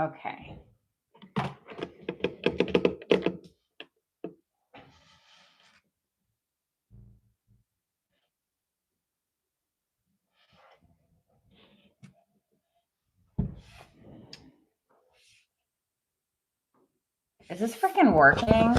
Okay. Is this freaking working?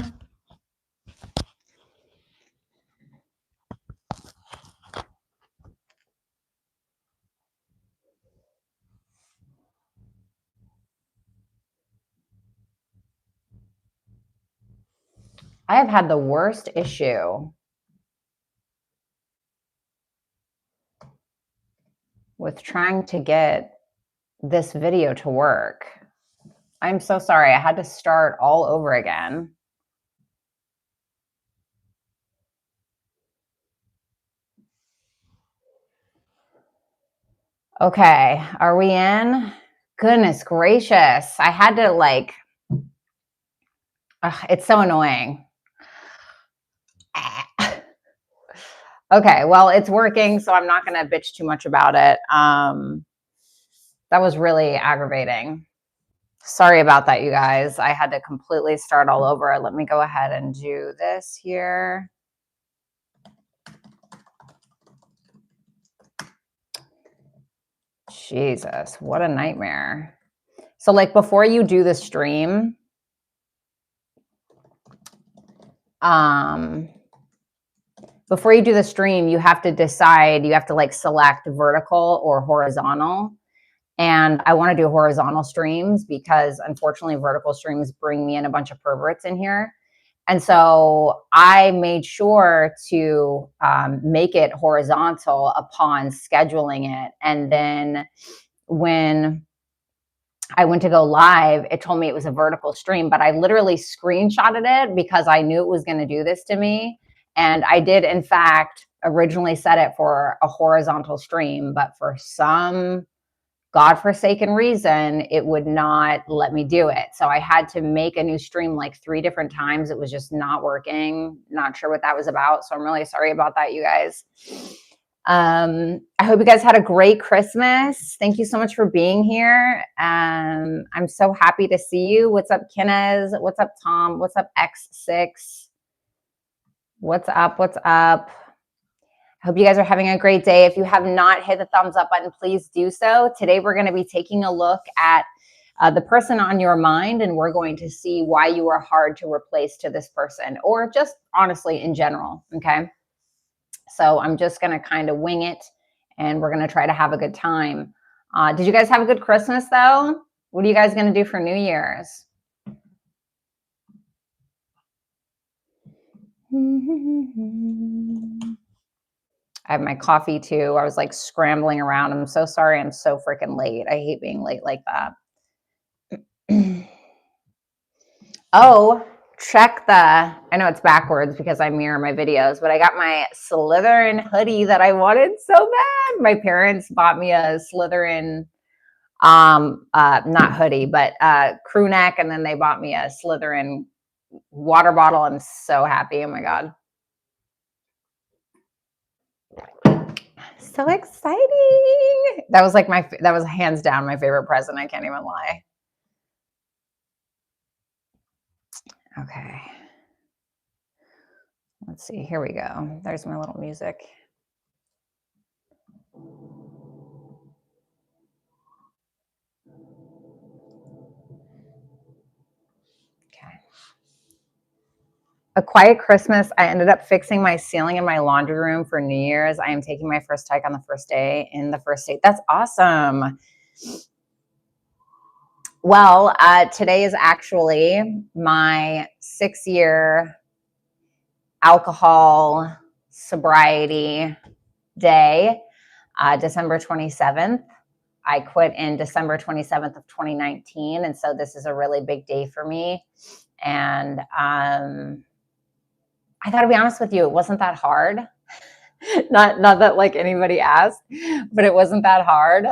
I have had the worst issue with trying to get this video to work. I'm so sorry. I had to start all over again. Okay, are we in? Goodness gracious. I had to like, it's so annoying. Okay, well, it's working, so I'm not going to bitch too much about it. That was really aggravating. Sorry about that, you guys. I had to completely start all over. Let me go ahead and do this here. Jesus, what a nightmare. So like before you do the stream, you have to decide, you have to like select vertical or horizontal. And I want to do horizontal streams because unfortunately vertical streams bring me in a bunch of perverts in here. And so I made sure to make it horizontal upon scheduling it. And then when I went to go live, it told me it was a vertical stream, but I literally screenshotted it because I knew it was going to do this to me. And I did, in fact, originally set it for a horizontal stream, but for some godforsaken reason, it would not let me do it. So I had to make a new stream like 3 different times. It was just not working. Not sure what that was about. So I'm really sorry about that, you guys. I hope you guys had a great Christmas. Thank you so much for being here. I'm so happy to see you. What's up, Kinez? What's up, Tom? What's up, X6? What's up? What's up? I hope you guys are having a great day. If you have not hit the thumbs up button, please do so. Today, we're going to be taking a look at the person on your mind, and we're going to see why you are hard to replace to this person, or just honestly in general, okay? So I'm just going to kind of wing it, and we're going to try to have a good time. Did you guys have a good Christmas, though? What are you guys going to do for New Year's? I have my coffee too. I was like scrambling around. I'm so sorry. I'm so freaking late. I hate being late like that. Oh, check I know it's backwards because I mirror my videos, but I got my Slytherin hoodie that I wanted so bad. My parents bought me a Slytherin, not hoodie, but crew neck. And then they bought me a Slytherin water bottle. I'm so happy. Oh my God. So exciting. That was like that was hands down my favorite present. I can't even lie. Okay. Let's see. Here we go. There's my little music. Okay. A quiet Christmas. I ended up fixing my ceiling in my laundry room for New Year's. I am taking my first hike on the first day in the first state. That's awesome. Well, today is actually my 6-year alcohol sobriety day, December 27th. I quit in December 27th of 2019. And so this is a really big day for me. And I got to be honest with you, it wasn't that hard. not that like anybody asked, but it wasn't that hard.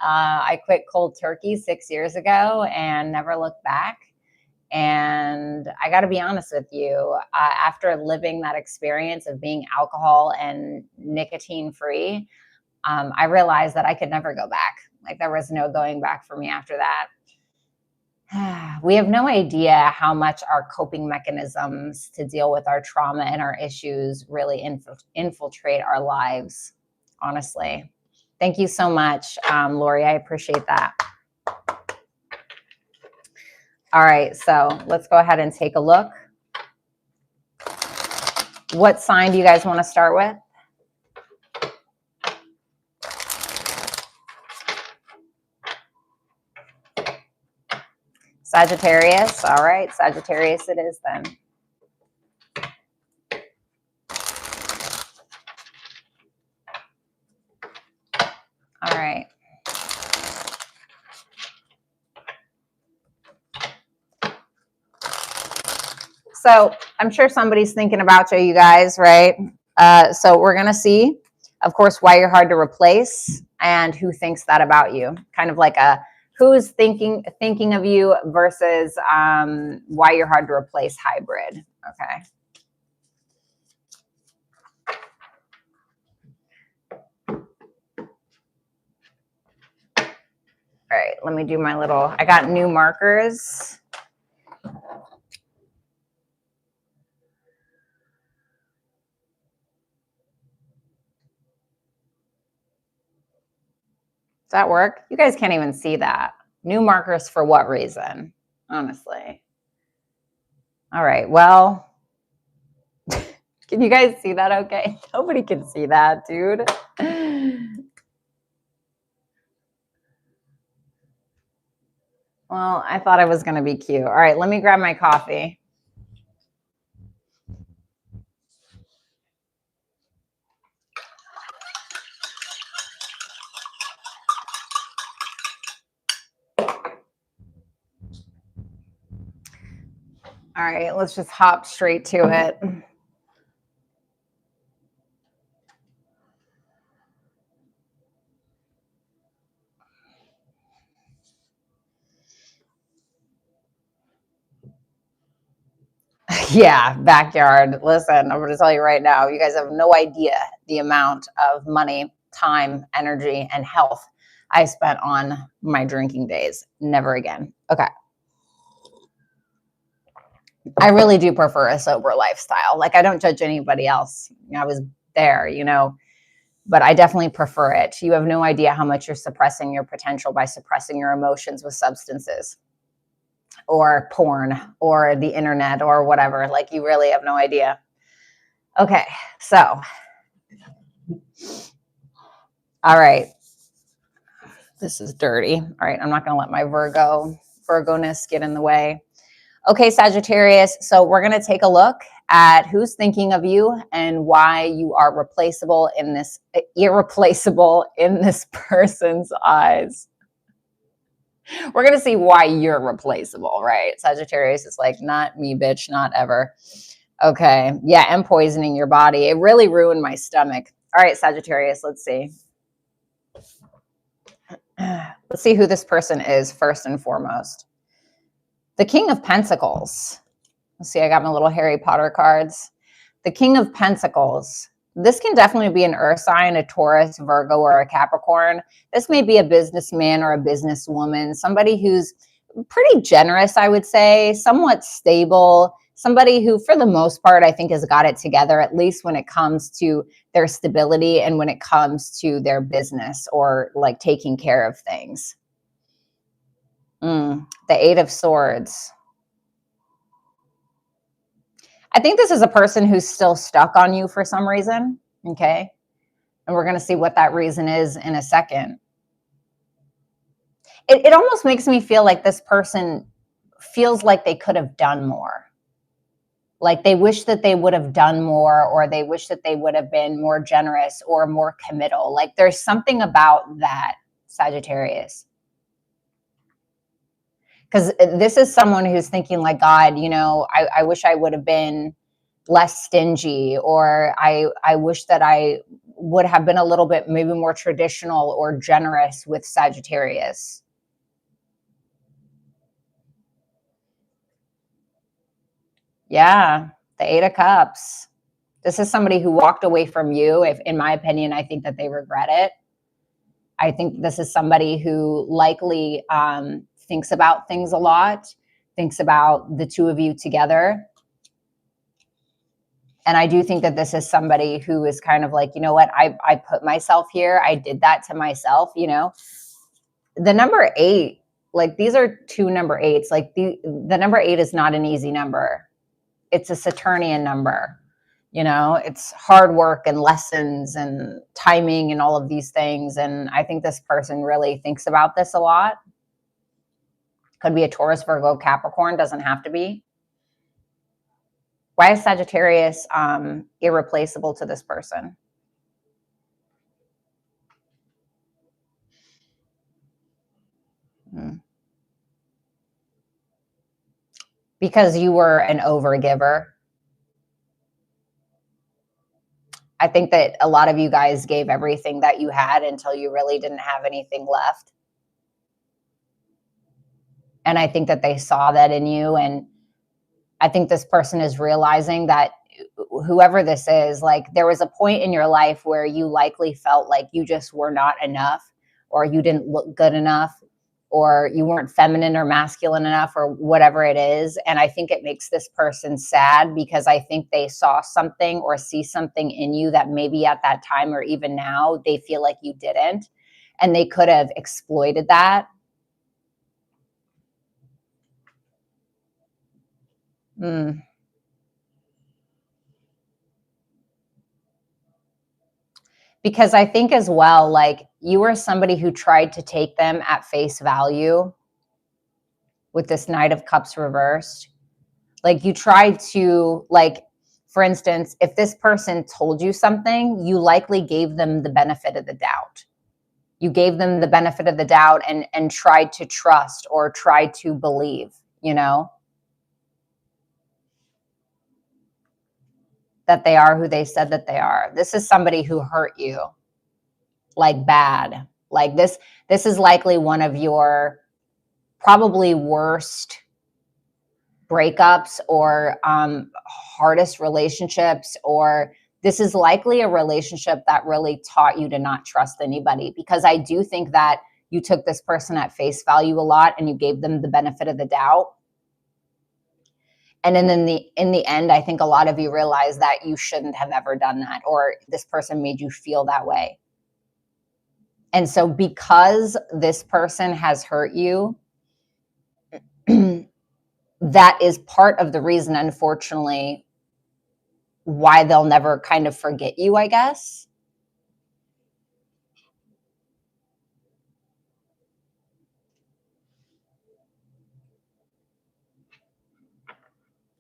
I quit cold turkey 6 years ago and never looked back. And I got to be honest with you, after living that experience of being alcohol and nicotine free, I realized that I could never go back. Like there was no going back for me after that. We have no idea how much our coping mechanisms to deal with our trauma and our issues really infiltrate our lives, honestly. Thank you so much, Lori. I appreciate that. All right, so let's go ahead and take a look. What sign do you guys want to start with? Sagittarius. All right, Sagittarius it is then. All right. So I'm sure somebody's thinking about you guys, right? So we're going to see, of course, why you're hard to replace and who thinks that about you. Kind of like a who's thinking of you versus why you're hard to replace hybrid. Okay. All right, let me do my little, I got new markers. Does that work? You guys can't even see that. New markers for what reason? Honestly. All right, well, can you guys see that okay? Nobody can see that, dude. Well, I thought I was going to be cute. All right, let me grab my coffee. All right, let's just hop straight to it. Yeah, backyard. Listen, I'm going to tell you right now, you guys have no idea the amount of money, time, energy, and health I spent on my drinking days. Never again. Okay. I really do prefer a sober lifestyle. Like, I don't judge anybody else. I was there, but I definitely prefer it. You have no idea how much you're suppressing your potential by suppressing your emotions with substances or porn or the internet or whatever. Like, you really have no idea. Okay, so, all right. This is dirty. All right, I'm not going to let my Virgo-ness get in the way. Okay, Sagittarius, so we're going to take a look at who's thinking of you and why you are irreplaceable in this person's eyes. We're going to see why you're replaceable, right? Sagittarius is like, not me, bitch, not ever. Okay, yeah, and poisoning your body. It really ruined my stomach. All right, Sagittarius, let's see. Let's see who this person is first and foremost. The King of Pentacles. Let's see, I got my little Harry Potter cards. The King of Pentacles. This can definitely be an earth sign, a Taurus, Virgo, or a Capricorn. This may be a businessman or a businesswoman, somebody who's pretty generous, I would say, somewhat stable, somebody who, for the most part, I think has got it together, at least when it comes to their stability and when it comes to their business or like taking care of things. The Eight of Swords. I think this is a person who's still stuck on you for some reason, okay? And we're going to see what that reason is in a second. It almost makes me feel like this person feels like they could have done more. Like they wish that they would have done more, or they wish that they would have been more generous or more committal. Like there's something about that, Sagittarius. Because this is someone who's thinking like, God, I wish I would have been less stingy, or I wish that I would have been a little bit maybe more traditional or generous with Sagittarius. Yeah, the Eight of Cups. This is somebody who walked away from you. If, in my opinion, I think that they regret it. I think this is somebody who likely thinks about things a lot, thinks about the two of you together. And I do think that this is somebody who is kind of like, you know what, I put myself here. I did that to myself, you know. The number 8, like these are 2 number 8s. Like the number 8 is not an easy number. It's a Saturnian number. You know, it's hard work and lessons and timing and all of these things. And I think this person really thinks about this a lot. Could be a Taurus, Virgo, Capricorn, doesn't have to be. Why is Sagittarius irreplaceable to this person? Because you were an overgiver. I think that a lot of you guys gave everything that you had until you really didn't have anything left. And I think that they saw that in you. And I think this person is realizing that whoever this is, like there was a point in your life where you likely felt like you just were not enough, or you didn't look good enough, or you weren't feminine or masculine enough, or whatever it is. And I think it makes this person sad because I think they saw something or see something in you that maybe at that time or even now they feel like you didn't. And they could have exploited that. Because I think as well, like you were somebody who tried to take them at face value with this Knight of Cups reversed. Like you tried to, like, for instance, if this person told you something, you likely gave them the benefit of the doubt. You gave them the benefit of the doubt and tried to trust or tried to believe, you know, that they are who they said that they are. This is somebody who hurt you, like bad. Like this is likely one of your probably worst breakups or hardest relationships, or this is likely a relationship that really taught you to not trust anybody, because I do think that you took this person at face value a lot and you gave them the benefit of the doubt. And then in the end, I think a lot of you realize that you shouldn't have ever done that, or this person made you feel that way. And so because this person has hurt you, that is part of the reason, unfortunately, why they'll never kind of forget you, I guess.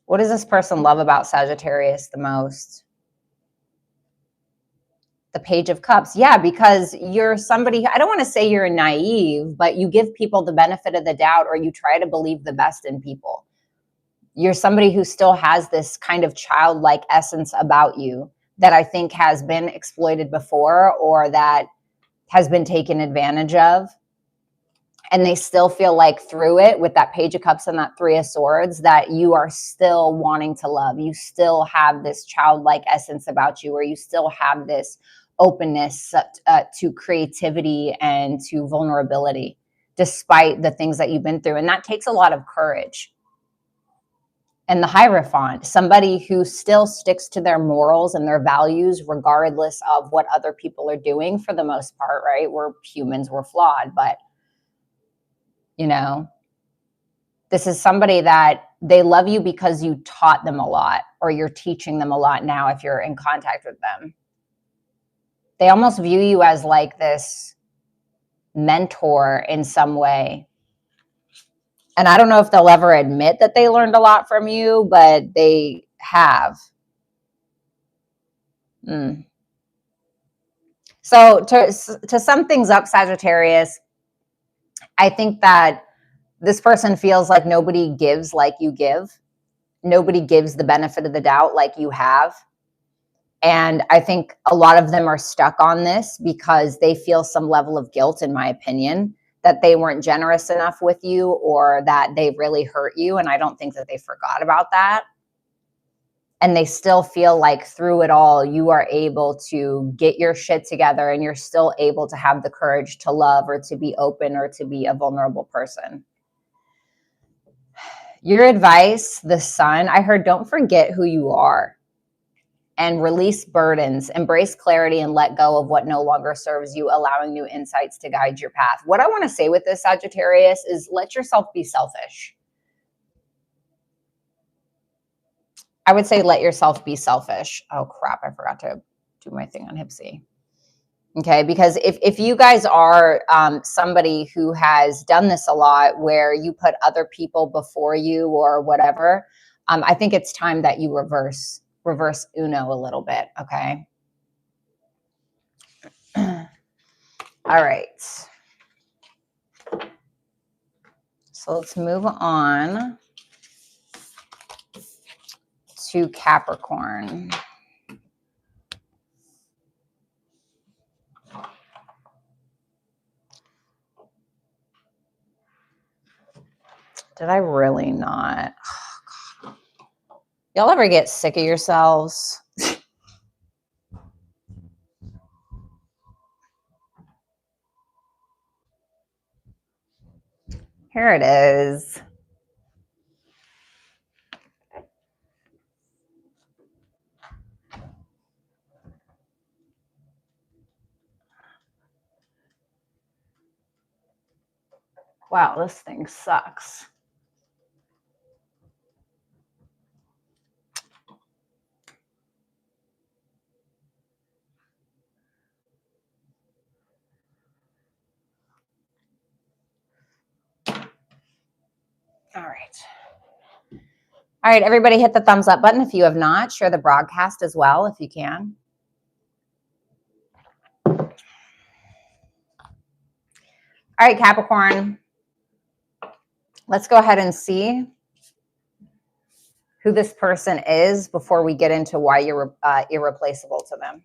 What does this person love about Sagittarius the most? The Page of Cups. Yeah, because you're somebody, I don't want to say you're naive, but you give people the benefit of the doubt, or you try to believe the best in people. You're somebody who still has this kind of childlike essence about you that I think has been exploited before, or that has been taken advantage of. And they still feel like through it, with that Page of Cups and that Three of Swords, that you are still wanting to love. You still have this childlike essence about you, or you still have this openness to creativity and to vulnerability, despite the things that you've been through. And that takes a lot of courage. And the Hierophant, somebody who still sticks to their morals and their values, regardless of what other people are doing, for the most part, right? We're humans, we're flawed, but you know, this is somebody that they love you because you taught them a lot, or you're teaching them a lot now if you're in contact with them. They almost view you as like this mentor in some way. And I don't know if they'll ever admit that they learned a lot from you, but they have. So to sum things up, Sagittarius, I think that this person feels like nobody gives like you give. Nobody gives the benefit of the doubt like you have. And I think a lot of them are stuck on this because they feel some level of guilt, in my opinion, that they weren't generous enough with you, or that they really hurt you. And I don't think that they forgot about that. And they still feel like through it all, you are able to get your shit together, and you're still able to have the courage to love, or to be open, or to be a vulnerable person. Your advice, the sun, I heard, don't forget who you are and release burdens, embrace clarity, and let go of what no longer serves you, allowing new insights to guide your path. What I want to say with this, Sagittarius, is let yourself be selfish. I would say let yourself be selfish. Oh, crap. I forgot to do my thing on Hipsy. Okay, because if you guys are somebody who has done this a lot where you put other people before you or whatever, I think it's time that you reverse Uno a little bit, okay? All right. So let's move on to Capricorn. Did I really not? Oh, y'all ever get sick of yourselves? Here it is. Wow, this thing sucks. All right. All right, everybody hit the thumbs up button if you have not. Share the broadcast as well if you can. All right, Capricorn. Let's go ahead and see who this person is before we get into why you're irreplaceable to them.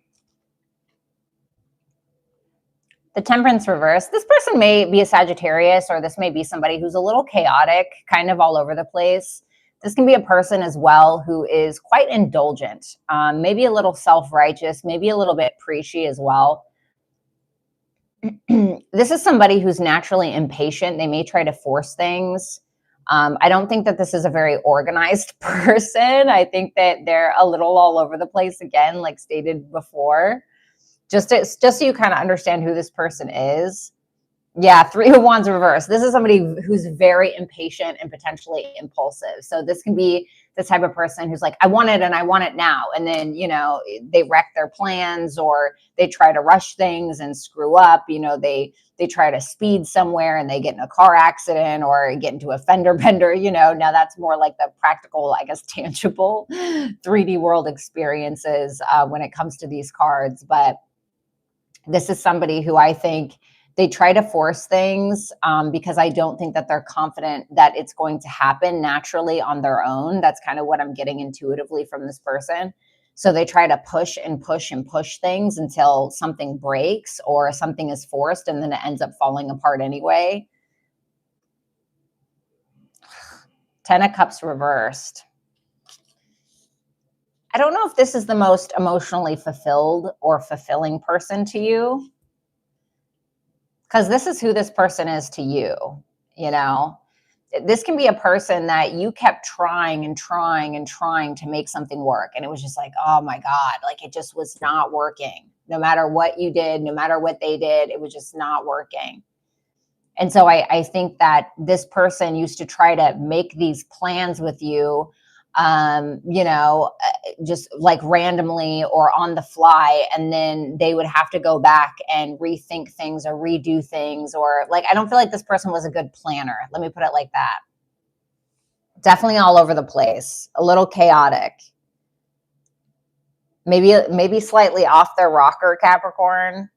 The Temperance reverse. This person may be a Sagittarius, or this may be somebody who's a little chaotic, kind of all over the place. This can be a person as well who is quite indulgent, maybe a little self-righteous, maybe a little bit preachy as well. This is somebody who's naturally impatient. They may try to force things. I don't think that this is a very organized person. I think that they're a little all over the place, again, like stated before. Just so you kind of understand who this person is. Yeah, Three of Wands reverse. This is somebody who's very impatient and potentially impulsive. So this can be the type of person who's like, I want it and I want it now. And then, you know, they wreck their plans, or they try to rush things and screw up. You know, they try to speed somewhere and they get in a car accident or get into a fender bender. You know, now that's more like the practical, I guess, tangible 3D world experiences when it comes to these cards. But this is somebody who I think they try to force things because I don't think that they're confident that it's going to happen naturally on their own. That's kind of what I'm getting intuitively from this person. So they try to push and push and push things until something breaks or something is forced, and then it ends up falling apart anyway. 10 of Cups reversed. I don't know if this is the most emotionally fulfilled or fulfilling person to you, because this is who this person is to you. You know, this can be a person that you kept trying and trying and trying to make something work, and it was just like, oh my God, like it just was not working. No matter what you did, no matter what they did, it was just not working. And so I think that this person used to try to make these plans with you, you know, just like randomly or on the fly. And then they would have to go back and rethink things or redo things, or like, I don't feel like this person was a good planner. Let me put it like that. Definitely all over the place, a little chaotic. Maybe slightly off their rocker, Capricorn.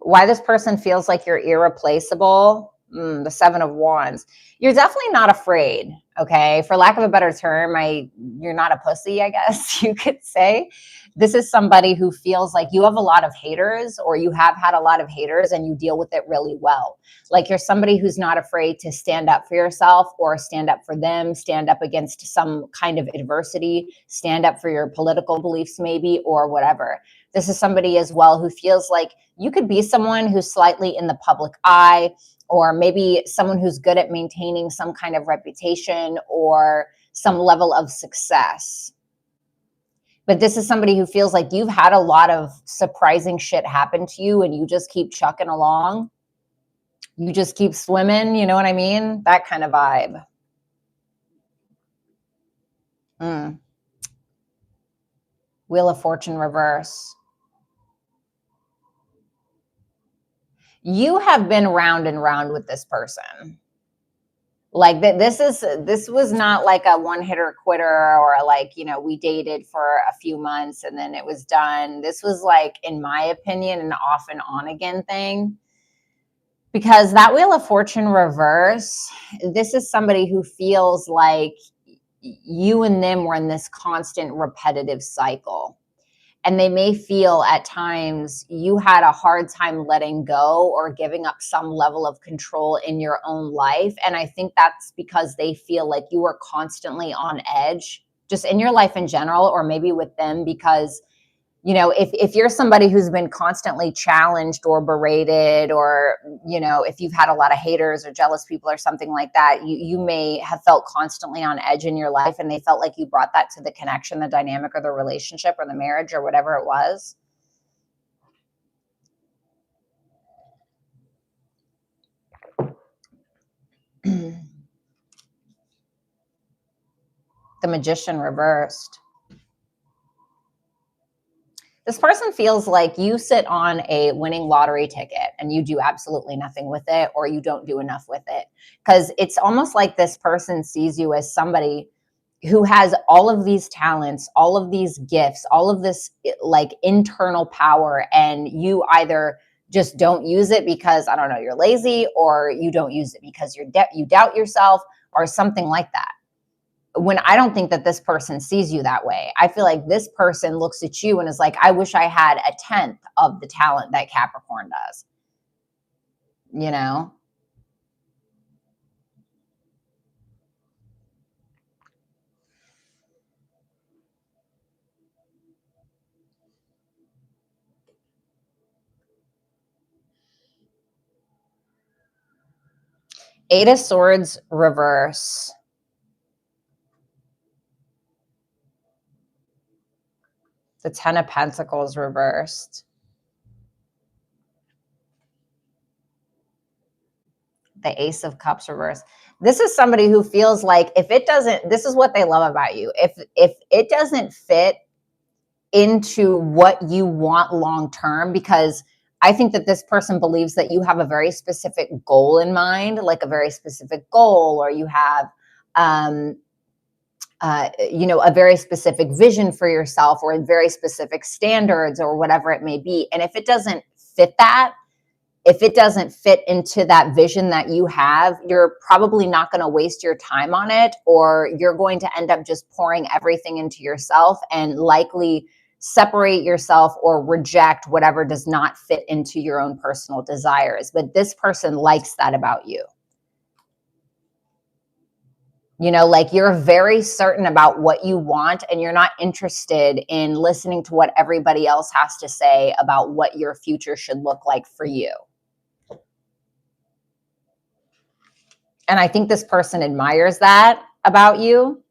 Why this person feels like you're irreplaceable. The 7 of Wands. You're definitely not afraid. Okay. For lack of a better term, you're not a pussy, I guess you could say. This is somebody who feels like you have a lot of haters, or you have had a lot of haters, and you deal with it really well. Like you're somebody who's not afraid to stand up for yourself, or stand up for them, stand up against some kind of adversity, stand up for your political beliefs maybe, or whatever. This is somebody as well who feels like you could be someone who's slightly in the public eye. or maybe someone who's good at maintaining some kind of reputation or some level of success. But this is somebody who feels like you've had a lot of surprising shit happen to you and you just keep chucking along. You just keep swimming, you know what I mean? That kind of vibe. Wheel of Fortune reverse. You have been round and round with this person. Like this was not like a one hitter quitter or like, you know, we dated for a few months and then it was done. This was like, in my opinion, an off and on again thing. Because that Wheel of Fortune reverse, this is somebody who feels like you and them were in this constant repetitive cycle. And they may feel at times you had a hard time letting go or giving up some level of control in your own life. And I think that's because they feel like you were constantly on edge, just in your life in general, or maybe with them, because, you know, if you're somebody who's been constantly challenged or berated, or, you know, if you've had a lot of haters or jealous people or something like that, you may have felt constantly on edge in your life, and they felt like you brought that to the connection, the dynamic, or the relationship, or the marriage, or whatever it was. The Magician reversed. This person feels like you sit on a winning lottery ticket and you do absolutely nothing with it, or you don't do enough with it. Because it's almost like this person sees you as somebody who has all of these talents, all of these gifts, all of this like internal power, and you either just don't use it because, I don't know, you're lazy, or you don't use it because you doubt yourself, or something like that. When I don't think that this person sees you that way. I feel like this person looks at you and is like, I wish I had 1/10 of the talent that Capricorn does. You know? Eight of Swords reverse. The Ten of Pentacles reversed. The Ace of Cups reversed. This is somebody who feels like if it doesn't, this is what they love about you. If it doesn't fit into what you want long term, because I think that this person believes that you have a very specific goal in mind, like a very specific goal, or you have you know, a very specific vision for yourself, or very specific standards, or whatever it may be. And if it doesn't fit that, if it doesn't fit into that vision that you have, you're probably not going to waste your time on it, or you're going to end up just pouring everything into yourself and likely separate yourself or reject whatever does not fit into your own personal desires. But this person likes that about you. You know, like you're very certain about what you want, and you're not interested in listening to what everybody else has to say about what your future should look like for you. And I think this person admires that about you.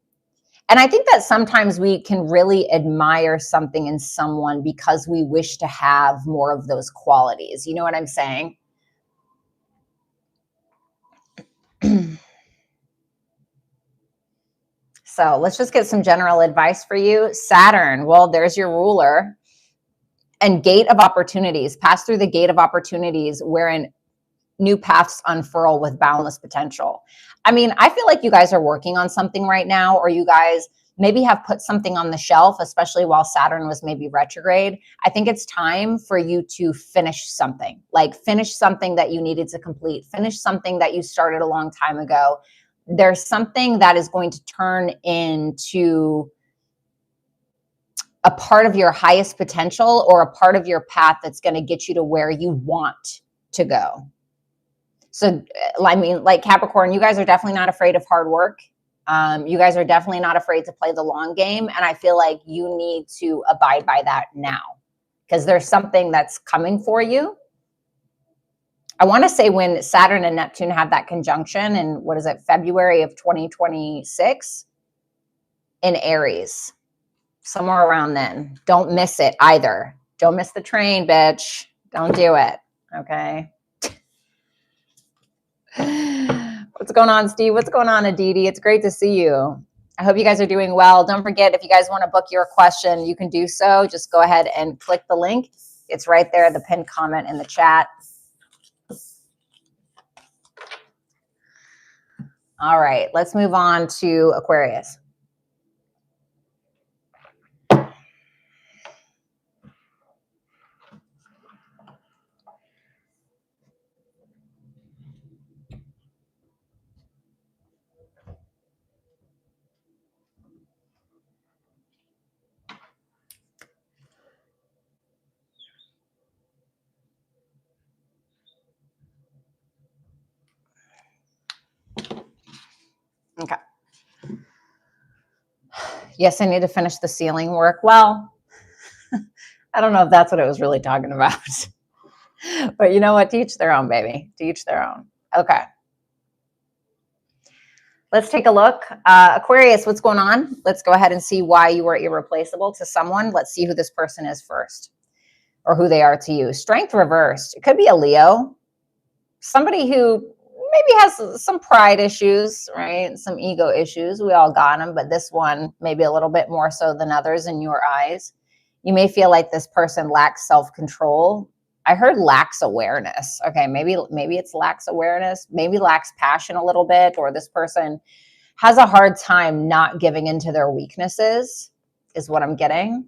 And I think that sometimes we can really admire something in someone because we wish to have more of those qualities. You know what I'm saying? So let's just get some general advice for you. Saturn, well, there's your ruler. And Gate of Opportunities. Pass through the Gate of Opportunities, wherein new paths unfurl with boundless potential. I mean, I feel like you guys are working on something right now, or you guys maybe have put something on the shelf, especially while Saturn was maybe retrograde. I think it's time for you to finish something, like finish something that you needed to complete, finish something that you started a long time ago. There's something that is going to turn into a part of your highest potential, or a part of your path that's going to get you to where you want to go. So, I mean, like Capricorn, you guys are definitely not afraid of hard work. You guys are definitely not afraid to play the long game. And I feel like you need to abide by that now, because there's something that's coming for you. I want to say when Saturn and Neptune have that conjunction in, what is it, February of 2026 in Aries, somewhere around then. Don't miss it either. Don't miss the train, bitch. Don't do it. Okay. What's going on, Steve? What's going on, Aditi? It's great to see you. I hope you guys are doing well. Don't forget, if you guys want to book your question, you can do so. Just go ahead and click the link. It's right there, the pinned comment in the chat. All right, let's move on to Aquarius. Okay. Yes, I need to finish the ceiling work. Well, I don't know if that's what it was really talking about. But you know what? To each their own, baby. To each their own. Okay. Let's take a look. Aquarius, what's going on? Let's go ahead and see why you are irreplaceable to someone. Let's see who this person is first, or who they are to you. Strength reversed. It could be a Leo. Somebody who maybe has some pride issues, right? Some ego issues. We all got them, but this one maybe a little bit more so than others in your eyes. You may feel like this person lacks self-control. I heard lacks awareness. Okay, maybe it's lacks awareness, maybe lacks passion a little bit, or this person has a hard time not giving into their weaknesses, is what I'm getting.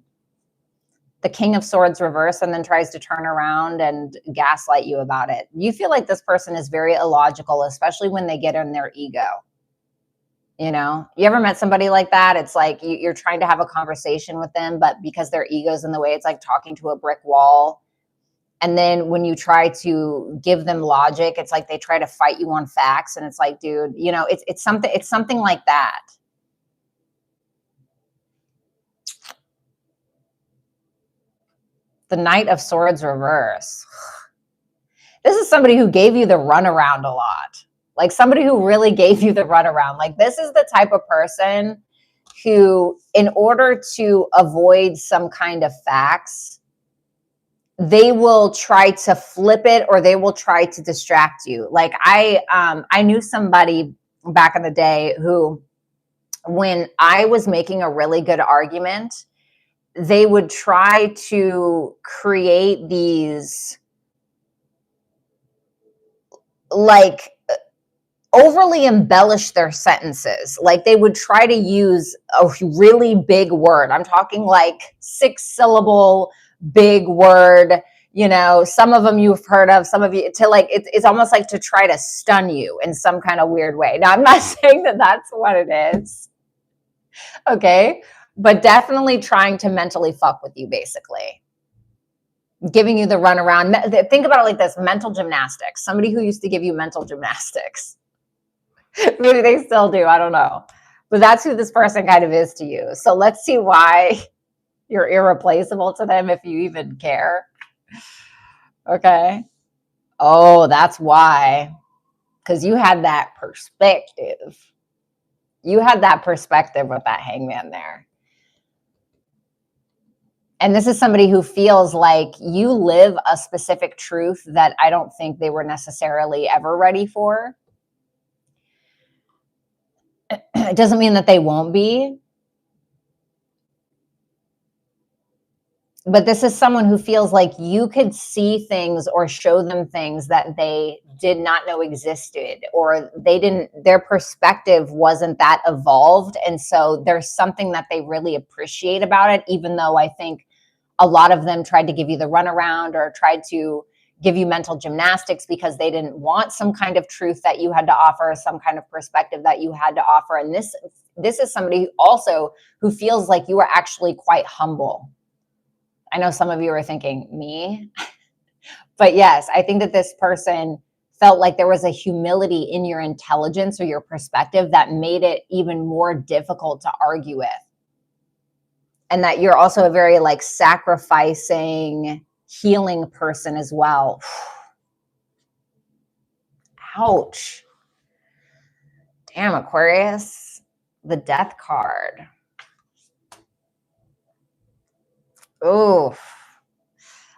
The King of Swords reverse, and then tries to turn around and gaslight you about it. You feel like this person is very illogical, especially when they get in their ego. You know, you ever met somebody like that? It's like you're trying to have a conversation with them, but because their ego's in the way, it's like talking to a brick wall. And then when you try to give them logic, it's like they try to fight you on facts. And it's like, dude, you know, it's something like that. The Knight of Swords reverse. This is somebody who gave you the runaround a lot. Like somebody who really gave you the runaround. Like this is the type of person who, in order to avoid some kind of facts, they will try to flip it, or they will try to distract you. Like I knew somebody back in the day who, when I was making a really good argument, they would try to create these like overly embellish their sentences. Like they would try to use a really big word. I'm talking like 6-syllable big word, you know, some of them you've heard of, some of you, to like, it's almost like to try to stun you in some kind of weird way. Now, I'm not saying that that's what it is. Okay. But definitely trying to mentally fuck with you, basically. Giving you the runaround. Think about it like this: mental gymnastics. Somebody who used to give you mental gymnastics. Maybe they still do. I don't know. But that's who this person kind of is to you. So let's see why you're irreplaceable to them, if you even care. Okay. Oh, that's why. Because you had that perspective. You had that perspective with that hangman there. And this is somebody who feels like you live a specific truth that I don't think they were necessarily ever ready for. It doesn't mean that they won't be. But this is someone who feels like you could see things or show them things that they did not know existed, or their perspective wasn't that evolved. And so there's something that they really appreciate about it, even though I think a lot of them tried to give you the runaround or tried to give you mental gymnastics because they didn't want some kind of truth that you had to offer, some kind of perspective that you had to offer. And this is somebody who also who feels like you are actually quite humble. I know some of you are thinking, me? But yes, I think that this person felt like there was a humility in your intelligence or your perspective that made it even more difficult to argue with. And that you're also a very like sacrificing, healing person as well. Ouch. Damn, Aquarius. The Death card. Oof.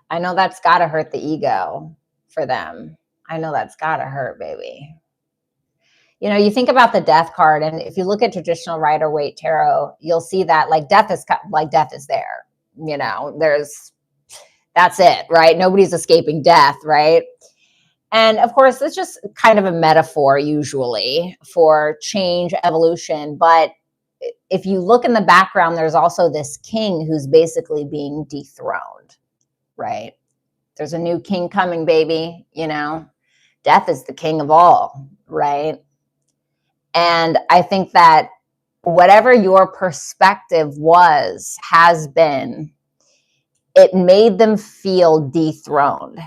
I know that's got to hurt the ego for them. I know that's got to hurt, baby. You know, you think about the Death card, and if you look at traditional Rider-Waite tarot, you'll see that like death is there. You know, that's it, right? Nobody's escaping death, right? And of course, it's just kind of a metaphor usually for change, evolution. But if you look in the background, there's also this king who's basically being dethroned, right? There's a new king coming, baby. You know, death is the king of all, right? And I think that whatever your perspective has been, it made them feel dethroned.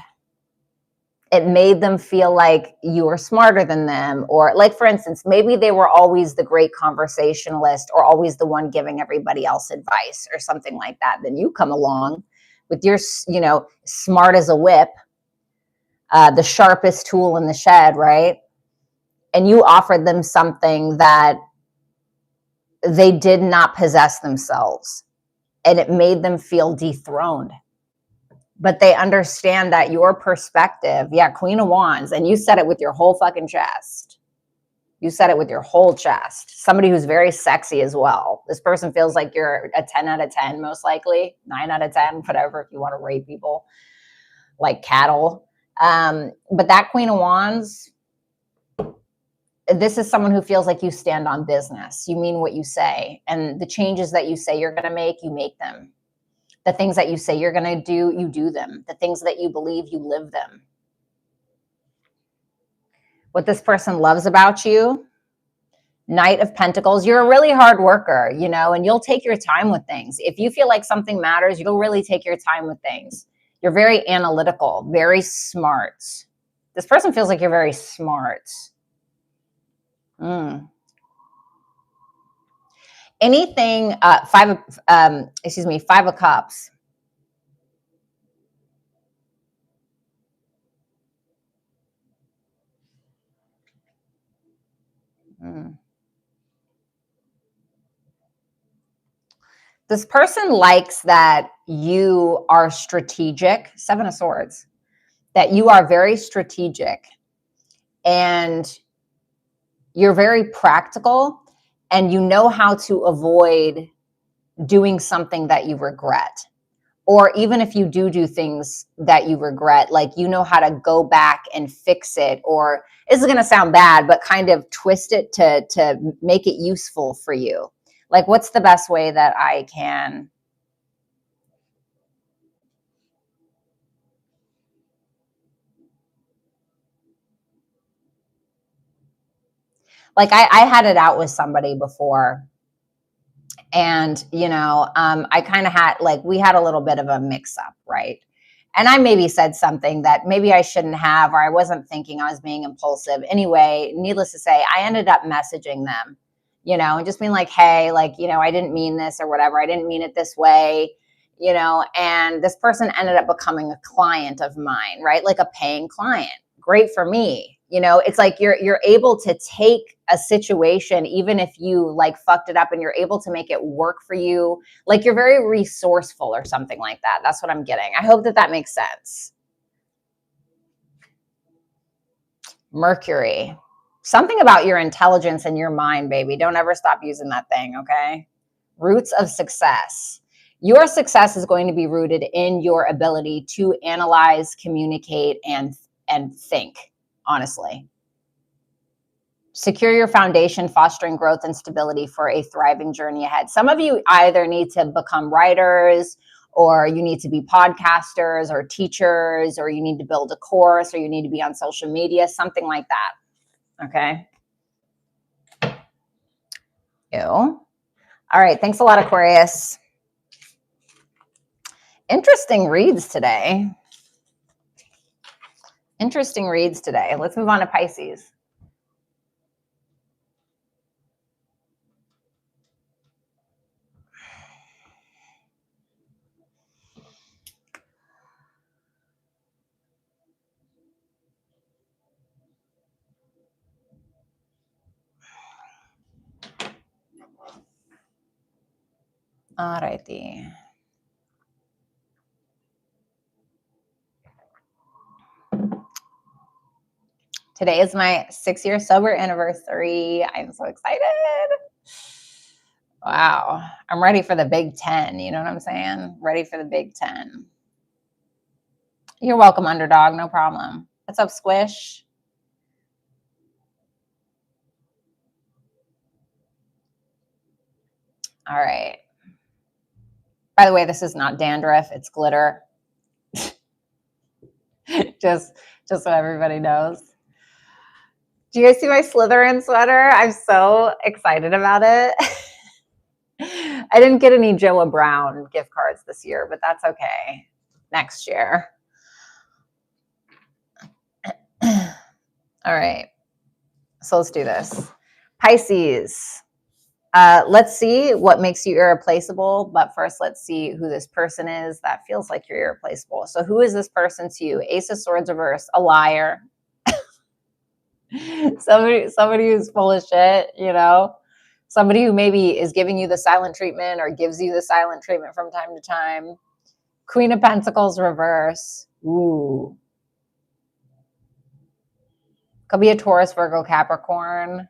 It made them feel like you were smarter than them. Or like, for instance, maybe they were always the great conversationalist or always the one giving everybody else advice or something like that. Then you come along with your, you know, smart as a whip, the sharpest tool in the shed, right? And you offered them something that they did not possess themselves. And it made them feel dethroned. But they understand that your perspective, yeah, Queen of Wands, and you said it with your whole fucking chest. You said it with your whole chest. Somebody who's very sexy as well. This person feels like you're a 10 out of 10, most likely, 9 out of 10, whatever, if you want to rate people like cattle. But that Queen of Wands, this is someone who feels like you stand on business. You mean what you say. And the changes that you say you're going to make, you make them. The things that you say you're going to do, you do them. The things that you believe, you live them. What this person loves about you, Knight of Pentacles, you're a really hard worker, you know, and you'll take your time with things. If you feel like something matters, you'll really take your time with things. You're very analytical, very smart. This person feels like you're very smart. Anything, Five of Cups. This person likes that you are strategic, Seven of Swords, that you are very strategic and you're very practical and you know how to avoid doing something that you regret. Or even if you do things that you regret, like you know how to go back and fix it, or this is going to sound bad, but kind of twist it to make it useful for you. Like, what's the best way that I can? Like I had it out with somebody before, and you know, I kind of had like we had a little bit of a mix up, right? And I maybe said something that maybe I shouldn't have, or I wasn't thinking, I was being impulsive. Anyway, needless to say, I ended up messaging them, you know, and just being like, hey, like, you know, I didn't mean this or whatever. I didn't mean it this way, you know, and this person ended up becoming a client of mine, right? Like a paying client. Great for me. You know, it's like you're able to take a situation, even if you like fucked it up, and you're able to make it work for you. Like you're very resourceful or something like that. That's what I'm getting. I hope that that makes sense. Mercury. Something about your intelligence and your mind, baby. Don't ever stop using that thing, okay? Roots of success. Your success is going to be rooted in your ability to analyze, communicate, and think, honestly. Secure your foundation, fostering growth and stability for a thriving journey ahead. Some of you either need to become writers, or you need to be podcasters or teachers, or you need to build a course, or you need to be on social media, something like that. Okay. Ew. All right. Thanks a lot, Aquarius. Interesting reads today. Interesting reads today. Let's move on to Pisces. All righty. Today is my 6-year sober anniversary. I'm so excited. Wow. I'm ready for the big 10. You know what I'm saying? Ready for the big 10. You're welcome, underdog. No problem. What's up, Squish? All right. By the way, this is not dandruff. It's glitter. just so everybody knows. Do you guys see my Slytherin sweater? I'm so excited about it. I didn't get any Joa Brown gift cards this year, but that's okay. Next year. All right. So let's do this. Pisces. Let's see what makes you irreplaceable. But first, let's see who this person is that feels like you're irreplaceable. So who is this person to you? Ace of Swords reverse, a liar. somebody who's full of shit, you know? Somebody who maybe is giving you the silent treatment or gives you the silent treatment from time to time. Queen of Pentacles reverse. Ooh. Could be a Taurus, Virgo, Capricorn.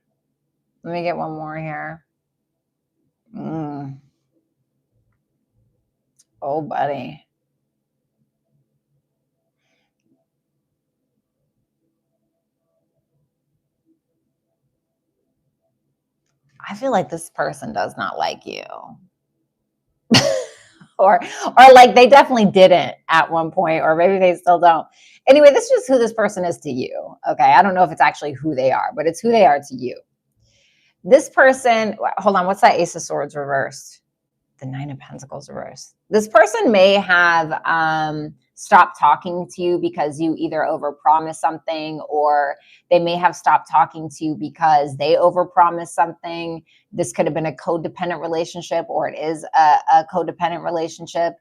Let me get one more here. Oh, buddy. I feel like this person does not like you. or like they definitely didn't at one point, or maybe they still don't. Anyway, this is just who this person is to you. Okay. I don't know if it's actually who they are, but it's who they are to you. This person, hold on, what's that Ace of Swords reversed? The Nine of Pentacles reversed. This person may have stopped talking to you because you either overpromised something, or they may have stopped talking to you because they overpromised something. This could have been a codependent relationship, or it is a codependent relationship.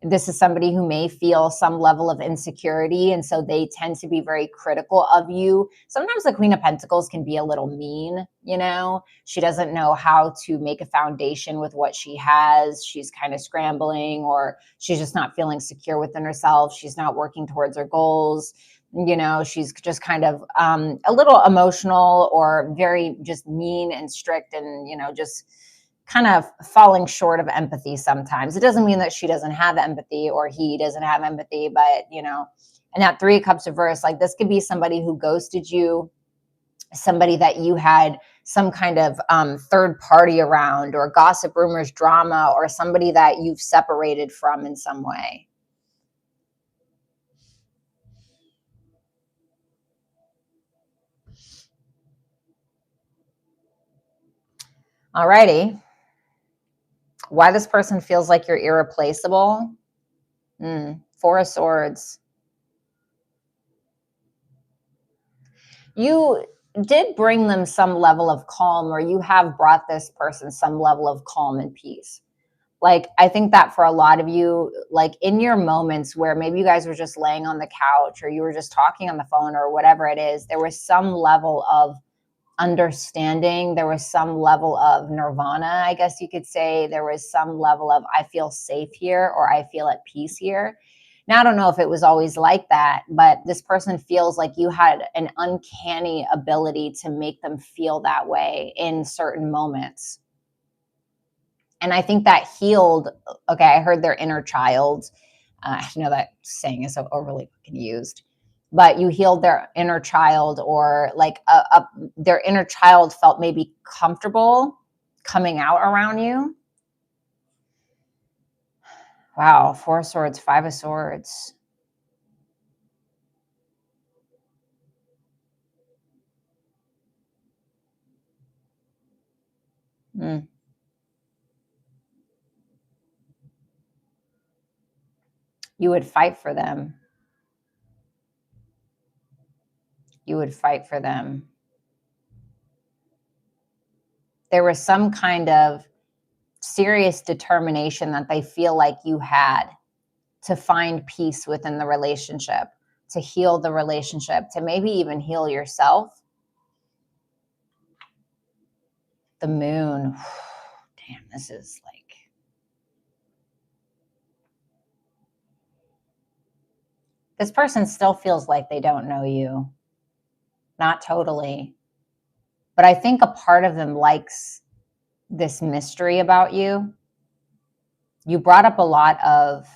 This is somebody who may feel some level of insecurity, and so they tend to be very critical of you. Sometimes the Queen of Pentacles can be a little mean, you know? She doesn't know how to make a foundation with what she has. She's kind of scrambling, or she's just not feeling secure within herself. She's not working towards her goals. You know, she's just kind of a little emotional, or very just mean and strict, and, you know, just kind of falling short of empathy sometimes. It doesn't mean that she doesn't have empathy or he doesn't have empathy, but, you know, and that Three of Cups reverse, like this could be somebody who ghosted you, somebody that you had some kind of third party around, or gossip, rumors, drama, or somebody that you've separated from in some way. All righty. Why this person feels like you're irreplaceable? Four of Swords. You did bring them some level of calm, or you have brought this person some level of calm and peace. Like, I think that for a lot of you, like in your moments where maybe you guys were just laying on the couch, or you were just talking on the phone, or whatever it is, there was some level of understanding. There was some level of nirvana, I guess you could say. There was some level of, I feel safe here, or I feel at peace here. Now, I don't know if it was always like that, but this person feels like you had an uncanny ability to make them feel that way in certain moments. And I think that healed, okay, I heard their inner child. I know that saying is so overly fucking used, but you healed their inner child, or like their inner child felt maybe comfortable coming out around you. Wow, Four of Swords, Five of Swords. You would fight for them. You would fight for them. There was some kind of serious determination that they feel like you had to find peace within the relationship, to heal the relationship, to maybe even heal yourself. The Moon. Damn, this is like This person still feels like they don't know you. Not totally. But I think a part of them likes this mystery about you. You brought up a lot of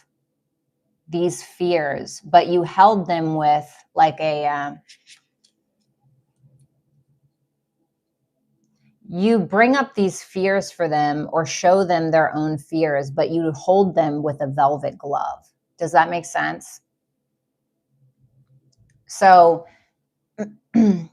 these fears, but you held them with like you bring up these fears for them or show them their own fears, but you hold them with a velvet glove. Does that make sense? So it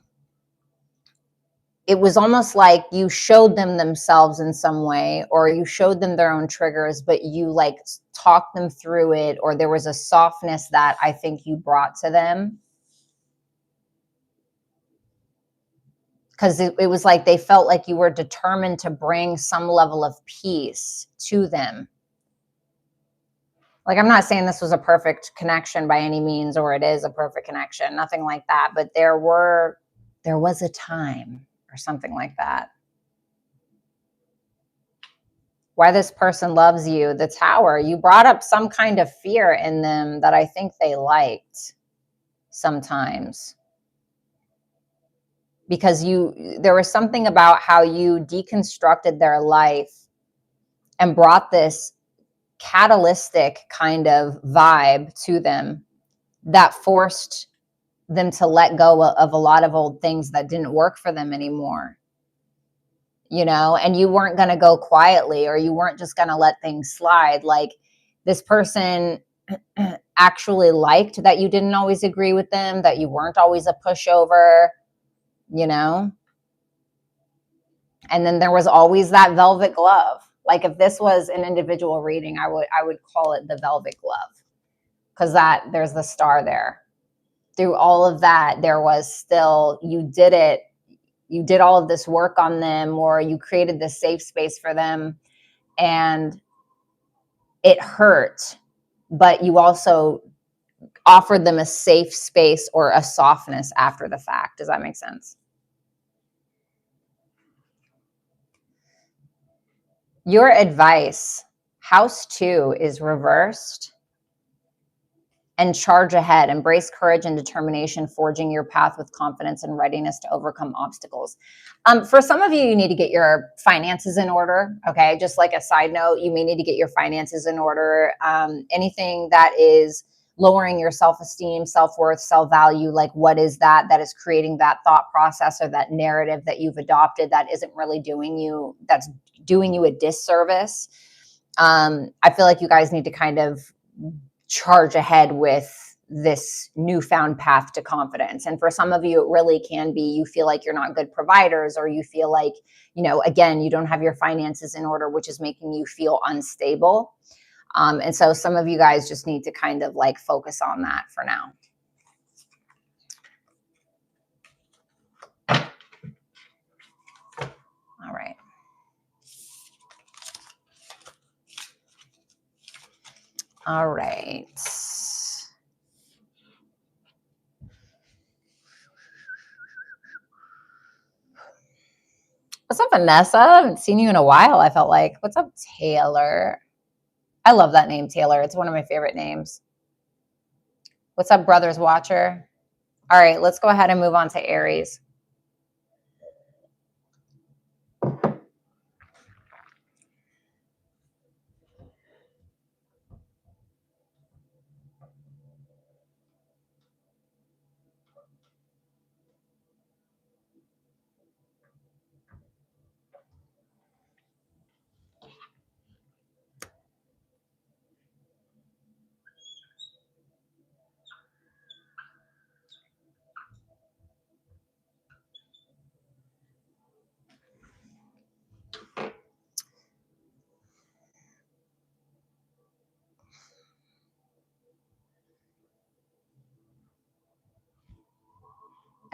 was almost like you showed them themselves in some way, or you showed them their own triggers, but you like talked them through it, or there was a softness that I think you brought to them. Because it was like they felt like you were determined to bring some level of peace to them. Like, I'm not saying this was a perfect connection by any means, or it is a perfect connection, nothing like that. But there was a time or something like that. Why this person loves you, the Tower, you brought up some kind of fear in them that I think they liked sometimes. Because there was something about how you deconstructed their life and brought this catalytic kind of vibe to them that forced them to let go of a lot of old things that didn't work for them anymore. You know, and you weren't going to go quietly, or you weren't just going to let things slide. Like, this person actually liked that you didn't always agree with them, that you weren't always a pushover, you know? And then there was always that velvet glove. Like, if this was an individual reading, I would call it the velvet glove, because there's the star there. Through all of that, there was still, you did all of this work on them, or you created this safe space for them, and it hurt, but you also offered them a safe space or a softness after the fact. Does that make sense? Your advice, house 2 is reversed. And charge ahead. Embrace courage and determination, forging your path with confidence and readiness to overcome obstacles. For some of you, you need to get your finances in order. Okay, just like a side note, you may need to get your finances in order. Anything that is lowering your self-esteem, self-worth, self-value, like what is that is creating that thought process or that narrative that you've adopted that isn't really that's doing you a disservice. I feel like you guys need to kind of charge ahead with this newfound path to confidence. And for some of you, it really can be, you feel like you're not good providers, or you feel like, again, you don't have your finances in order, which is making you feel unstable. And so some of you guys just need to kind of like focus on that for now. All right. All right. What's up, Vanessa? I haven't seen you in a while, I felt like. What's up, Taylor? I love that name, Taylor. It's one of my favorite names. What's up, Brothers Watcher? All right, let's go ahead and move on to Aries.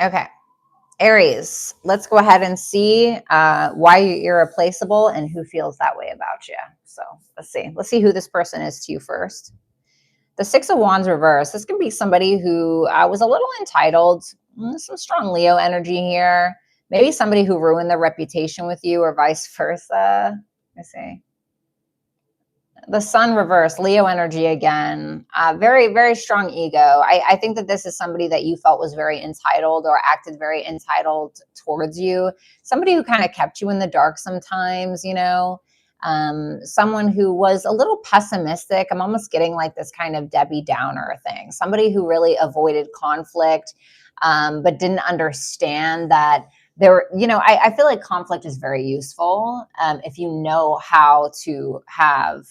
Okay, Aries, let's go ahead and see why you're irreplaceable and who feels that way about you. So let's see who this person is to you first. The 6 of Wands reverse. This can be somebody who was a little entitled. Some strong Leo energy here. Maybe somebody who ruined their reputation with you, or vice versa. Let's see. The sun reversed, Leo energy again. Very, very strong ego. I think that this is somebody that you felt was very entitled or acted very entitled towards you. Somebody who kind of kept you in the dark sometimes, you know. Someone who was a little pessimistic. I'm almost getting like this kind of Debbie Downer thing. Somebody who really avoided conflict, but didn't understand that there, you know, I feel like conflict is very useful if you know how to have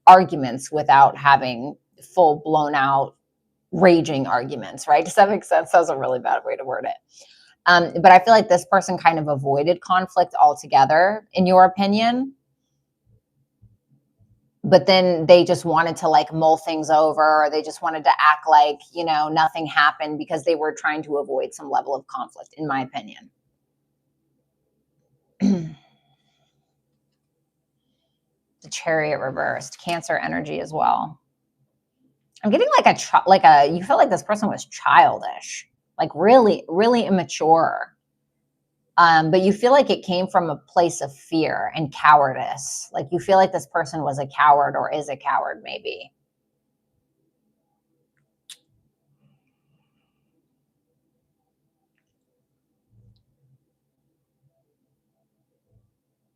arguments without having full blown out raging arguments, right? Does that make sense? That was a really bad way to word it. But I feel like this person kind of avoided conflict altogether, in your opinion. But then they just wanted to like mull things over, or they just wanted to act like, you know, nothing happened because they were trying to avoid some level of conflict, in my opinion. The Chariot reversed, Cancer energy as well. I'm getting like you feel like this person was childish, like really, really immature. But you feel like it came from a place of fear and cowardice. Like you feel like this person was a coward or is a coward, maybe.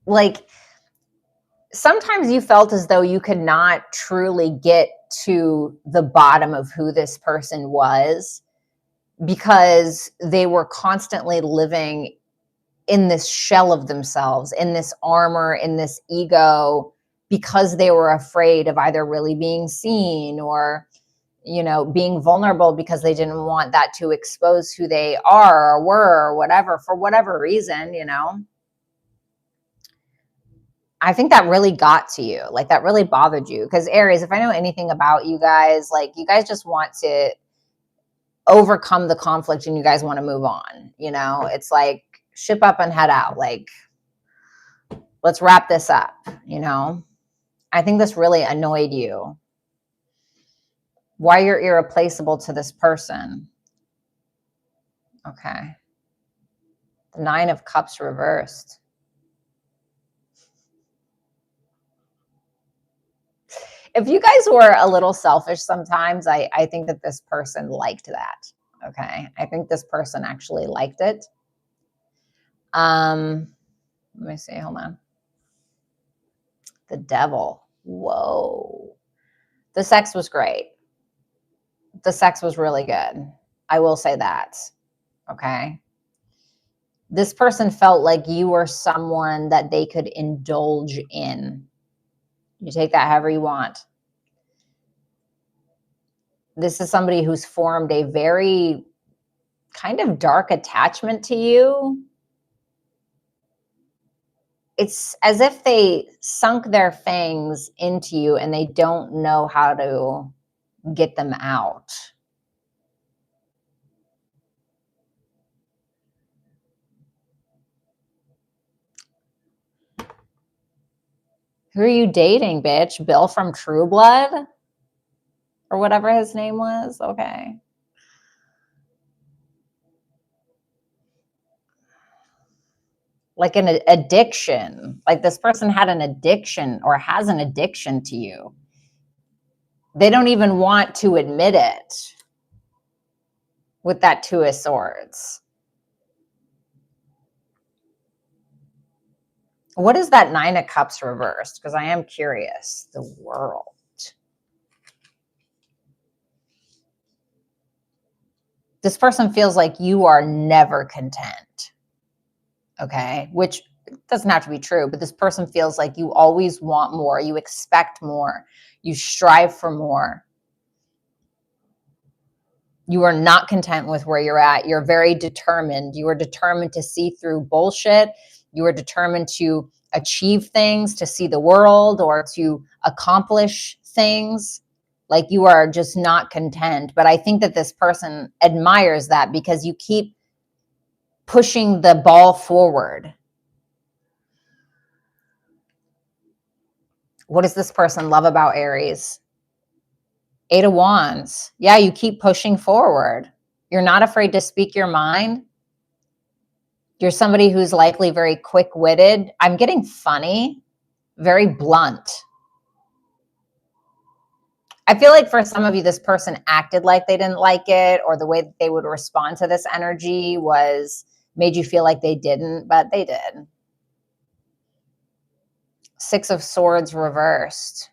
Like sometimes you felt as though you could not truly get to the bottom of who this person was because they were constantly living in this shell of themselves, in this armor, in this ego, because they were afraid of either really being seen or, you know, being vulnerable because they didn't want that to expose who they are or were or whatever, for whatever reason, you know. I think that really got to you. Like that really bothered you. Because Aries, if I know anything about you guys, like you guys just want to overcome the conflict and you guys want to move on. You know, it's like ship up and head out. Like, let's wrap this up. You know, I think this really annoyed you. Why you're irreplaceable to this person. Okay. The Nine of Cups reversed. If you guys were a little selfish sometimes, I think that this person liked that. Okay. I think this person actually liked it. Let me see. Hold on. The Devil. Whoa. The sex was great. The sex was really good. I will say that. Okay. This person felt like you were someone that they could indulge in. You take that however you want. This is somebody who's formed a very kind of dark attachment to you. It's as if they sunk their fangs into you and they don't know how to get them out. Who are you dating, bitch? Bill from True Blood? Or whatever his name was? Okay. Like an addiction. Like this person had an addiction or has an addiction to you. They don't even want to admit it with that Two of Swords. What is that Nine of Cups reversed? Because I am curious. The World. This person feels like you are never content. Okay. Which doesn't have to be true, but this person feels like you always want more. You expect more. You strive for more. You are not content with where you're at. You're very determined. You are determined to see through bullshit. You are determined to achieve things, to see the world, or to accomplish things. Like you are just not content. But I think that this person admires that because you keep pushing the ball forward. What does this person love about Aries? Eight of Wands. Yeah, you keep pushing forward. You're not afraid to speak your mind. You're somebody who's likely very quick-witted. I'm getting funny, very blunt. I feel like for some of you, this person acted like they didn't like it, or the way that they would respond to this energy made you feel like they didn't, but they did. Six of Swords reversed.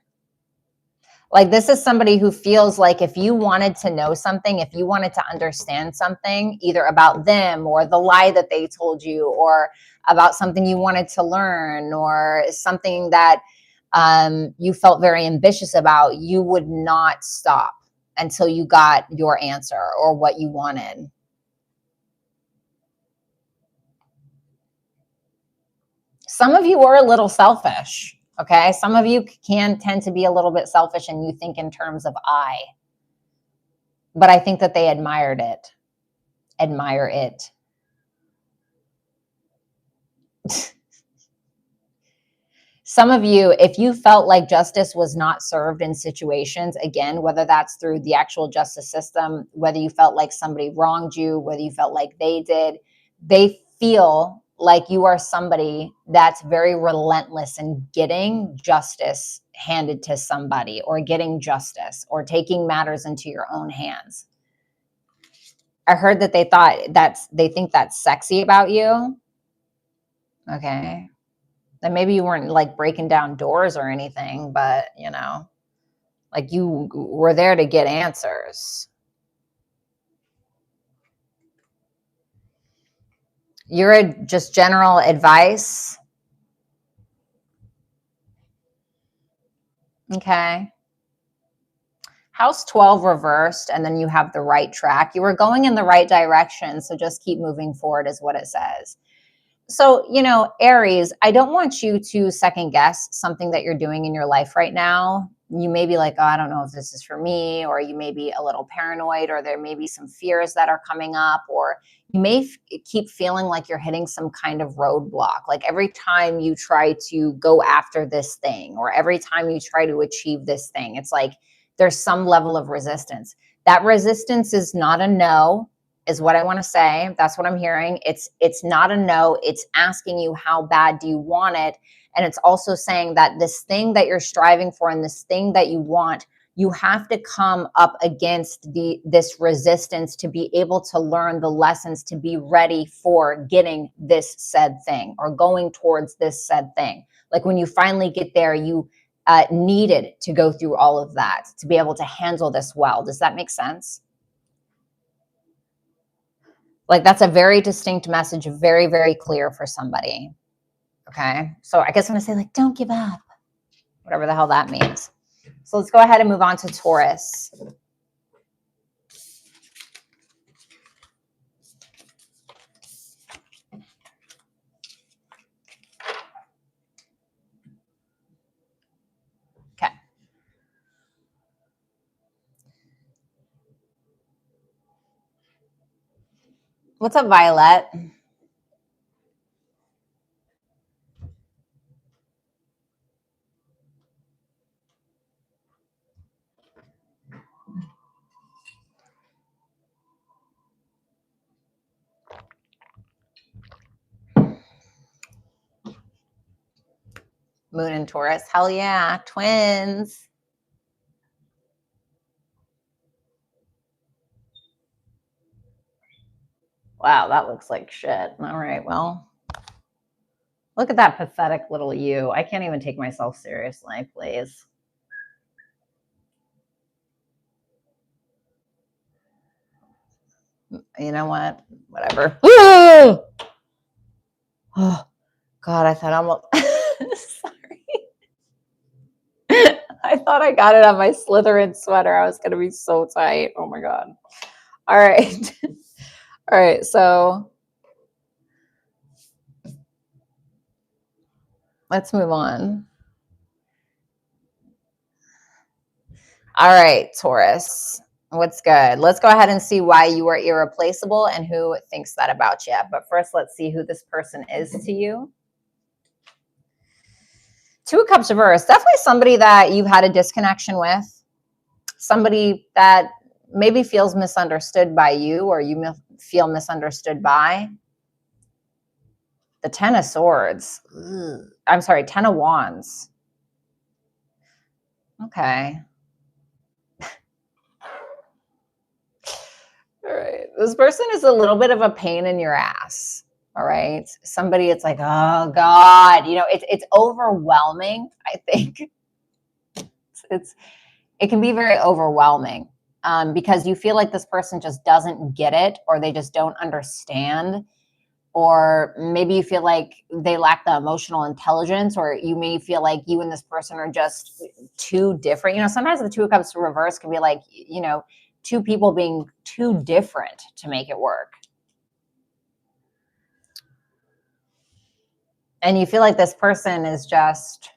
Like, this is somebody who feels like if you wanted to know something, if you wanted to understand something, either about them or the lie that they told you, or about something you wanted to learn, or something that you felt very ambitious about, you would not stop until you got your answer or what you wanted. Some of you are a little selfish. Okay. Some of you can tend to be a little bit selfish and you think in terms of I, but I think that they admire it. Some of you, if you felt like justice was not served in situations, again, whether that's through the actual justice system, whether you felt like somebody wronged you, whether you felt like they did, they feel like you are somebody that's very relentless in getting justice handed to somebody, or getting justice, or taking matters into your own hands. I heard that they think that's sexy about you. Okay. And maybe you weren't like breaking down doors or anything, but like you were there to get answers. You're just general advice. Okay. House 12 reversed, and then you have the right track. You were going in the right direction, so just keep moving forward is what it says. So, Aries, I don't want you to second guess something that you're doing in your life right now. You may be like, oh, I don't know if this is for me, or you may be a little paranoid, or there may be some fears that are coming up, or you may keep feeling like you're hitting some kind of roadblock. Like every time you try to go after this thing, or every time you try to achieve this thing, it's like there's some level of resistance. That resistance is not a no, is what I want to say. That's what I'm hearing. It's not a no. It's asking you, how bad do you want it? And it's also saying that this thing that you're striving for and this thing that you want, you have to come up against this resistance to be able to learn the lessons, to be ready for getting this said thing, or going towards this said thing. Like when you finally get there, you needed to go through all of that to be able to handle this well. Does that make sense? Like that's a very distinct message, very, very clear for somebody. Okay. So I guess I'm going to say like, don't give up, whatever the hell that means. So let's go ahead and move on to Taurus. Okay. What's up, Violet? Moon and Taurus. Hell yeah. Twins. Wow, that looks like shit. All right, well, look at that pathetic little you. I can't even take myself seriously, please. You know what? Whatever. Oh, God, I thought almost... Sorry. I thought I got it on my Slytherin sweater. I was going to be so tight. Oh, my God. All right. All right, so let's move on. All right, Taurus. What's good? Let's go ahead and see why you are irreplaceable and who thinks that about you. But first, let's see who this person is to you. Two of Cups reversed. Definitely somebody that you've had a disconnection with. Somebody that maybe feels misunderstood by you, or you feel misunderstood by. The Ten of Swords. I'm sorry, Ten of Wands. Okay. This person is a little bit of a pain in your ass. All right. Somebody, it's like, oh God, you know, it's overwhelming. I think it can be very overwhelming because you feel like this person just doesn't get it, or they just don't understand, or maybe you feel like they lack the emotional intelligence, or you may feel like you and this person are just too different. You know, sometimes the Two of Cups reverse can be like, you know, two people being too different to make it work. And you feel like this person is just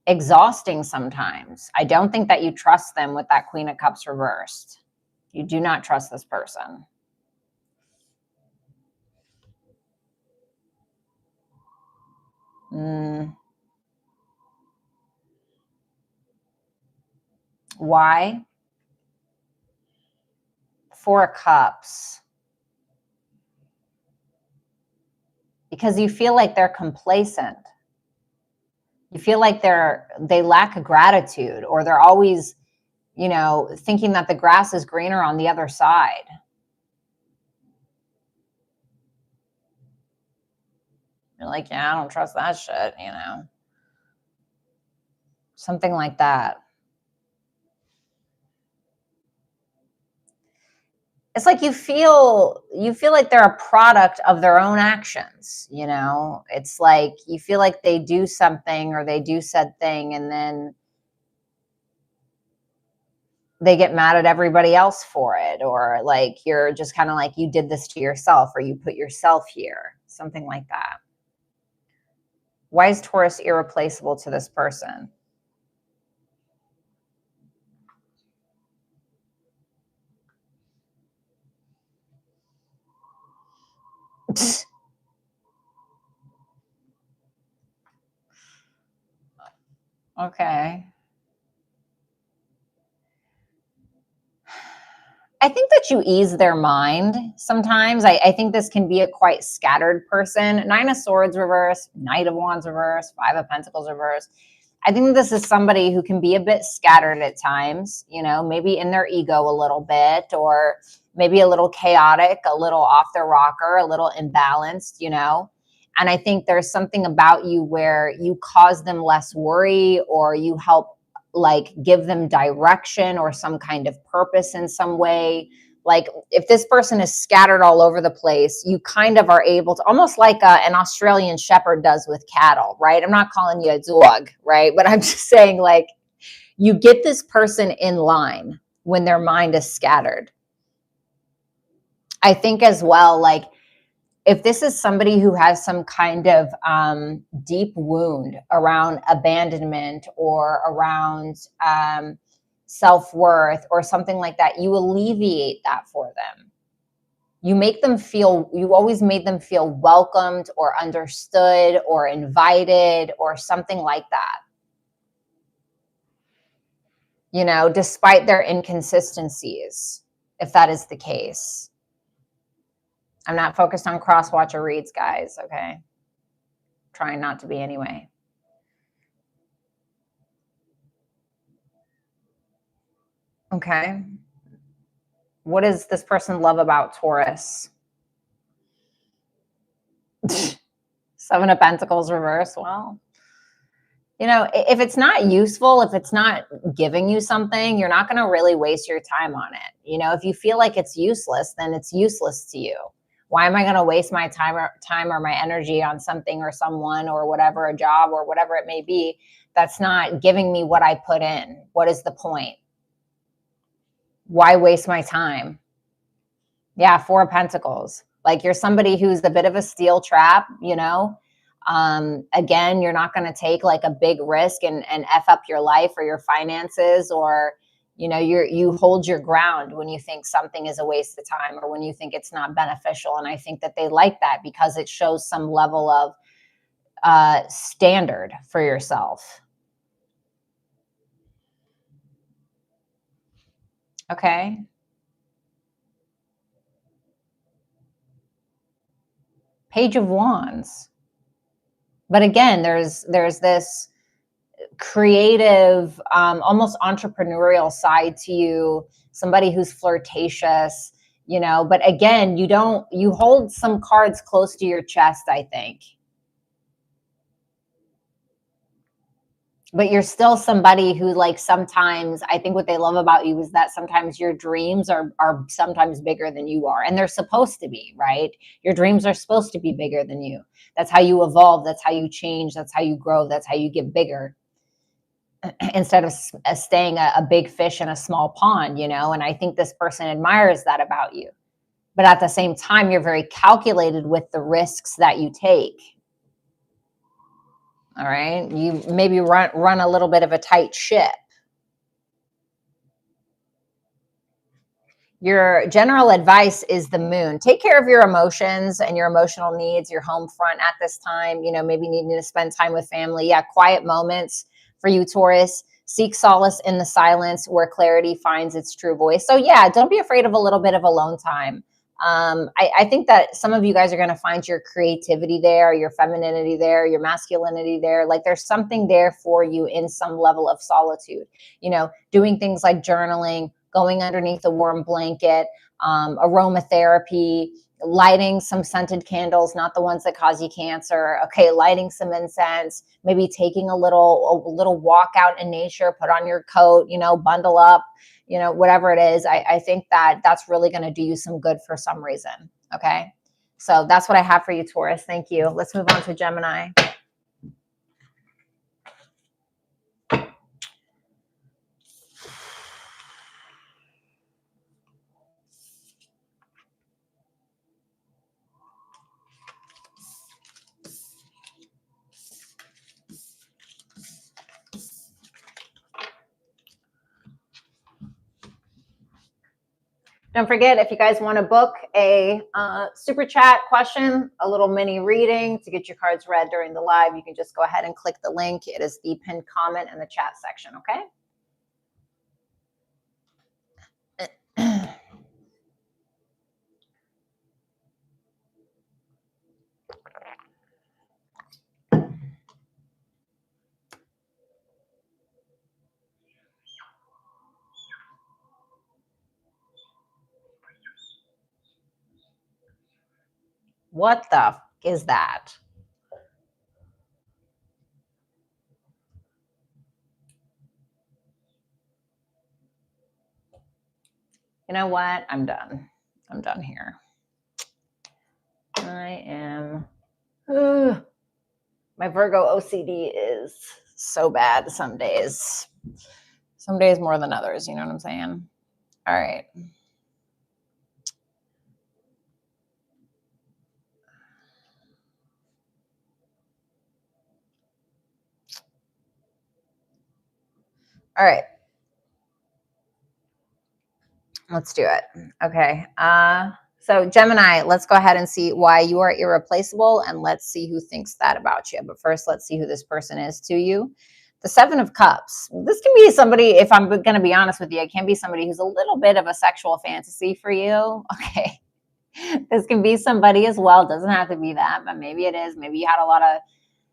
exhausting sometimes. I don't think that you trust them with that Queen of Cups reversed. You do not trust this person. Why? Four of Cups. Because you feel like they're complacent. You feel like they lack gratitude, or they're always, you know, thinking that the grass is greener on the other side. You're like, yeah, I don't trust that shit, you know. Something like that. It's like you feel like they're a product of their own actions, you know. It's like you feel like they do something, or they do said thing, and then they get mad at everybody else for it, or like you're just kind of like, you did this to yourself, or you put yourself here, something like that. Why is Taurus irreplaceable to this person? Okay. I think that you ease their mind sometimes. I think this can be a quite scattered person. Nine of Swords reverse, Knight of Wands reverse, Five of Pentacles reverse. I think this is somebody who can be a bit scattered at times, you know, maybe in their ego a little bit, or maybe a little chaotic, a little off their rocker, a little imbalanced, you know. And I think there's something about you where you cause them less worry, or you help like give them direction or some kind of purpose in some way. Like if this person is scattered all over the place, you kind of are able to, almost like an Australian shepherd does with cattle, right? I'm not calling you a dog, right? But I'm just saying, like, you get this person in line when their mind is scattered. I think as well, like, if this is somebody who has some kind of deep wound around abandonment, or around self-worth, or something like that, you alleviate that for them. You always made them feel welcomed, or understood, or invited, or something like that. You know, despite their inconsistencies, if that is the case. I'm not focused on cross-watcher reads, guys, okay? Trying not to be anyway. Okay. What does this person love about Taurus? Seven of Pentacles reverse. Well, you know, if it's not useful, if it's not giving you something, you're not going to really waste your time on it. You know, if you feel like it's useless, then it's useless to you. Why am I going to waste my time or my energy on something or someone or whatever, a job or whatever it may be, that's not giving me what I put in? What is the point? Why waste my time? Yeah, Four of Pentacles. Like, you're somebody who's a bit of a steel trap, you know? Again, you're not going to take like a big risk and F up your life or your finances, or, you know, you hold your ground when you think something is a waste of time, or when you think it's not beneficial. And I think that they like that because it shows some level of standard for yourself. Okay. Page of Wands. But again, there's this creative, almost entrepreneurial side to you, somebody who's flirtatious, you know, but again, you hold some cards close to your chest, I think. But you're still somebody who, like, sometimes I think what they love about you is that sometimes your dreams are sometimes bigger than you are, and they're supposed to be, right? Your dreams are supposed to be bigger than you. That's how you evolve, that's how you change, that's how you grow, that's how you get bigger. Instead of staying a big fish in a small pond, you know? And I think this person admires that about you. But at the same time, you're very calculated with the risks that you take. All right. You maybe run a little bit of a tight ship. Your general advice is the moon. Take care of your emotions and your emotional needs, your home front at this time. You know, maybe needing to spend time with family. Yeah, quiet moments for you, Taurus. Seek solace in the silence where clarity finds its true voice. So, yeah, don't be afraid of a little bit of alone time. I think that some of you guys are going to find your creativity there, your femininity there, your masculinity there. Like there's something there for you in some level of solitude, you know, doing things like journaling, going underneath a warm blanket, aromatherapy, lighting some scented candles, not the ones that cause you cancer. Okay, lighting some incense, maybe taking a little walk out in nature, put on your coat, you know, bundle up, you know, whatever it is. I think that that's really going to do you some good for some reason. Okay. So that's what I have for you, Taurus. Thank you. Let's move on to Gemini. Don't forget, if you guys want to book a super chat question, a little mini reading to get your cards read during the live, you can just go ahead and click the link. It is the pinned comment in the chat section, okay? What the f is that? You know what? I'm done. I'm done here. I am. My Virgo OCD is so bad some days. Some days more than others. You know what I'm saying? All right. All right. Let's do it. Okay. So Gemini, let's go ahead and see why you are irreplaceable, and let's see who thinks that about you. But first, let's see who this person is to you. The Seven of Cups. This can be somebody, if I'm going to be honest with you, it can be somebody who's a little bit of a sexual fantasy for you. Okay. This can be somebody as well. It doesn't have to be that, but maybe it is. Maybe you had a lot of,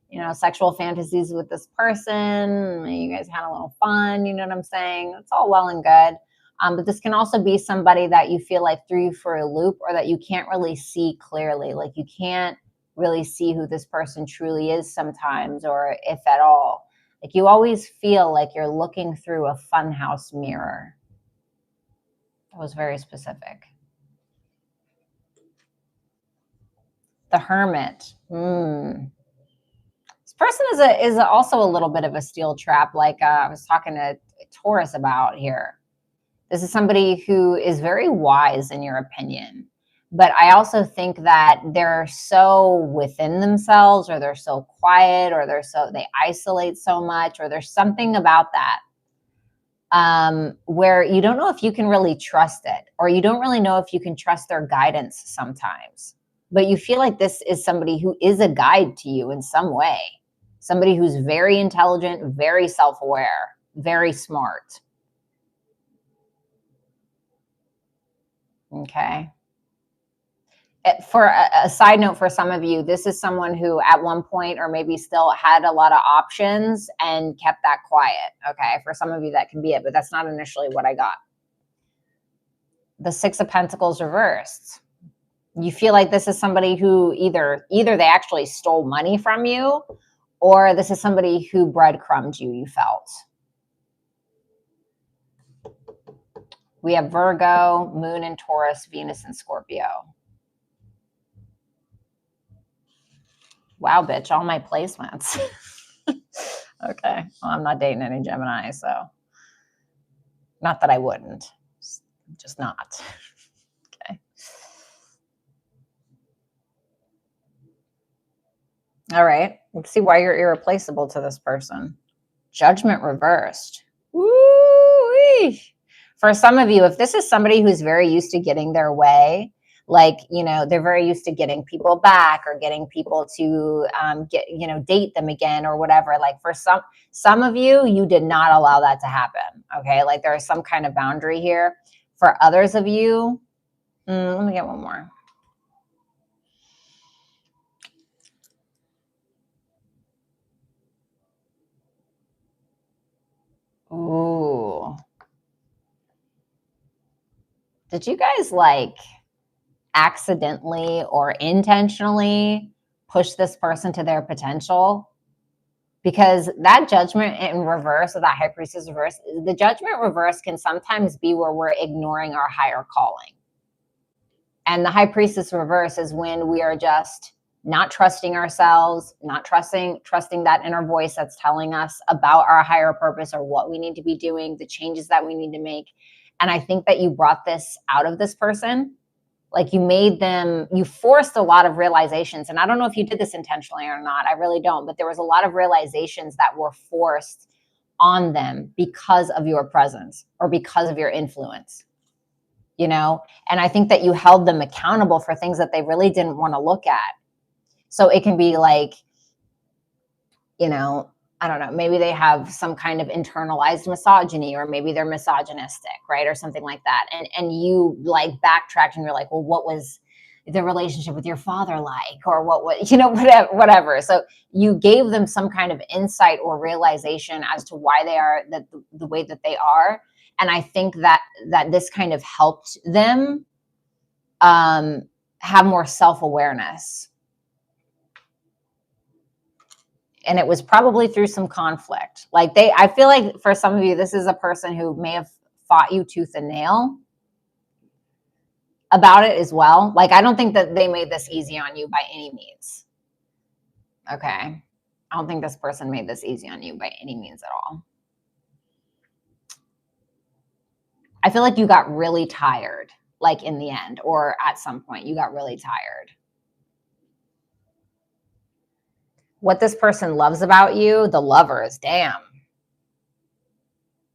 you know, sexual fantasies with this person. You guys had a little fun. You know what I'm saying? It's all well and good. But this can also be somebody that you feel like threw you for a loop, or that you can't really see clearly. Like you can't really see who this person truly is sometimes, or if at all. Like you always feel like you're looking through a funhouse mirror. That was very specific. The Hermit. This person is also a little bit of a steel trap, like I was talking to Taurus about here. This is somebody who is very wise in your opinion, but I also think that they're so within themselves, or they're so quiet, or they isolate so much, or there's something about that where you don't know if you can really trust it, or you don't really know if you can trust their guidance sometimes. But you feel like this is somebody who is a guide to you in some way. Somebody who's very intelligent, very self-aware, very smart. Okay. For a side note, for some of you, this is someone who at one point, or maybe still, had a lot of options and kept that quiet. Okay. For some of you, that can be it, but that's not initially what I got. The Six of Pentacles reversed. You feel like this is somebody who either they actually stole money from you, or this is somebody who breadcrumbed you, you felt. We have Virgo, Moon in Taurus, Venus in Scorpio. Wow, bitch, all my placements. Okay, well, I'm not dating any Gemini, so not that I wouldn't, just not. Okay. All right, let's see why you're irreplaceable to this person. Judgment reversed. Woo-wee. For some of you, if this is somebody who's very used to getting their way, like, you know, they're very used to getting people back or getting people to get, you know, date them again or whatever. Like for some of you, you did not allow that to happen. Okay. Like there is some kind of boundary here. For others of you, let me get one more. Ooh. Did you guys like accidentally or intentionally push this person to their potential? Because that Judgment in reverse, or that High Priestess reverse, the Judgment reverse can sometimes be where we're ignoring our higher calling. And the High Priestess reverse is when we are just not trusting ourselves, not trusting that inner voice that's telling us about our higher purpose or what we need to be doing, the changes that we need to make. And I think that you brought this out of this person. Like you forced a lot of realizations. And I don't know if you did this intentionally or not. I really don't. But there was a lot of realizations that were forced on them because of your presence or because of your influence, you know? And I think that you held them accountable for things that they really didn't want to look at. So it can be like, you know, I don't know, maybe they have some kind of internalized misogyny, or maybe they're misogynistic, right? Or something like that. And you like backtracked and you're like, well, what was the relationship with your father like? Or what was, you know, whatever. So you gave them some kind of insight or realization as to why they are the way that they are. And I think that this kind of helped them have more self-awareness. And it was probably through some conflict. Like I feel like for some of you, this is a person who may have fought you tooth and nail about it as well. Like, I don't think that they made this easy on you by any means. Okay. I don't think this person made this easy on you by any means at all. I feel like you got really tired, like in the end, or at some point you got really tired. What this person loves about you, the Lovers, damn.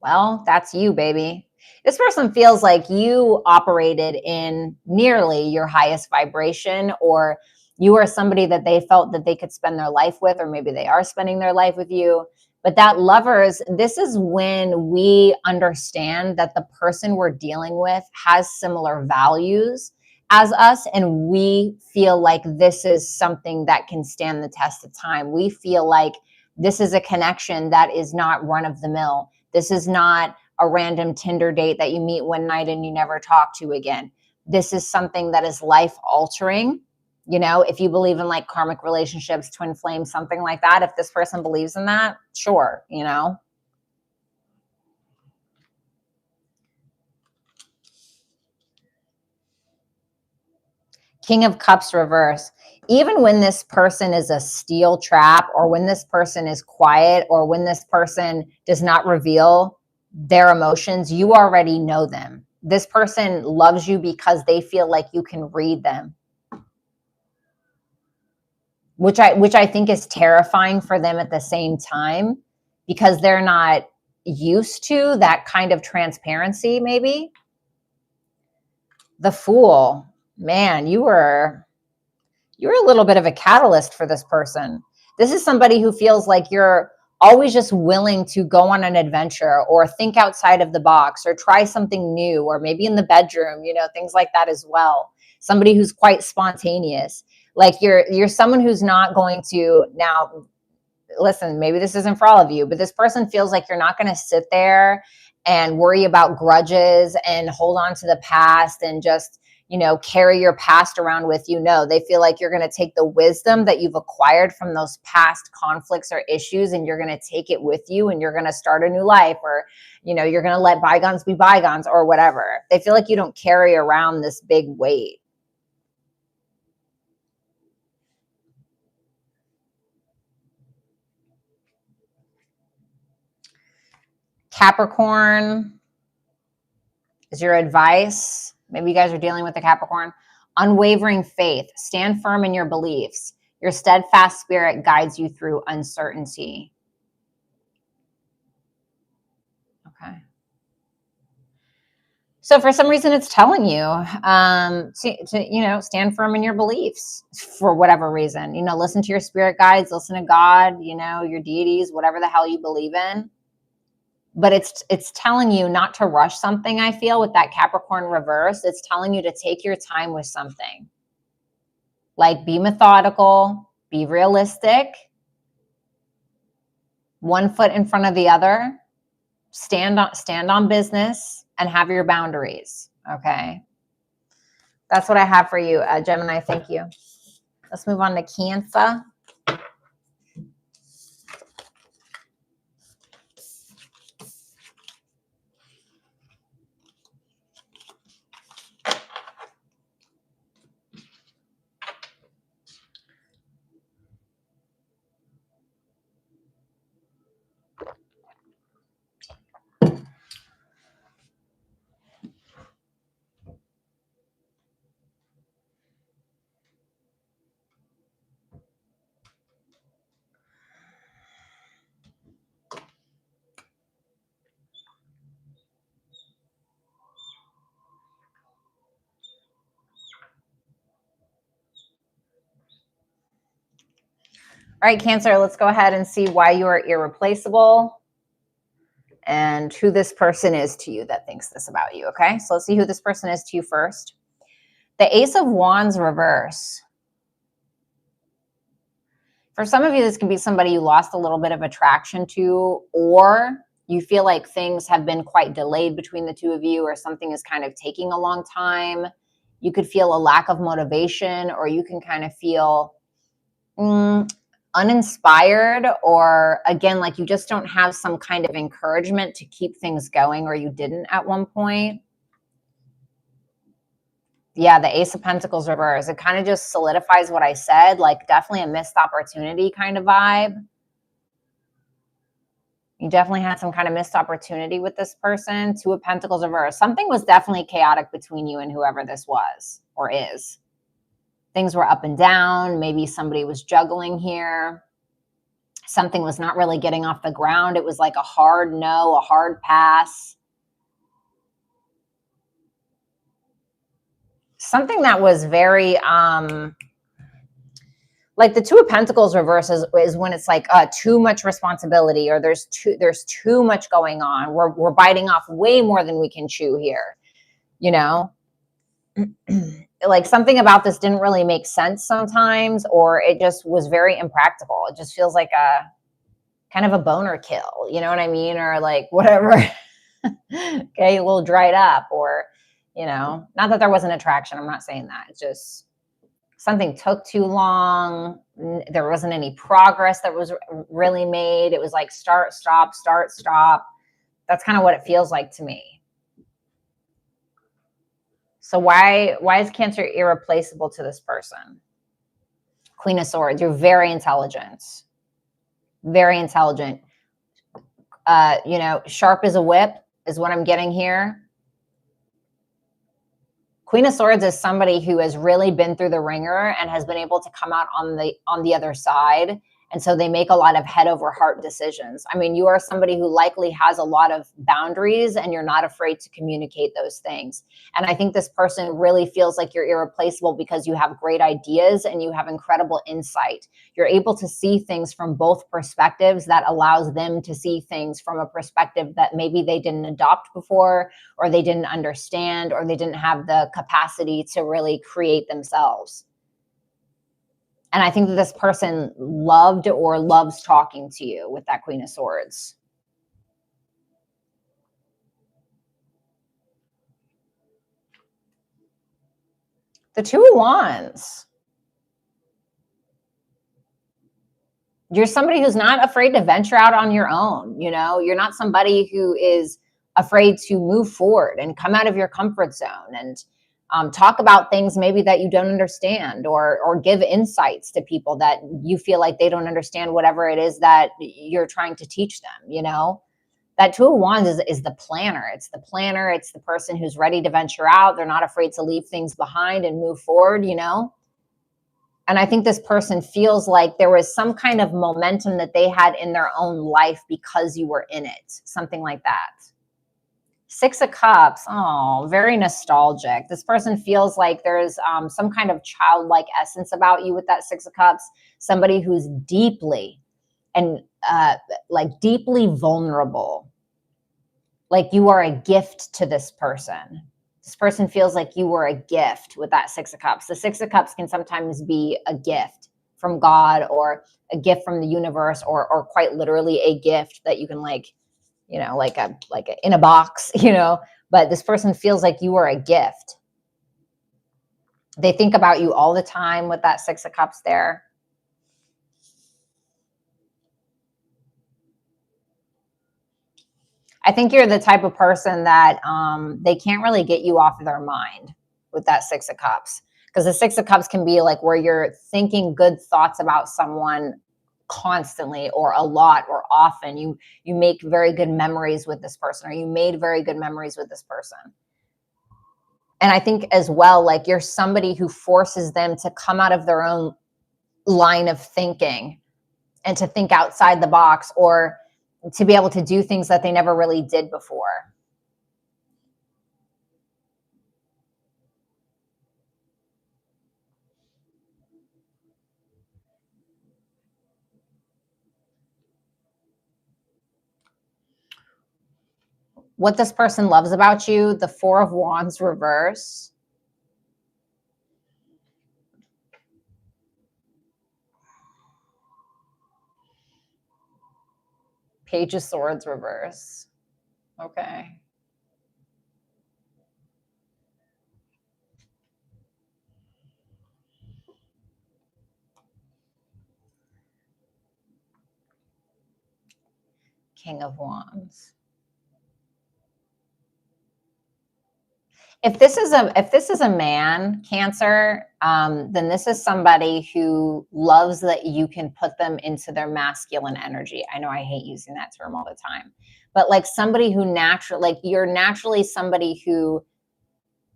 Well, that's you, baby. This person feels like you operated in nearly your highest vibration, or you are somebody that they felt that they could spend their life with, or maybe they are spending their life with you. But that Lovers, this is when we understand that the person we're dealing with has similar values as us, and we feel like this is something that can stand the test of time. We feel like this is a connection that is not run of the mill. This is not a random Tinder date that you meet one night and you never talk to again. This is something that is life altering. You know, if you believe in like karmic relationships, twin flames, something like that, if this person believes in that, sure, you know. King of Cups reverse. Even when this person is a steel trap, or when this person is quiet, or when this person does not reveal their emotions, you already know them. This person loves you because they feel like you can read them, which I think is terrifying for them at the same time, because they're not used to that kind of transparency. Maybe. The Fool, man, you were a little bit of a catalyst for this person. This is somebody who feels like you're always just willing to go on an adventure, or think outside of the box, or try something new, or maybe in the bedroom, you know, things like that as well. Somebody who's quite spontaneous. Like you're someone who's not going to, now listen, maybe this isn't for all of you, but this person feels like you're not going to sit there and worry about grudges and hold on to the past and just, you know, carry your past around with you. No, they feel like you're going to take the wisdom that you've acquired from those past conflicts or issues, and you're going to take it with you, and you're going to start a new life, or, you know, you're going to let bygones be bygones or whatever. They feel like you don't carry around this big weight. Capricorn is your advice. Maybe you guys are dealing with the Capricorn. Unwavering faith. Stand firm in your beliefs. Your steadfast spirit guides you through uncertainty. Okay. So for some reason, it's telling you to, you know, stand firm in your beliefs for whatever reason. You know, listen to your spirit guides, listen to God, you know, your deities, whatever the hell you believe in. But it's telling you not to rush something, I feel, with that Capricorn reverse. It's telling you to take your time with something. Like, be methodical, be realistic, one foot in front of the other, stand on business, and have your boundaries. Okay. That's what I have for you, Gemini. Thank you. Let's move on to Cancer. All right, Cancer, let's go ahead and see why you are irreplaceable and who this person is to you that thinks this about you, okay? So let's see who this person is to you first. The Ace of Wands reverse. For some of you, this can be somebody you lost a little bit of attraction to, or you feel like things have been quite delayed between the two of you, or something is kind of taking a long time. You could feel a lack of motivation, or you can kind of feel uninspired, or again, like you just don't have some kind of encouragement to keep things going, or you didn't at one point. Yeah, the Ace of Pentacles reverse. It kind of just solidifies what I said, like definitely a missed opportunity kind of vibe. You definitely had some kind of missed opportunity with this person. Two of Pentacles reverse. Something was definitely chaotic between you and whoever this was or is. Things were up and down. Maybe somebody was juggling here. Something was not really getting off the ground. It was like a hard no, a hard pass. Something that was very, like the Two of Pentacles reverse is when it's like too much responsibility, or there's too much going on. We're biting off way more than we can chew here, you know? Like something about this didn't really make sense sometimes, or it just was very impractical. It just feels like a kind of a boner kill, you know what I mean? Or like whatever. Okay, a little dried up, or, you know, not that there wasn't attraction. I'm not saying that. It's just something took too long. There wasn't any progress that was really made. It was like start, stop, start, stop. That's kind of what it feels like to me. So why is Cancer irreplaceable to this person? Queen of Swords. You're very intelligent. Very intelligent. You know, sharp as a whip is what I'm getting here. Queen of Swords is somebody who has really been through the ringer and has been able to come out on the other side. And so they make a lot of head over heart decisions. I mean, you are somebody who likely has a lot of boundaries, and you're not afraid to communicate those things. And I think this person really feels like you're irreplaceable because you have great ideas and you have incredible insight. You're able to see things from both perspectives that allows them to see things from a perspective that maybe they didn't adopt before, or they didn't understand, or they didn't have the capacity to really create themselves. And I think that this person loved or loves talking to you with that Queen of Swords. The Two of Wands. You're somebody who's not afraid to venture out on your own. You know, you're not somebody who is afraid to move forward and come out of your comfort zone and talk about things maybe that you don't understand, or give insights to people that you feel like they don't understand whatever it is that you're trying to teach them. You know, that Two of Wands is the planner. It's the planner. It's the person who's ready to venture out. They're not afraid to leave things behind and move forward, you know? And I think this person feels like there was some kind of momentum that they had in their own life because you were in it, something like that. Six of Cups, oh, very nostalgic. This person feels like there's some kind of childlike essence about you with that Six of Cups, somebody who's deeply and like deeply vulnerable. Like you are a gift to this person. This person feels like you were a gift with that Six of Cups. The Six of Cups can sometimes be a gift from God, or a gift from the universe, or quite literally a gift that you can, like, you know, like a in a box, you know. But this person feels like you are a gift. They think about you all the time with that Six of Cups there. I think you're the type of person that they can't really get you off of their mind with that Six of Cups. Because the Six of Cups can be like where you're thinking good thoughts about someone constantly, or a lot, or often. You make very good memories with this person, or you made very good memories with this person. And I think as well, like you're somebody who forces them to come out of their own line of thinking and to think outside the box, or to be able to do things that they never really did before. What this person loves about you, the Four of Wands reverse. Page of Swords reverse. Okay. King of Wands. If this is a man, Cancer, then this is somebody who loves that you can put them into their masculine energy. I know I hate using that term all the time, but like somebody who like you're naturally somebody who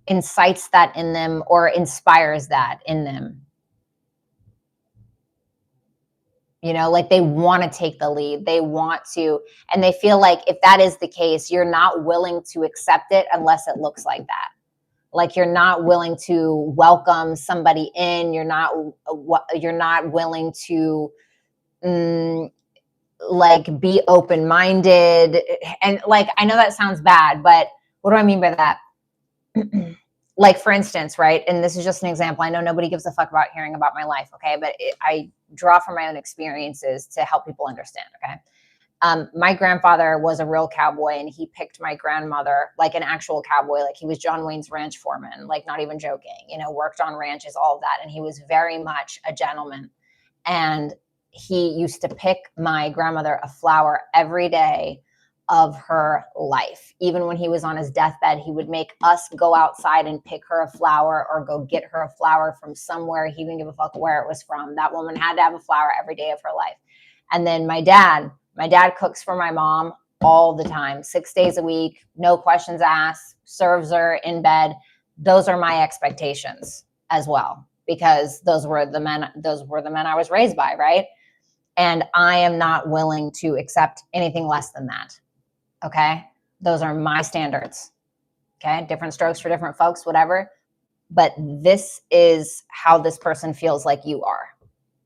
incites that in them, or inspires that in them. You know, like they want to take the lead. They want to, and they feel like if that is the case, you're not willing to accept it unless it looks like that. Like you're not willing to welcome somebody in. You're not willing to like be open-minded. And like, I know that sounds bad, but what do I mean by that? Like, for instance, right? And this is just an example. I know nobody gives a fuck about hearing about my life, okay? But I draw from my own experiences to help people understand, okay? My grandfather was a real cowboy, and he picked my grandmother like an actual cowboy. Like he was John Wayne's ranch foreman, like not even joking, you know, worked on ranches, all of that. And he was very much a gentleman. And he used to pick my grandmother a flower every day of her life. Even when he was on his deathbed, he would make us go outside and pick her a flower, or go get her a flower from somewhere. He didn't give a fuck where it was from. That woman had to have a flower every day of her life. And then my dad cooks for my mom all the time, 6 days a week, no questions asked, serves her in bed. Those are my expectations as well, because those were the men I was raised by, right? And I am not willing to accept anything less than that. Okay? Those are my standards. Okay? Different strokes for different folks, whatever. But this is how this person feels like you are.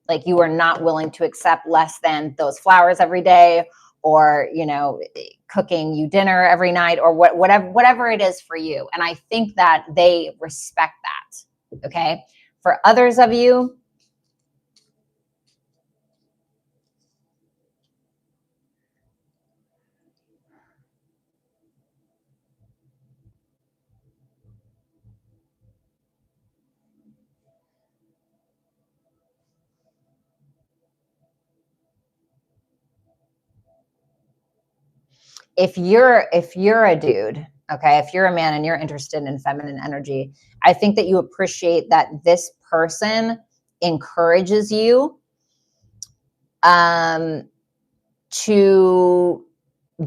Like you are not willing to accept less than those flowers every day, or, you know, cooking you dinner every night, or whatever it is for you. And I think that they respect that. Okay. For others of you, if you're a dude, okay, if you're a man and you're interested in feminine energy, I think that you appreciate that this person encourages you to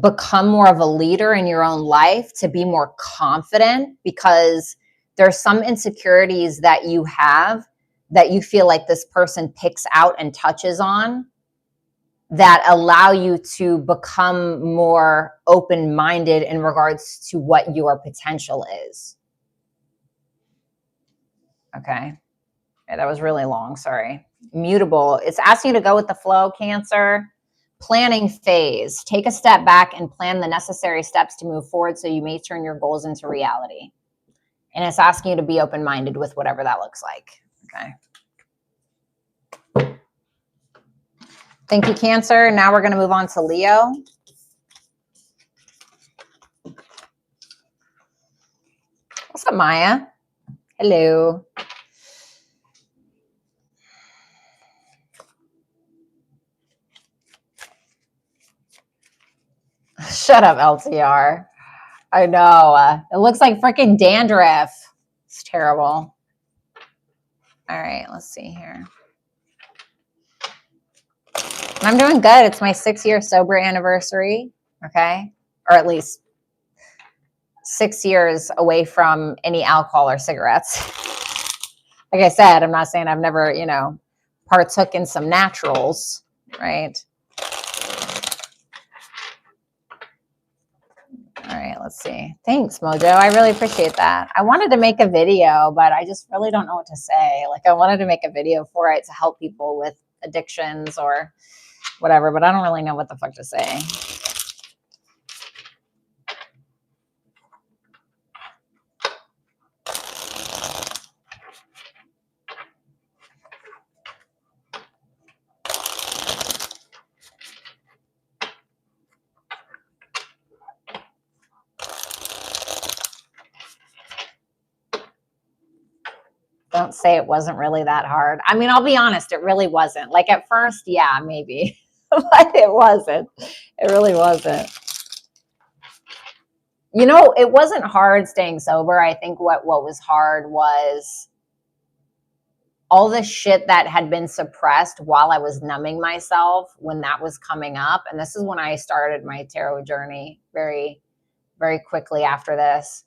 become more of a leader in your own life, to be more confident, because there's some insecurities that you have that you feel like this person picks out and touches on, that allow you to become more open-minded in regards to what your potential is. Okay. Yeah, that was really long. Sorry. Mutable. It's asking you to go with the flow, Cancer. Planning phase. Take a step back and plan the necessary steps to move forward so you may turn your goals into reality. And it's asking you to be open-minded with whatever that looks like. Okay. Thank you, Cancer. Now we're going to move on to Leo. What's up, Maya? Hello. Shut up, LTR. I know. It looks like freaking dandruff. It's terrible. All right, let's see here. I'm doing good. It's my 6-year sober anniversary, okay? Or at least 6 years away from any alcohol or cigarettes. Like I said, I'm not saying I've never, you know, partook in some naturals, right? All right, let's see. Thanks, Mojo. I really appreciate that. I wanted to make a video, but I just really don't know what to say. Like, I wanted to make a video for it to help people with addictions or whatever, but I don't really know what the fuck to say. Don't say it wasn't really that hard. I mean, I'll be honest, it really wasn't. Like at first, yeah, maybe, but it wasn't. It really wasn't. You know, it wasn't hard staying sober. I think what was hard was all the shit that had been suppressed while I was numbing myself when that was coming up. And this is when I started my tarot journey very, very quickly after this.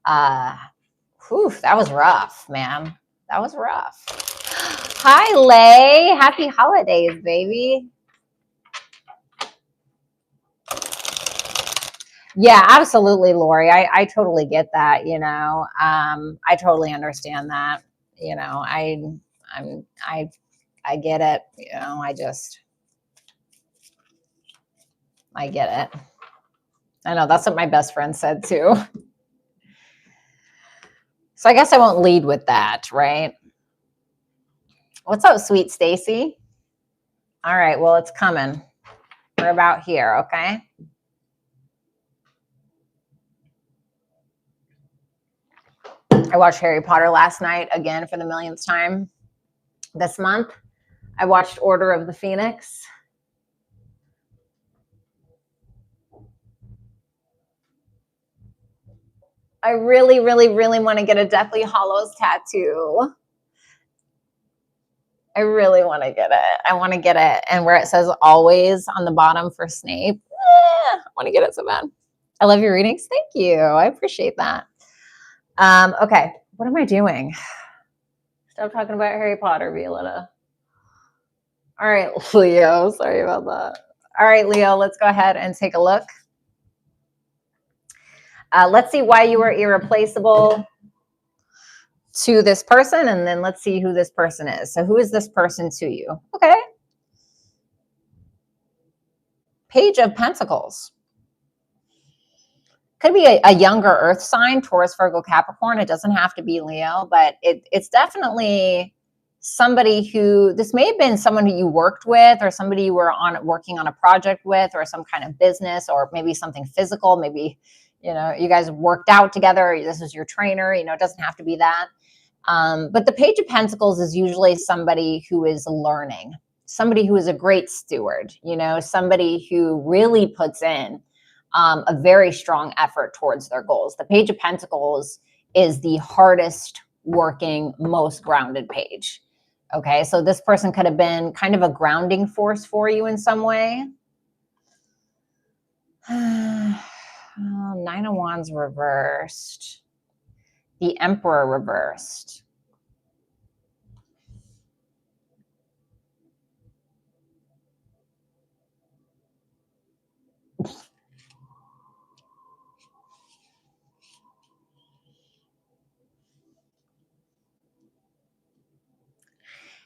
Whew, that was rough, man. That was rough. Hi, Lay. Happy holidays, baby. Yeah, absolutely, Lori. I totally get that, you know. I totally understand that. You know, I get it. You know, I get it. I know that's what my best friend said too. So I guess I won't lead with that, right? What's up, sweet Stacy? All right, well, it's coming. We're about here, okay? I watched Harry Potter last night again for the millionth time this month. I watched Order of the Phoenix. I really, really, really want to get a Deathly Hallows tattoo. I really want to get it. I want to get it. And where it says always on the bottom for Snape. I want to get it so bad. I love your readings. Thank you. I appreciate that. Okay. What am I doing? Stop talking about Harry Potter, Violetta. All right, Leo. Sorry about that. All right, Leo, let's go ahead and take a look. Let's see why you were irreplaceable to this person, and then let's see who this person is. So who is this person to you? Okay. Page of Pentacles. Could be a younger earth sign, Taurus, Virgo, Capricorn. It doesn't have to be Leo, but it's definitely somebody who, this may have been someone who you worked with, or somebody you were working on a project with, or some kind of business, or maybe something physical. Maybe, you know, you guys worked out together. This is your trainer. You know, it doesn't have to be that. But the Page of Pentacles is usually somebody who is learning, somebody who is a great steward, you know, somebody who really puts in. a very strong effort towards their goals. The Page of Pentacles is the hardest working, most grounded page. Okay, so this person could have been kind of a grounding force for you in some way. Nine of Wands reversed. The Emperor reversed.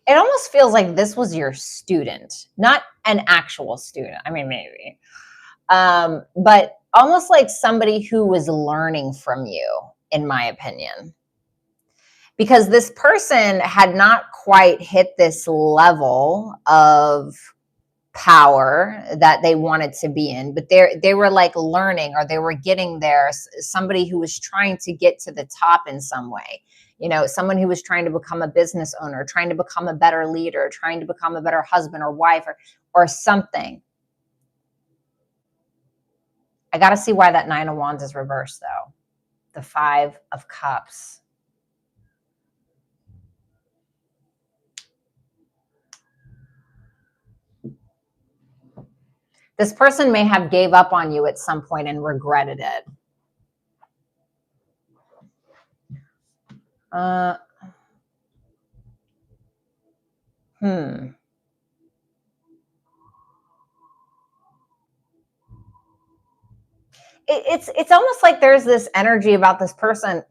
It almost feels like this was your student, not an actual student. I mean, maybe. But almost like somebody who was learning from you, in my opinion. Because this person had not quite hit this level of power that they wanted to be in, but they were like learning, or they were getting there. Somebody who was trying to get to the top in some way. You know, someone who was trying to become a business owner, trying to become a better leader, trying to become a better husband or wife, or something. I got to see why that Nine of Wands is reversed, though. The Five of Cups. This person may have gave up on you at some point and regretted it. It's almost like there's this energy about this person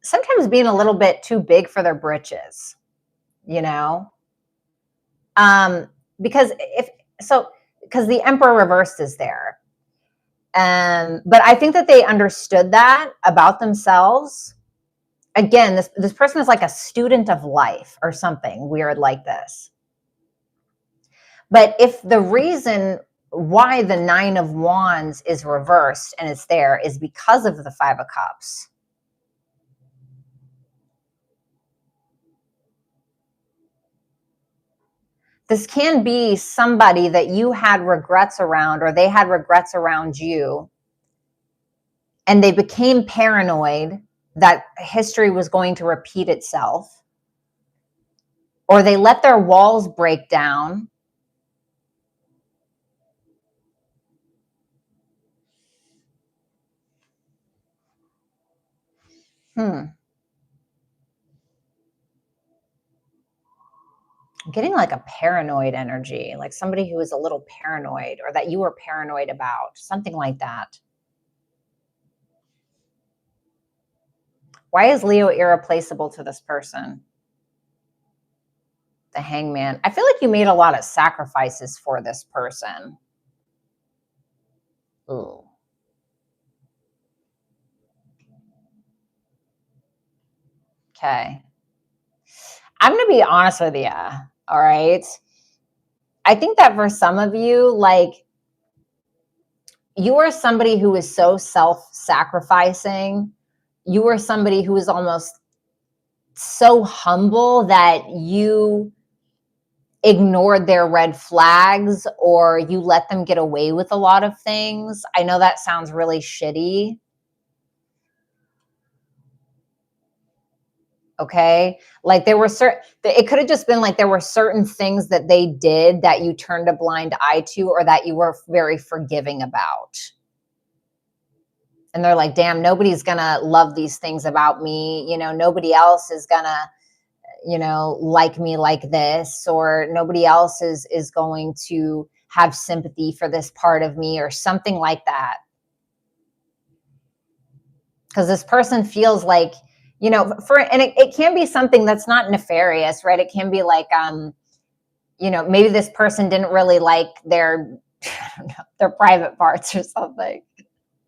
sometimes being a little bit too big for their britches, you know? Because the Emperor reversed is there. But I think that they understood that about themselves. Again, this person is like a student of life or something weird like this. But if the reason why the Nine of Wands is reversed and it's there is because of the Five of Cups, this can be somebody that you had regrets around, or they had regrets around you, and they became paranoid that history was going to repeat itself, or they let their walls break down. I'm getting like a paranoid energy, like somebody who is a little paranoid, or that you were paranoid about, something like that. Why is Leo irreplaceable to this person? The Hangman. I feel like you made a lot of sacrifices for this person. Ooh. Okay. I'm going to be honest with you. All right. I think that for some of you, like, you are somebody who is so self-sacrificing. You are somebody who is almost so humble that you ignored their red flags, or you let them get away with a lot of things. I know that sounds really shitty. Okay. Like there were it could have just been like there were certain things that they did that you turned a blind eye to, or that you were very forgiving about. And they're like, damn, nobody's gonna love these things about me. You know, nobody else is gonna, you know, like me like this, or nobody else is going to have sympathy for this part of me, or something like that. Because this person feels like, you know, and it can be something that's not nefarious, right? It can be like, you know, maybe this person didn't really like their, I don't know, their private parts or something.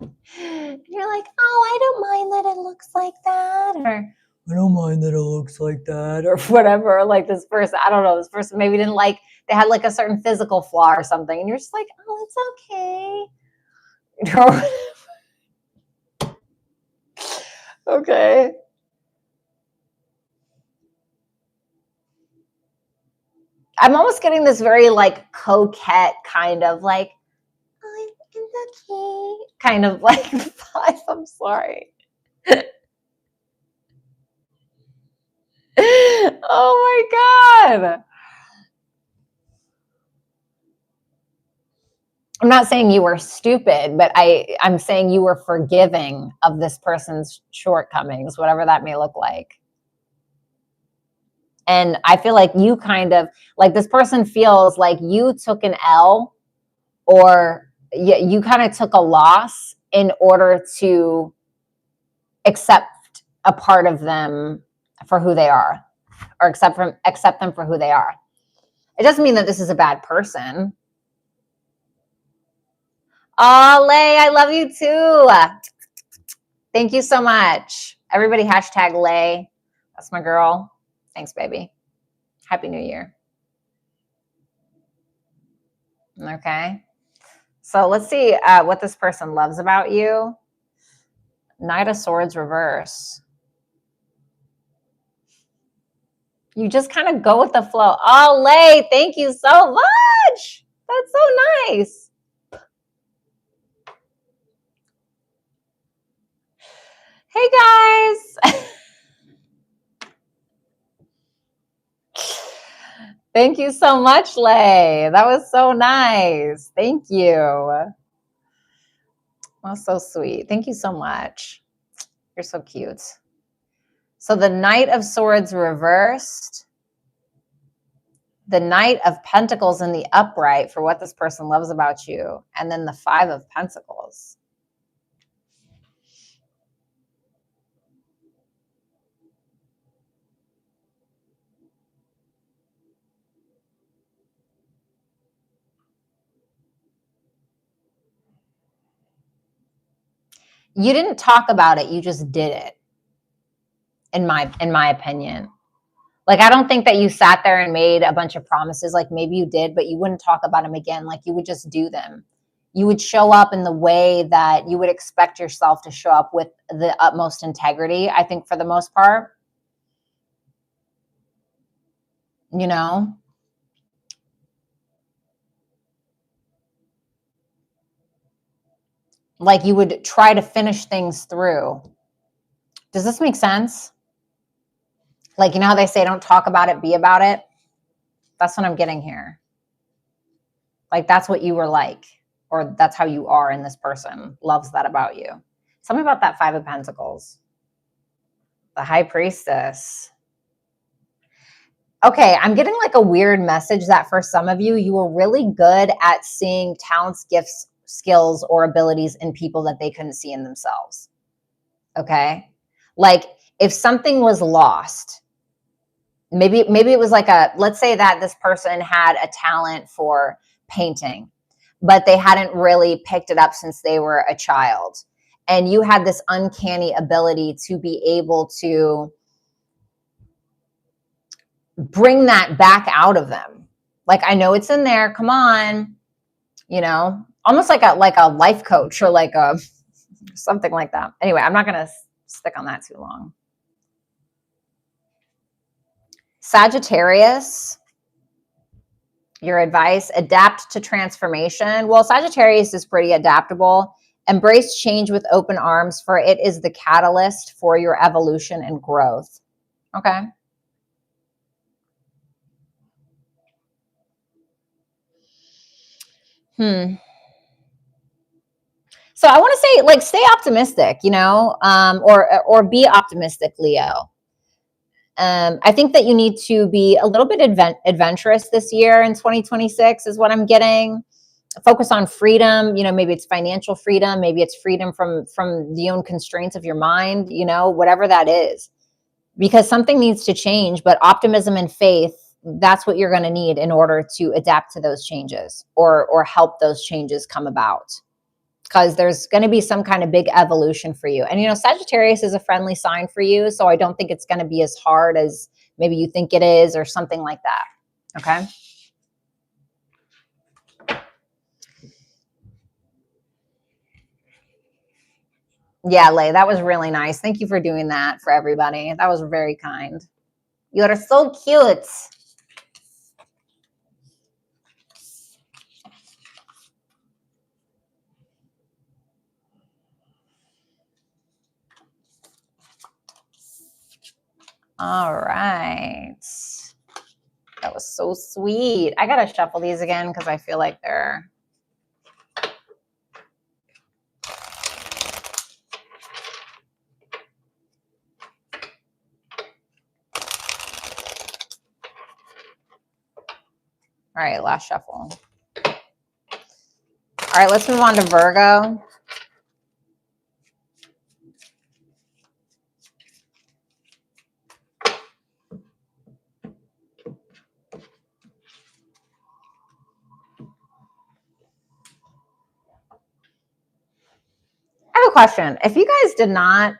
And you're like, oh, I don't mind that it looks like that, or I don't mind that it looks like that, or whatever. Like this person, I don't know, this person maybe didn't like, they had like a certain physical flaw or something, and you're just like, oh, it's okay. You know? Okay. I'm almost getting this very like coquette kind of like, oh, it's okay. Kind of like 5. I'm sorry. Oh my God. I'm not saying you were stupid, but I'm saying you were forgiving of this person's shortcomings, whatever that may look like. And I feel like you kind of, like this person feels like you took an L, or you kind of took a loss in order to accept a part of them for who they are, or accept them for who they are. It doesn't mean that this is a bad person. Oh, Lay, I love you too. Thank you so much. Everybody hashtag Lay. That's my girl. Thanks, baby. Happy New Year. Okay. So let's see what this person loves about you. Knight of Swords reverse. You just kind of go with the flow. Oh, Lay, thank you so much. That's so nice. Hey, guys. Thank you so much, Lay. That was so nice. Thank you. That's so sweet. Thank you so much. You're so cute. So the Knight of Swords reversed, the Knight of Pentacles in the upright for what this person loves about you, and then the 5 of Pentacles. You didn't talk about it, you just did it. In my opinion. Like, I don't think that you sat there and made a bunch of promises. Like, maybe you did, but you wouldn't talk about them again. Like, you would just do them. You would show up in the way that you would expect yourself to show up, with the utmost integrity, I think, for the most part. You know? Like, you would try to finish things through. Does this make sense? Like, you know how they say, don't talk about it, be about it? That's what I'm getting here. Like, that's what you were like, or that's how you are, and this person loves that about you. Tell me about that 5 of Pentacles. The High Priestess. Okay, I'm getting like a weird message that for some of you, you were really good at seeing talents, gifts, skills, or abilities in people that they couldn't see in themselves. Okay? Like, if something was lost, maybe it was like let's say that this person had a talent for painting, but they hadn't really picked it up since they were a child. And you had this uncanny ability to be able to bring that back out of them. Like, I know it's in there, come on, you know, almost like a life coach, or like a something like that. Anyway, I'm not going to stick on that too long. Sagittarius, your advice: adapt to transformation. Well, Sagittarius is pretty adaptable. Embrace change with open arms, for it is the catalyst for your evolution and growth. Okay. So I want to say, like, stay optimistic, you know, or be optimistic, Leo. I think that you need to be a little bit adventurous this year in 2026 is what I'm getting. Focus on freedom. You know, maybe it's financial freedom. Maybe it's freedom from the own constraints of your mind, you know, whatever that is, because something needs to change. But optimism and faith, that's what you're going to need in order to adapt to those changes, or help those changes come about. Because there's going to be some kind of big evolution for you. And, you know, Sagittarius is a friendly sign for you. So I don't think it's going to be as hard as maybe you think it is, or something like that. Okay. Yeah, Lay, that was really nice. Thank you for doing that for everybody. That was very kind. You are so cute. All right. That was so sweet. I got to shuffle these again because I feel like they're... All right, last shuffle. All right, let's move on to Virgo. I have a question. If you guys did not,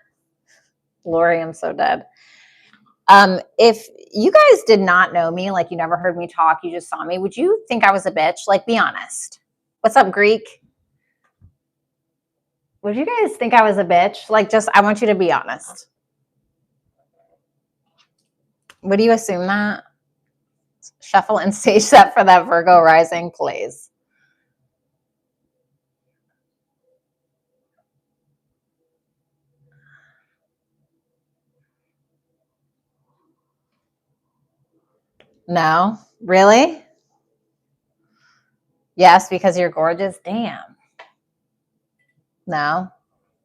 Lori, I'm so dead. If you guys did not know me, like you never heard me talk, you just saw me, would you think I was a bitch? Like, be honest. What's up, Greek? Would you guys think I was a bitch? Like, just, I want you to be honest. Would you assume that? Shuffle and stage set for that Virgo rising, please. No? Really? Yes, because you're gorgeous? Damn. No?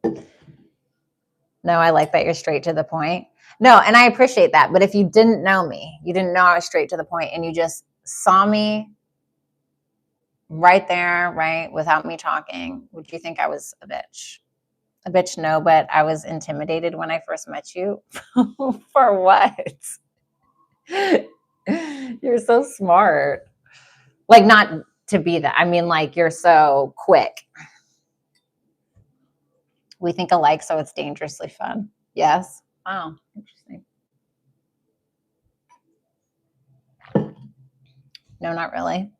No, I like that you're straight to the point. No, and I appreciate that. But if you didn't know me, you didn't know I was straight to the point, and you just saw me right there, right, without me talking, would you think I was a bitch? A bitch, no, but I was intimidated when I first met you. For what? You're so smart. Like, not to be that. I mean, like, you're so quick. We think alike, so it's dangerously fun. Yes? Wow, interesting. No, not really.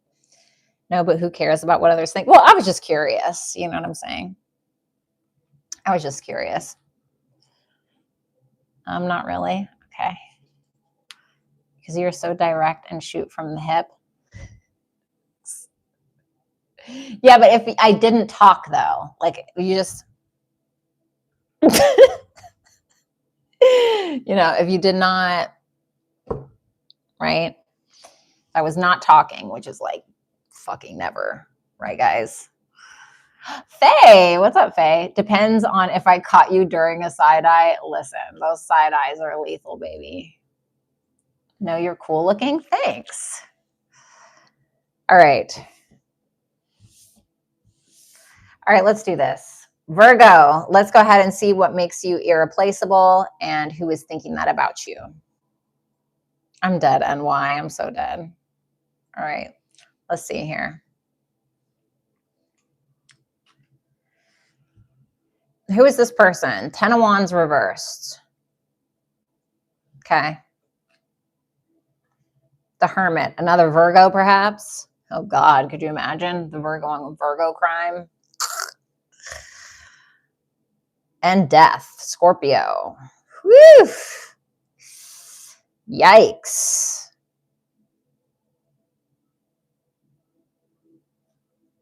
No, but who cares about what others think? Well, I was just curious. You know what I'm saying? I was just curious. Not really. Okay. Because you're so direct and shoot from the hip. Yeah, but if I didn't talk, though, like you just, if you did not, right? I was not talking, which is like fucking never, right, guys? Faye, what's up, Faye? Depends on if I caught you during a side eye. Listen, those side eyes are lethal, baby. No, you're cool looking. Thanks. All right. All right, let's do this. Virgo, let's go ahead and see what makes you irreplaceable and who is thinking that about you. I'm dead, and why? I'm so dead. All right, let's see here. Who is this person? 10 of Wands reversed. Okay. The Hermit, another Virgo perhaps? Oh God, could you imagine the Virgo crime? And Death, Scorpio. Whew. Yikes.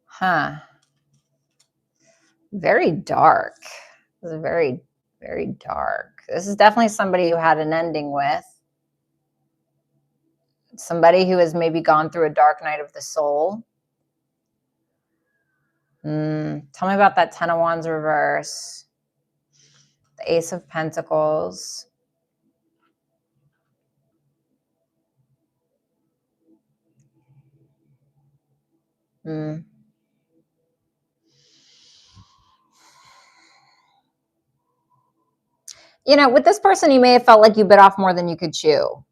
Huh. Very dark. This is very, very dark. This is definitely somebody who had an ending with. Somebody who has maybe gone through a dark night of the soul. Tell me about that 10 of Wands reverse. The Ace of Pentacles. With this person, you may have felt like you bit off more than you could chew.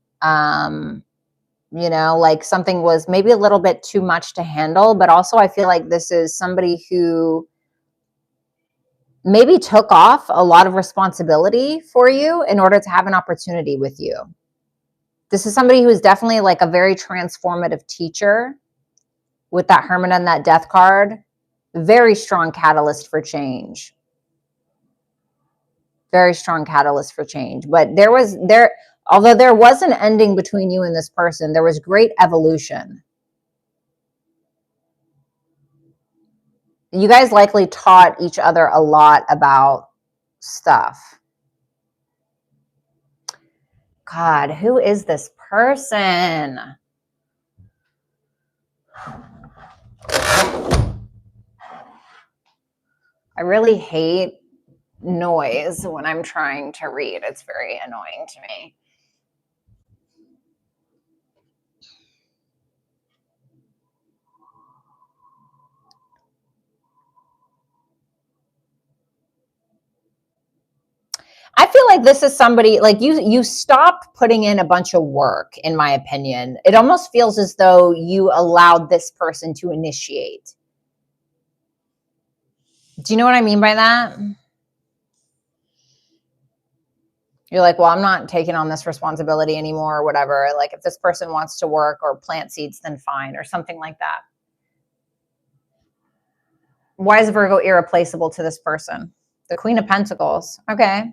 Like something was maybe a little bit too much to handle, but also I feel like this is somebody who maybe took off a lot of responsibility for you in order to have an opportunity with you. This is somebody who is definitely like a very transformative teacher with that Hermit and that Death card. Very strong catalyst for change. Very strong catalyst for change. But although there was an ending between you and this person, there was great evolution. You guys likely taught each other a lot about stuff. God, who is this person? I really hate noise when I'm trying to read. It's very annoying to me. I feel like this is somebody like you stop putting in a bunch of work, in my opinion. It almost feels as though you allowed this person to initiate. Do you know what I mean by that? You're like, well, I'm not taking on this responsibility anymore or whatever. Like if this person wants to work or plant seeds, then fine, or something like that. Why is Virgo irreplaceable to this person? The Queen of Pentacles. Okay.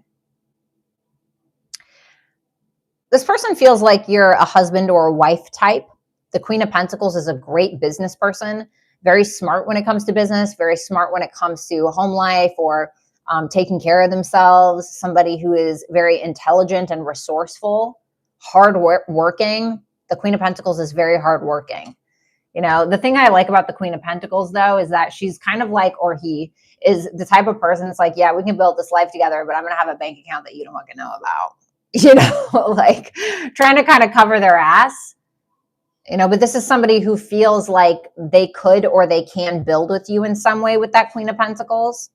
This person feels like you're a husband or a wife type. The Queen of Pentacles is a great business person, very smart when it comes to business, very smart when it comes to home life or taking care of themselves, somebody who is very intelligent and resourceful, hardworking. The Queen of Pentacles is very hardworking. You know, the thing I like about the Queen of Pentacles, though, is that she's kind of like, or he is the type of person that's like, yeah, we can build this life together, but I'm going to have a bank account that you don't fucking know about. You know, like trying to kind of cover their ass, you know, but this is somebody who feels like they could or they can build with you in some way with that Queen of Pentacles.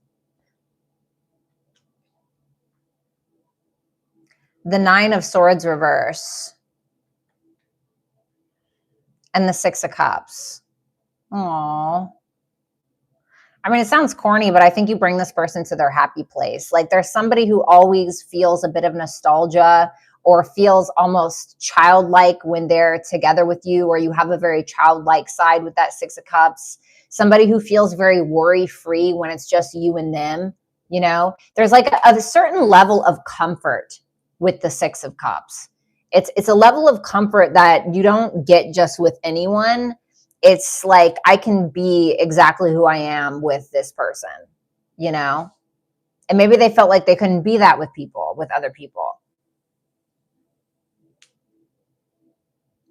The Nine of Swords reverse. And the Six of Cups. Aww. I mean, it sounds corny, but I think you bring this person to their happy place. Like there's somebody who always feels a bit of nostalgia or feels almost childlike when they're together with you, or you have a very childlike side with that Six of Cups. Somebody who feels very worry-free when it's just you and them, you know? There's like a certain level of comfort with the Six of Cups. It's a level of comfort that you don't get just with anyone. It's like, I can be exactly who I am with this person, you know? And maybe they felt like they couldn't be that with people, with other people.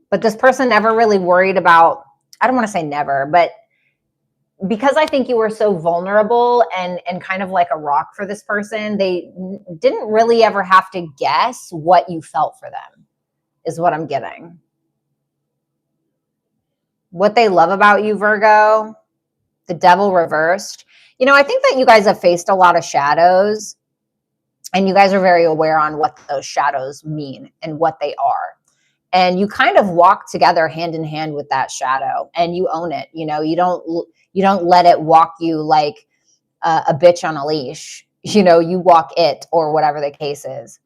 But this person never really worried about, I don't want to say never, but because I think you were so vulnerable and kind of like a rock for this person, they didn't really ever have to guess what you felt for them, is what I'm getting. What they love about you, Virgo, the Devil reversed. You know, I think that you guys have faced a lot of shadows and you guys are very aware on what those shadows mean and what they are. And you kind of walk together hand in hand with that shadow and you own it. You know, you don't let it walk you like a bitch on a leash. You know, you walk it, or whatever the case is.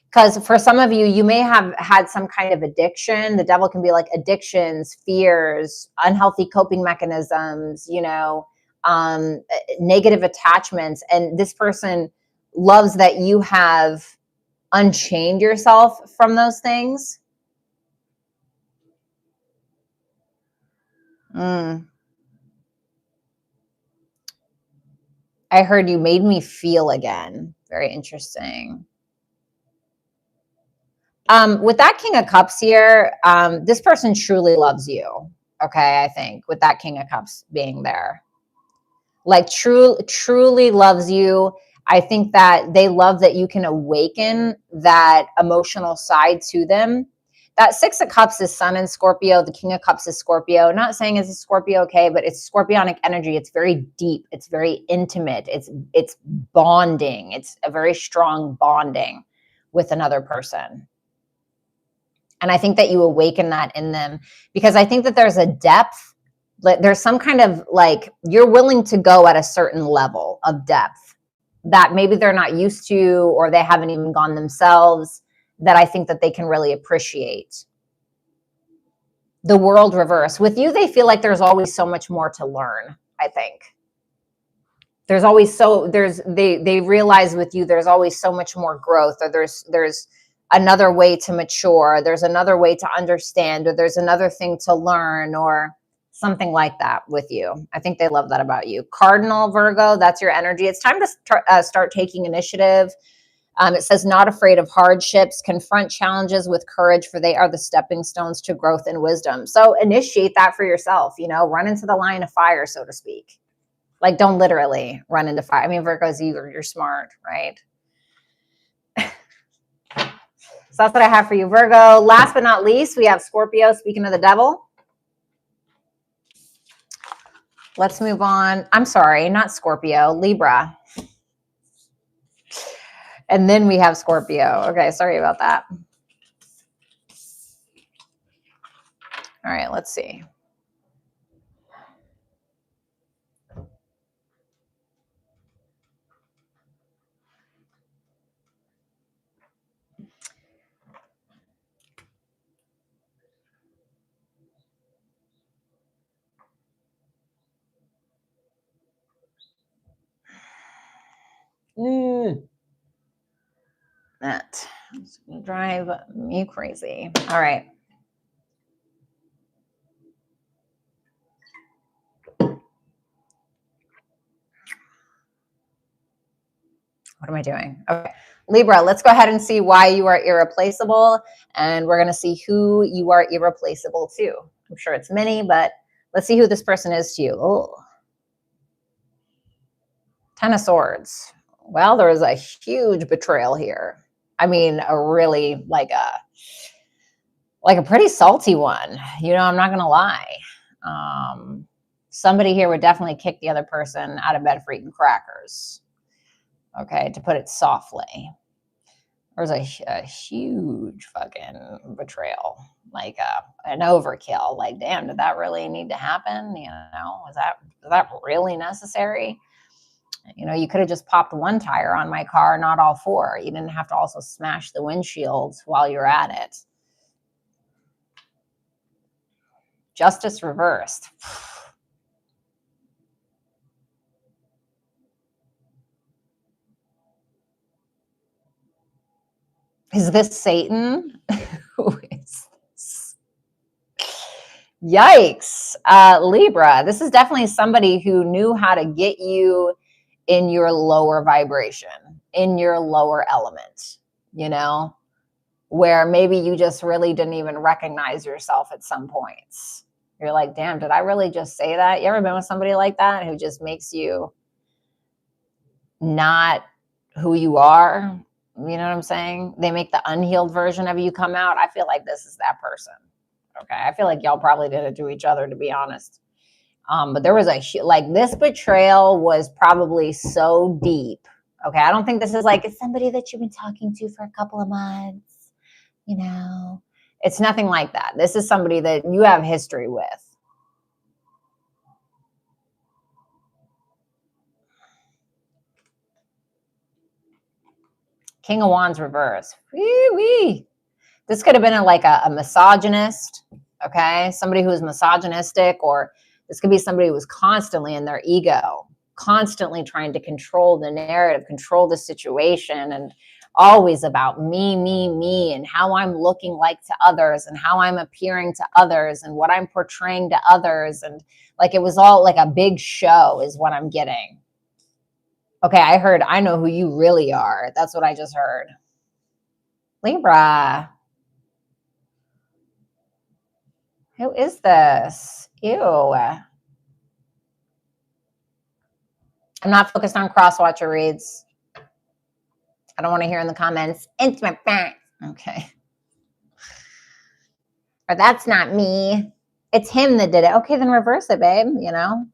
Because for some of you, you may have had some kind of addiction. The Devil can be like addictions, fears, unhealthy coping mechanisms, you know, negative attachments. And this person loves that you have unchained yourself from those things. I heard you made me feel again. Very interesting. With that King of Cups here, this person truly loves you. Okay, I think with that King of Cups being there, like truly loves you. I think that they love that you can awaken that emotional side to them. That Six of Cups is Sun in Scorpio. The King of Cups is Scorpio. Not saying it's a Scorpio, okay, but it's scorpionic energy. It's very deep. It's very intimate. It's bonding. It's a very strong bonding with another person. And I think that you awaken that in them because I think that there's a depth, there's some kind of like, you're willing to go at a certain level of depth that maybe they're not used to, or they haven't even gone themselves, that I think that they can really appreciate. The World reverse. With you, they feel like there's always so much more to learn, I think. There's always they realize with you, there's always so much more growth, or there's another way to mature, there's another way to understand, or there's another thing to learn, or something like that with you. I think they love that about you. Cardinal Virgo, that's your energy. It's time to start taking initiative. It says, not afraid of hardships, confront challenges with courage, for they are the stepping stones to growth and wisdom. So initiate that for yourself, you know, run into the line of fire, so to speak. Like, don't literally run into fire. I mean, Virgos, you're smart, right? So that's what I have for you, Virgo. Last but not least, we have Scorpio, speaking of the devil. Let's move on. I'm sorry, not Scorpio, Libra. And then we have Scorpio. Okay, sorry about that. All right, let's see. That's going to drive me crazy. All right. What am I doing? Okay. Libra, let's go ahead and see why you are irreplaceable. And we're going to see who you are irreplaceable to. I'm sure it's many, but let's see who this person is to you. Oh, Ten of Swords. Well, there is a huge betrayal here. I mean, a really like a pretty salty one. You know, I'm not going to lie. Somebody here would definitely kick the other person out of bed for eating crackers. Okay, to put it softly. There's a huge fucking betrayal, like an overkill. Like, damn, did that really need to happen? You know, was that really necessary? You know, you could have just popped one tire on my car, not all four. You didn't have to also smash the windshield while you're at it. Justice reversed. Is this Satan? Who is this? Yikes. Libra, this is definitely somebody who knew how to get you in your lower vibration, in your lower element, you know, where maybe you just really didn't even recognize yourself at some points. You're like, damn, did I really just say that? You ever been with somebody like that who just makes you not who you are? You know what I'm saying? They make the unhealed version of you come out. I feel like this is that person. Okay. I feel like y'all probably did it to each other, to be honest. But there was this betrayal was probably so deep. Okay. I don't think this is like, it's somebody that you've been talking to for a couple of months, you know, it's nothing like that. This is somebody that you have history with. King of Wands reverse. Wee-wee. This could have been a misogynist, okay? Somebody who is misogynistic, or this could be somebody who was constantly in their ego, constantly trying to control the narrative, control the situation, and always about me, and how I'm looking like to others, and how I'm appearing to others, and what I'm portraying to others. And like, it was all like a big show is what I'm getting. Okay, I heard, I know who you really are. That's what I just heard. Libra. Who is this? Ew. I'm not focused on cross-watcher reads. I don't want to hear in the comments, it's my friend. Okay. Or that's not me. It's him that did it. Okay, then reverse it, babe, you know?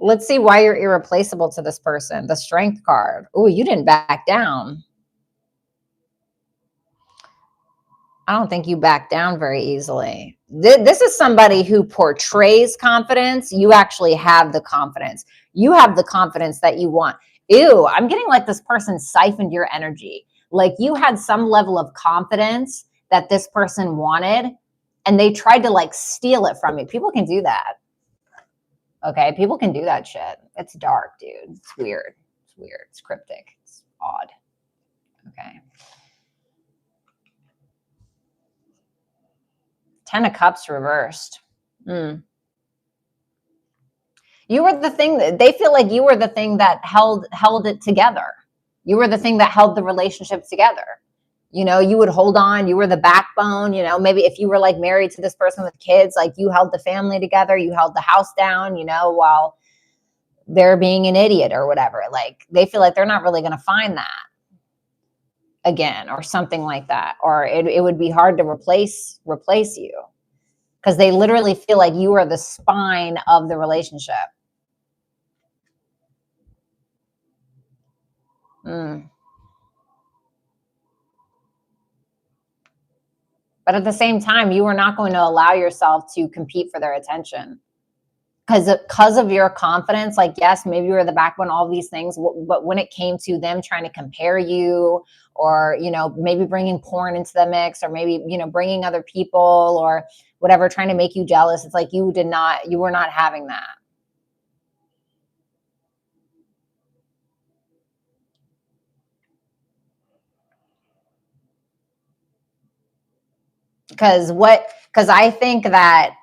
Let's see why you're irreplaceable to this person. The Strength card. Oh, you didn't back down. I don't think you back down very easily. This is somebody who portrays confidence. You actually have the confidence. You have the confidence that you want. Ew, I'm getting like this person siphoned your energy. Like you had some level of confidence that this person wanted, and they tried to like steal it from you. People can do that. Okay, people can do that shit. It's dark, dude. It's weird. It's weird. It's cryptic. It's odd. Okay. 10 of Cups reversed. You were the thing that they feel like you were the thing that held it together. You were the thing that held the relationship together. You know, you would hold on. You were the backbone. You know, maybe if you were like married to this person with kids, like you held the family together, you held the house down, you know, while they're being an idiot or whatever. Like they feel like they're not really going to find that again or something like that. Or it would be hard to replace you because they literally feel like you are the spine of the relationship. But at the same time, you are not going to allow yourself to compete for their attention because of your confidence. Like, yes, maybe you were the backbone, all these things, but when it came to them trying to compare you, or, you know, maybe bringing porn into the mix, or maybe, you know, bringing other people or whatever, trying to make you jealous, it's like you were not having that. Because I think that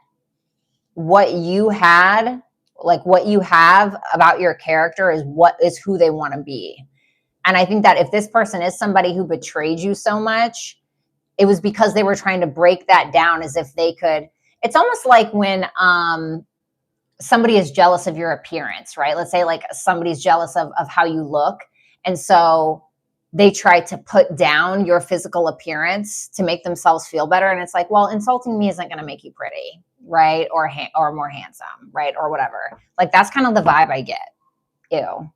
what you have about your character is who they want to be. And I think that if this person is somebody who betrayed you so much, it was because they were trying to break that down as if they could. It's almost like when somebody is jealous of your appearance, right? Let's say like somebody's jealous of how you look. And so they try to put down your physical appearance to make themselves feel better. And it's like, well, insulting me isn't going to make you pretty, right? Or more handsome, right? Or whatever. Like that's kind of the vibe I get. Ew.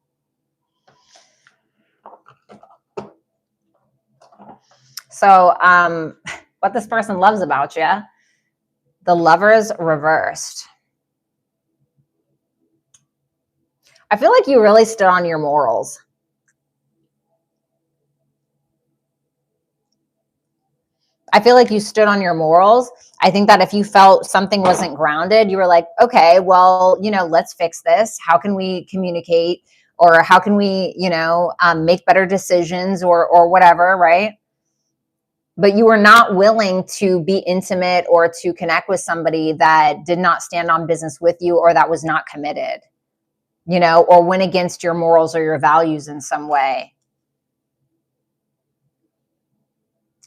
So what this person loves about you, the Lovers reversed. I feel like you really stood on your morals. I feel like you stood on your morals. I think that if you felt something wasn't grounded, you were like, okay, well, you know, let's fix this. How can we communicate? Or how can we, you know, make better decisions or whatever, right? But you were not willing to be intimate or to connect with somebody that did not stand on business with you, or that was not committed, you know, or went against your morals or your values in some way.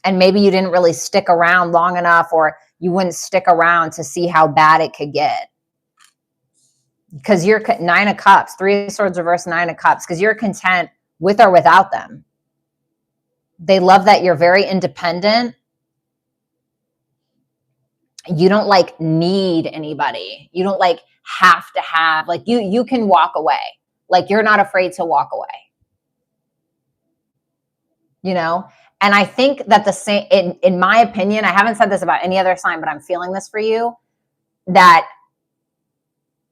And maybe you didn't really stick around long enough, or you wouldn't stick around to see how bad it could get. Because you're 9 of Cups, 3 of Swords reverse, 9 of Cups, because you're content with or without them. They love that you're very independent. You don't like need anybody. You don't like have to have, like you can walk away. Like you're not afraid to walk away. You know? And I think that the same, in my opinion, I haven't said this about any other sign, but I'm feeling this for you, that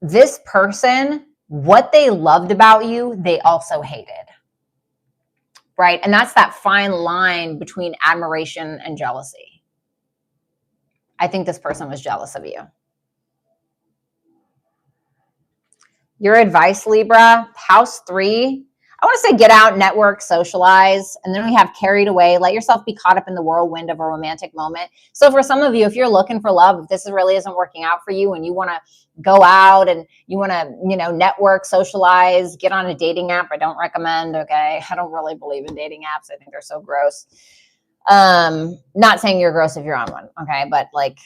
this person, what they loved about you, they also hated. Right? And that's that fine line between admiration and jealousy. I think this person was jealous of you. Your advice, Libra, house 3. I want to say get out, network, socialize. And then we have carried away. Let yourself be caught up in the whirlwind of a romantic moment. So for some of you, if you're looking for love, if this really isn't working out for you and you want to go out and you want to, you know, network, socialize, get on a dating app, I don't recommend, okay? I don't really believe in dating apps. I think they're so gross. Not saying you're gross if you're on one, okay? But like,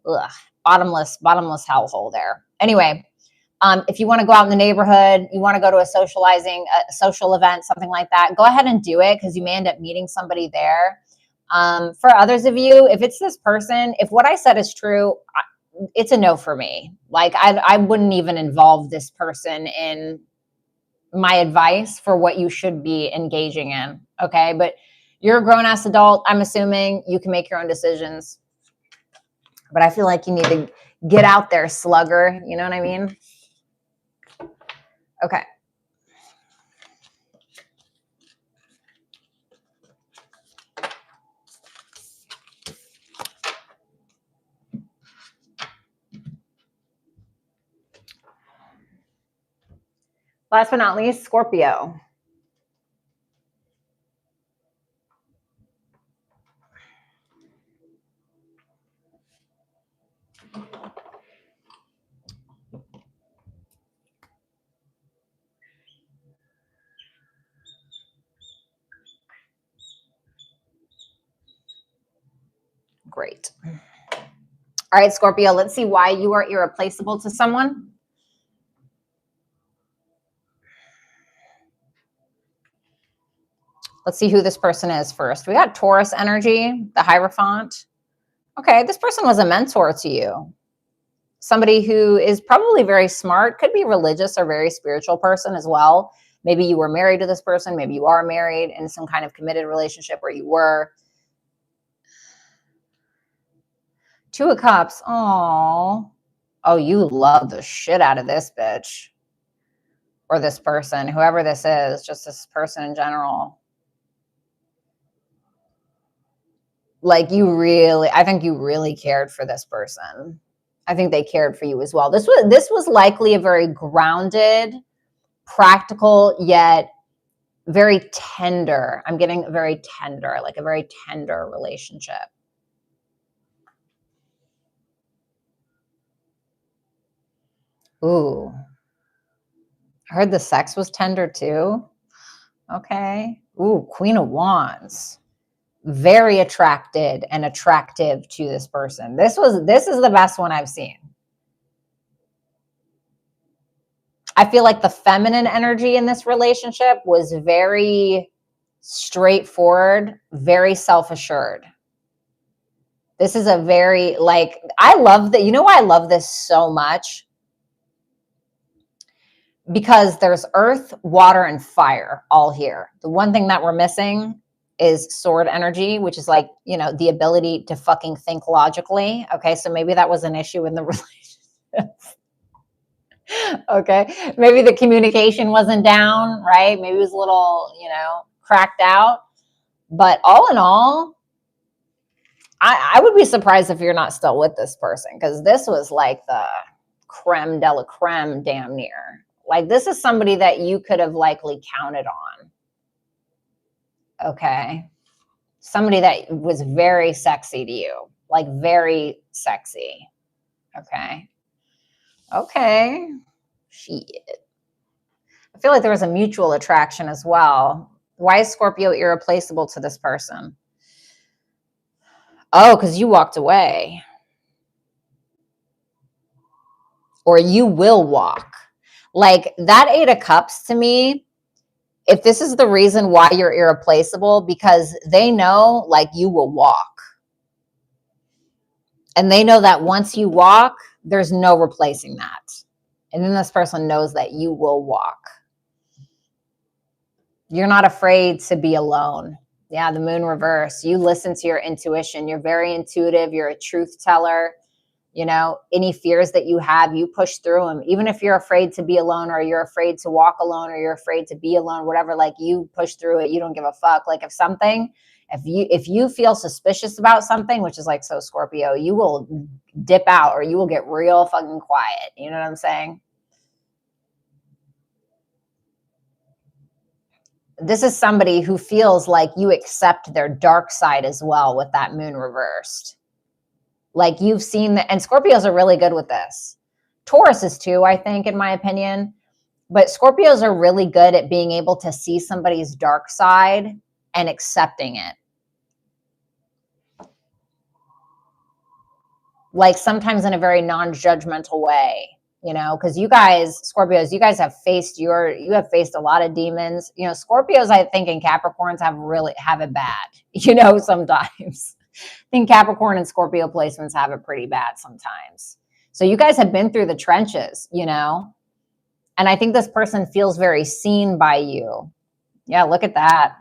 ugh, bottomless hellhole there. Anyway. If you want to go out in the neighborhood, you want to go to a social event, something like that, go ahead and do it, because you may end up meeting somebody there. For others of you, if it's this person, if what I said is true, it's a no for me. Like I wouldn't even involve this person in my advice for what you should be engaging in. Okay. But you're a grown-ass adult. I'm assuming you can make your own decisions. But I feel like you need to get out there, slugger. You know what I mean? Okay. Last but not least, Scorpio. Great. All right, Scorpio, let's see why you are irreplaceable to someone. Let's see who this person is first. We got Taurus energy, the Hierophant. Okay, this person was a mentor to you. Somebody who is probably very smart, could be religious or very spiritual person as well. Maybe you were married to this person. Maybe you are married in some kind of committed relationship where you were. Two of Cups. Oh, you love the shit out of this bitch. Or this person, whoever this is, just this person in general. Like I think you really cared for this person. I think they cared for you as well. This was likely a very grounded, practical, yet very tender. I'm getting very tender, like a very tender relationship. Ooh. I heard the sex was tender too. Okay. Ooh, Queen of Wands. Very attracted and attractive to this person. This is the best one I've seen. I feel like the feminine energy in this relationship was very straightforward, very self-assured. This is a very, like, I love that. You know why I love this so much? Because there's earth, water, and fire all here. The one thing that we're missing is sword energy, which is like, you know, the ability to fucking think logically. Okay, so maybe that was an issue in the relationship. Okay, maybe the communication wasn't down, right? Maybe it was a little, you know, cracked out. But all in all, I would be surprised if you're not still with this person, because this was like the creme de la creme, damn near. Like, this is somebody that you could have likely counted on. Okay. Somebody that was very sexy to you, like very sexy. Okay. Okay. Shit. I feel like there was a mutual attraction as well. Why is Scorpio irreplaceable to this person? Oh, because you walked away. Or you will walk. Like, that Eight of Cups to me, if this is the reason why you're irreplaceable, because they know, like, you will walk. And they know that once you walk, there's no replacing that. And then this person knows that you will walk. You're not afraid to be alone. Yeah, the moon reverse. You listen to your intuition. You're very intuitive. You're a truth teller. You know, any fears that you have, you push through them. Even if you're afraid to be alone, or you're afraid to walk alone, or you're afraid to be alone, whatever, like, you push through it. You don't give a fuck. Like, if you feel suspicious about something, which is like so Scorpio, you will dip out, or you will get real fucking quiet. You know what I'm saying? This is somebody who feels like you accept their dark side as well with that moon reversed. Like, you've seen that, and Scorpios are really good with this. Taurus is too, I think, in my opinion. But Scorpios are really good at being able to see somebody's dark side and accepting it. Like, sometimes in a very non-judgmental way, you know, because you guys, Scorpios, you guys have faced a lot of demons. You know, Scorpios, I think, and Capricorns have it bad, you know, sometimes. I think Capricorn and Scorpio placements have it pretty bad sometimes. So you guys have been through the trenches, you know, and I think this person feels very seen by you. Yeah, look at that.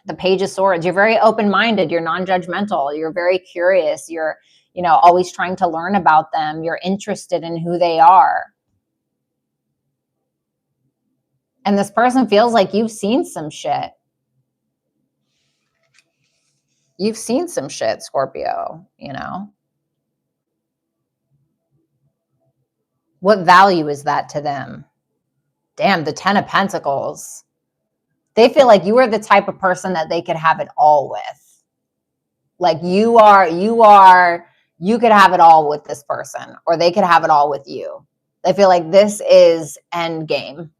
The Page of Swords. You're very open-minded. You're non-judgmental. You're very curious. You're, you know, always trying to learn about them. You're interested in who they are. And this person feels like you've seen some shit. You've seen some shit, Scorpio, you know. What value is that to them? Damn, the Ten of Pentacles. They feel like you are the type of person that they could have it all with. Like, you could have it all with this person, or they could have it all with you. They feel like this is end game.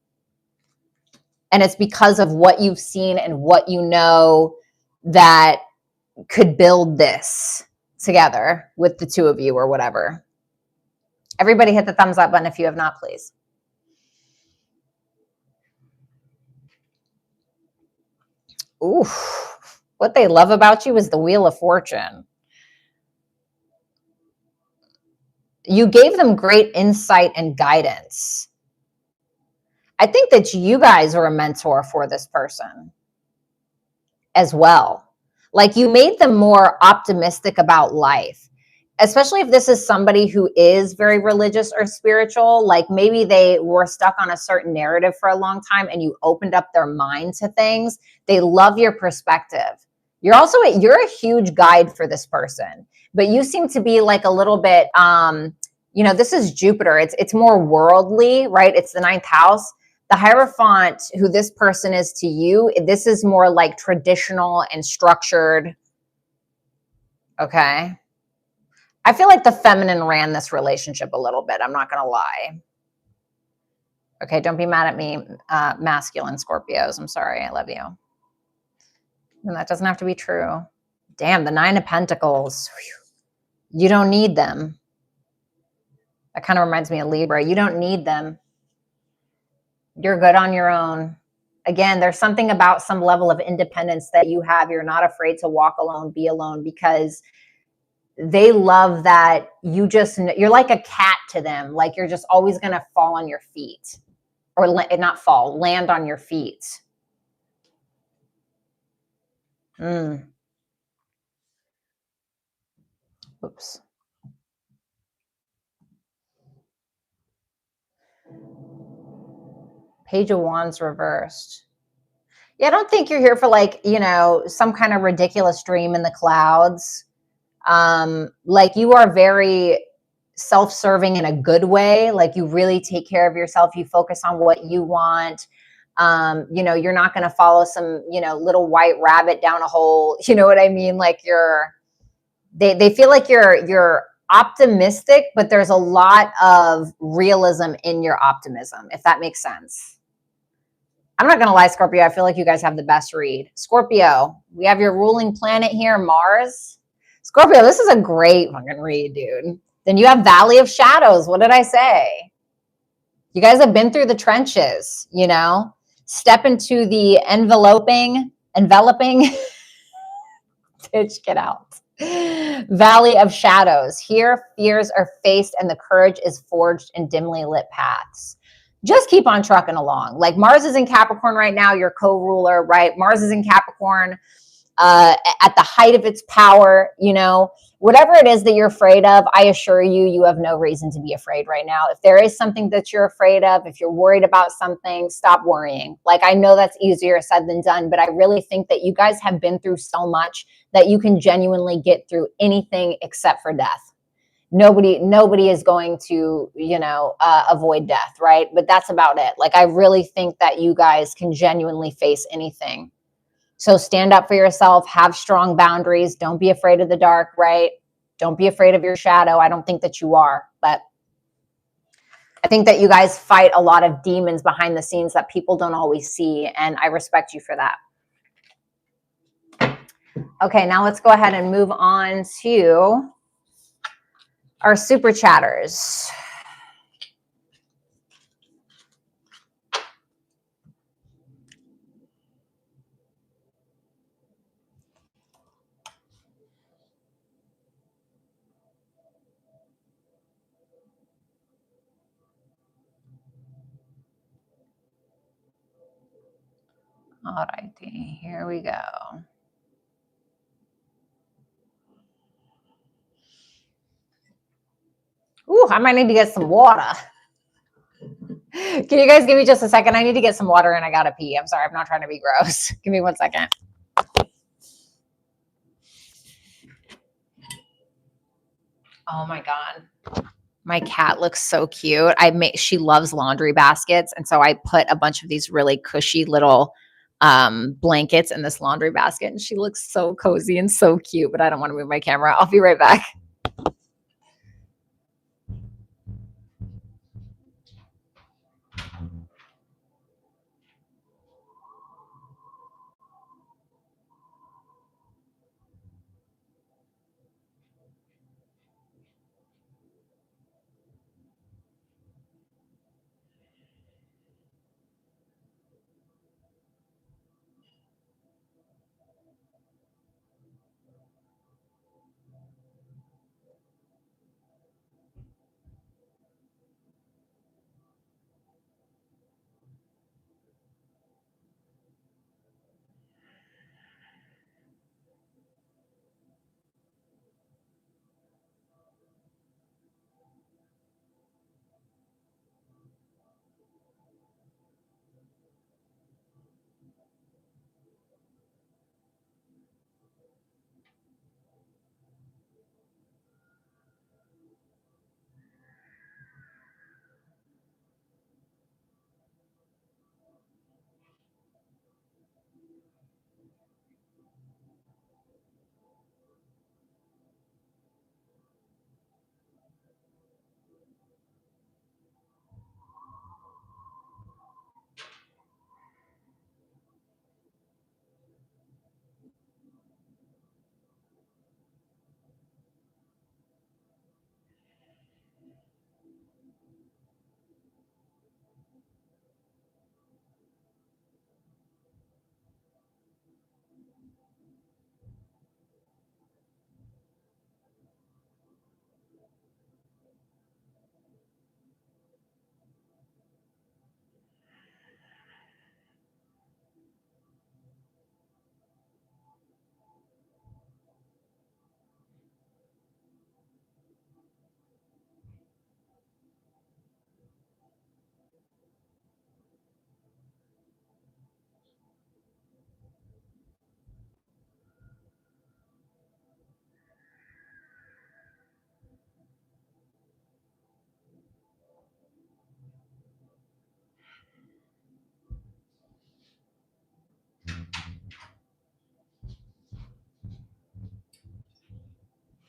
And it's because of what you've seen and what you know that could build this. together with the two of you or whatever. Everybody hit the thumbs up button if you have not, please. Ooh, what they love about you is the Wheel of Fortune. You gave them great insight and guidance. I think that you guys are a mentor for this person as well. Like, you made them more optimistic about life, especially if this is somebody who is very religious or spiritual. Like, maybe they were stuck on a certain narrative for a long time and you opened up their mind to things. They love your perspective. You're a huge guide for this person, but you seem to be like a little bit, this is Jupiter. It's more worldly, right? It's the 9th house. The Hierophant, who this person is to you, this is more like traditional and structured. Okay. I feel like the feminine ran this relationship a little bit. I'm not going to lie. Okay. Don't be mad at me, masculine Scorpios. I'm sorry. I love you. And that doesn't have to be true. Damn, the 9 of Pentacles. Whew. You don't need them. That kind of reminds me of Libra. You don't need them. You're good on your own. Again, there's something about some level of independence that you have. You're not afraid to walk alone, be alone, because they love that you're like a cat to them. Like, you're just always going to fall on your feet, or not fall, land on your feet. Oops. Page of Wands reversed. Yeah, I don't think you're here for like, some kind of ridiculous dream in the clouds. Like, you are very self-serving in a good way. Like, you really take care of yourself. You focus on what you want. You're not going to follow some, little white rabbit down a hole. You know what I mean? Like, they feel like you're optimistic, but there's a lot of realism in your optimism, if that makes sense. I'm not going to lie, Scorpio. I feel like you guys have the best read. Scorpio, we have your ruling planet here, Mars. Scorpio, this is a great fucking read, dude. Then you have Valley of Shadows. What did I say? You guys have been through the trenches, Step into the enveloping, bitch, get out. Valley of Shadows. Here, fears are faced and the courage is forged in dimly lit paths. Just keep on trucking along. Like, Mars is in Capricorn right now, your co-ruler, right? Mars is in Capricorn at the height of its power, whatever it is that you're afraid of, I assure you, you have no reason to be afraid right now. If there is something that you're afraid of, if you're worried about something, stop worrying. Like, I know that's easier said than done, but I really think that you guys have been through so much that you can genuinely get through anything except for death. Nobody is going to, avoid death, right? But that's about it. Like, I really think that you guys can genuinely face anything. So stand up for yourself, have strong boundaries. Don't be afraid of the dark, right? Don't be afraid of your shadow. I don't think that you are, but I think that you guys fight a lot of demons behind the scenes that people don't always see. And I respect you for that. Okay, now let's go ahead and move on to our super chatters. All righty, here we go. Ooh, I might need to get some water. Can you guys give me just a second? I need to get some water and I gotta pee. I'm sorry, I'm not trying to be gross. Give me 1 second. Oh my God. My cat looks so cute. She loves laundry baskets. And so I put a bunch of these really cushy little blankets in this laundry basket. And she looks so cozy and so cute, but I don't want to move my camera. I'll be right back.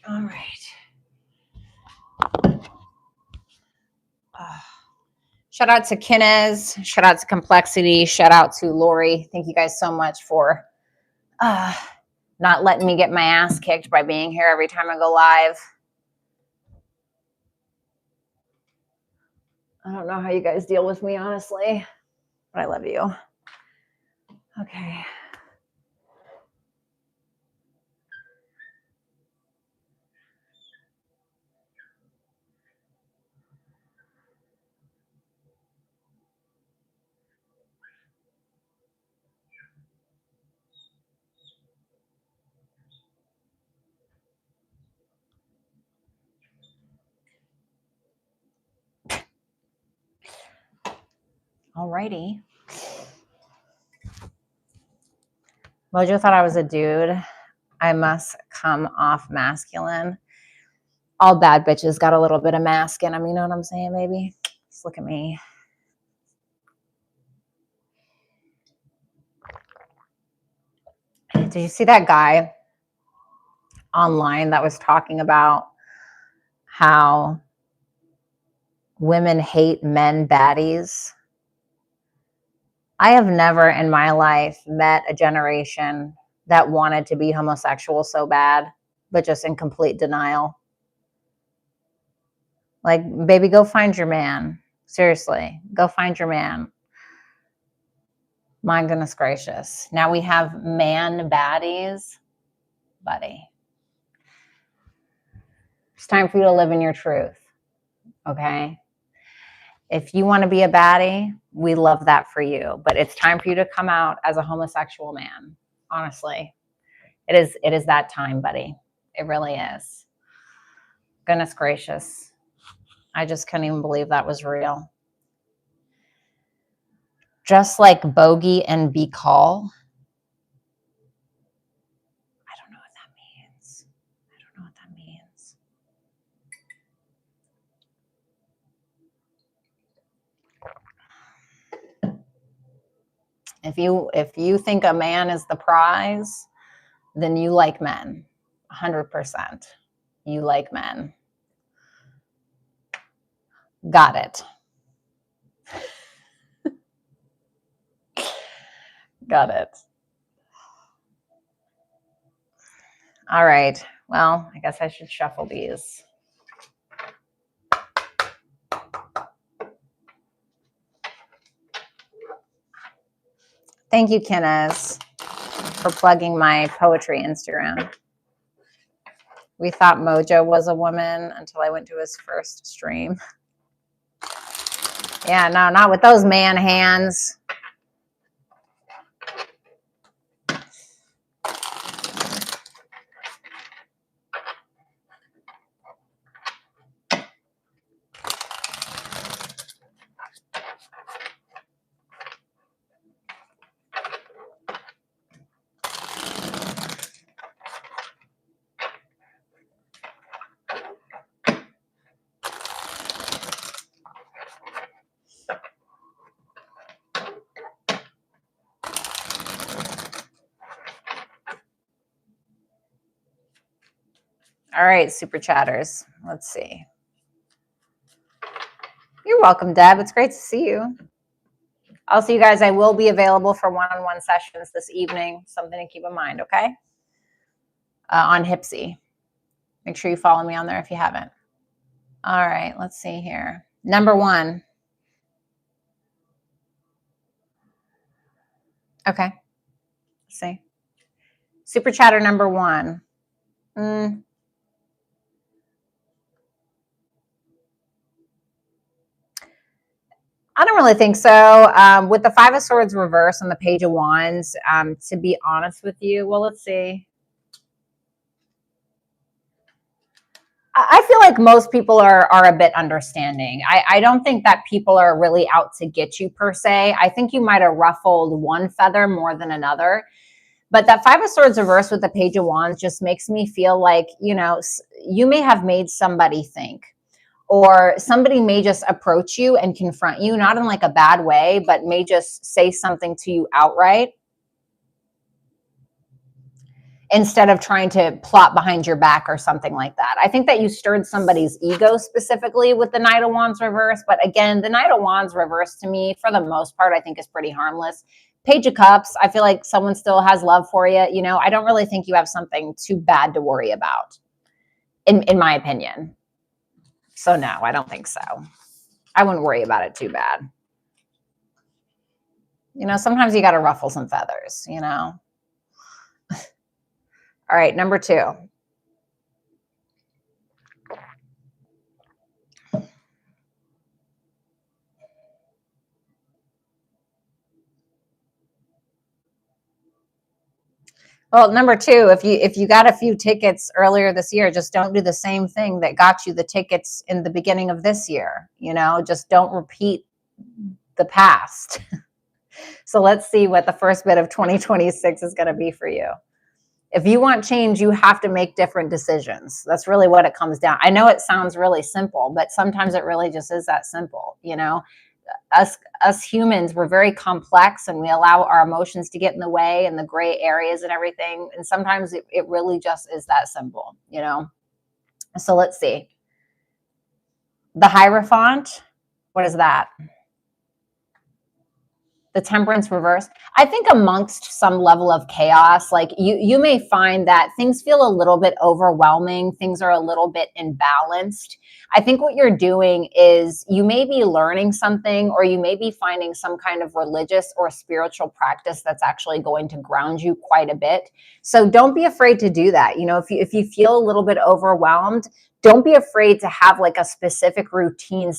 All right. Shout out to Kinez. Shout out to Complexity. Shout out to Lori. Thank you guys so much for not letting me get my ass kicked by being here every time I go live. I don't know how you guys deal with me, honestly, but I love you. Okay. Alrighty. Mojo thought I was a dude. I must come off masculine. All bad bitches got a little bit of mask in them, you know what I'm saying, baby? Just look at me. Did you see that guy online that was talking about how women hate men baddies? I have never in my life met a generation that wanted to be homosexual so bad, but just in complete denial. Like, baby, go find your man. Seriously, go find your man. My goodness gracious. Now we have man baddies. Buddy, it's time for you to live in your truth, okay? If you want to be a baddie, we love that for you. But it's time for you to come out as a homosexual man. Honestly, it is that time, buddy. It really is. Goodness gracious. I just couldn't even believe that was real. Just like bogey and be call. I don't know what that means. I don't know what that means. If you think a man is the prize, then you like men. 100%. You like men. Got it. Got it. All right. Well, I guess I should shuffle these. Thank you, Kenneth, for plugging my poetry Instagram. We thought Mojo was a woman until I went to his first stream. Yeah, no, not with those man hands. All right, super chatters. Let's see. You're welcome, Deb. It's great to see you. Also, you guys, I will be available for one-on-one sessions this evening. Something to keep in mind, okay? On Hipsy. Make sure you follow me on there if you haven't. All right, let's see here. Number one. Okay. Let's see. Super chatter number one. I don't really think so. With the Five of Swords reverse and the Page of Wands, to be honest with you, well, let's see. I feel like most people are a bit understanding. I don't think that people are really out to get you per se. I think you might have ruffled one feather more than another. But that Five of Swords reverse with the Page of Wands just makes me feel like, you know, you may have made somebody think. Or somebody may just approach you and confront you, not in like a bad way, but may just say something to you outright. instead of trying to plot behind your back or something like that. I think that you stirred somebody's ego specifically with the Knight of Wands reverse. But again, the Knight of Wands reverse to me, for the most part, I think is pretty harmless. Page of Cups, I feel like someone still has love for you. You know, I don't really think you have something too bad to worry about, in my opinion. So no, I don't think so. I wouldn't worry about it too bad. You know, sometimes you got to ruffle some feathers, you know. All right, number 2. Well, number 2, if you got a few tickets earlier this year, just don't do the same thing that got you the tickets in the beginning of this year. You know, just don't repeat the past. So let's see what the first bit of 2026 is going to be for you. If you want change, you have to make different decisions. That's really what it comes down. I know it sounds really simple, but sometimes it really just is that simple. You know, us humans, we're very complex, and we allow our emotions to get in the way and the gray areas and everything. And sometimes it really just is that simple, you know? So let's see. The Hierophant, what is that? The Temperance reverse. I think amongst some level of chaos, like you may find that things feel a little bit overwhelming. Things are a little bit imbalanced. I think what you're doing is you may be learning something, or you may be finding some kind of religious or spiritual practice that's actually going to ground you quite a bit. So don't be afraid to do that. You know, if you feel a little bit overwhelmed, don't be afraid to have like a specific routine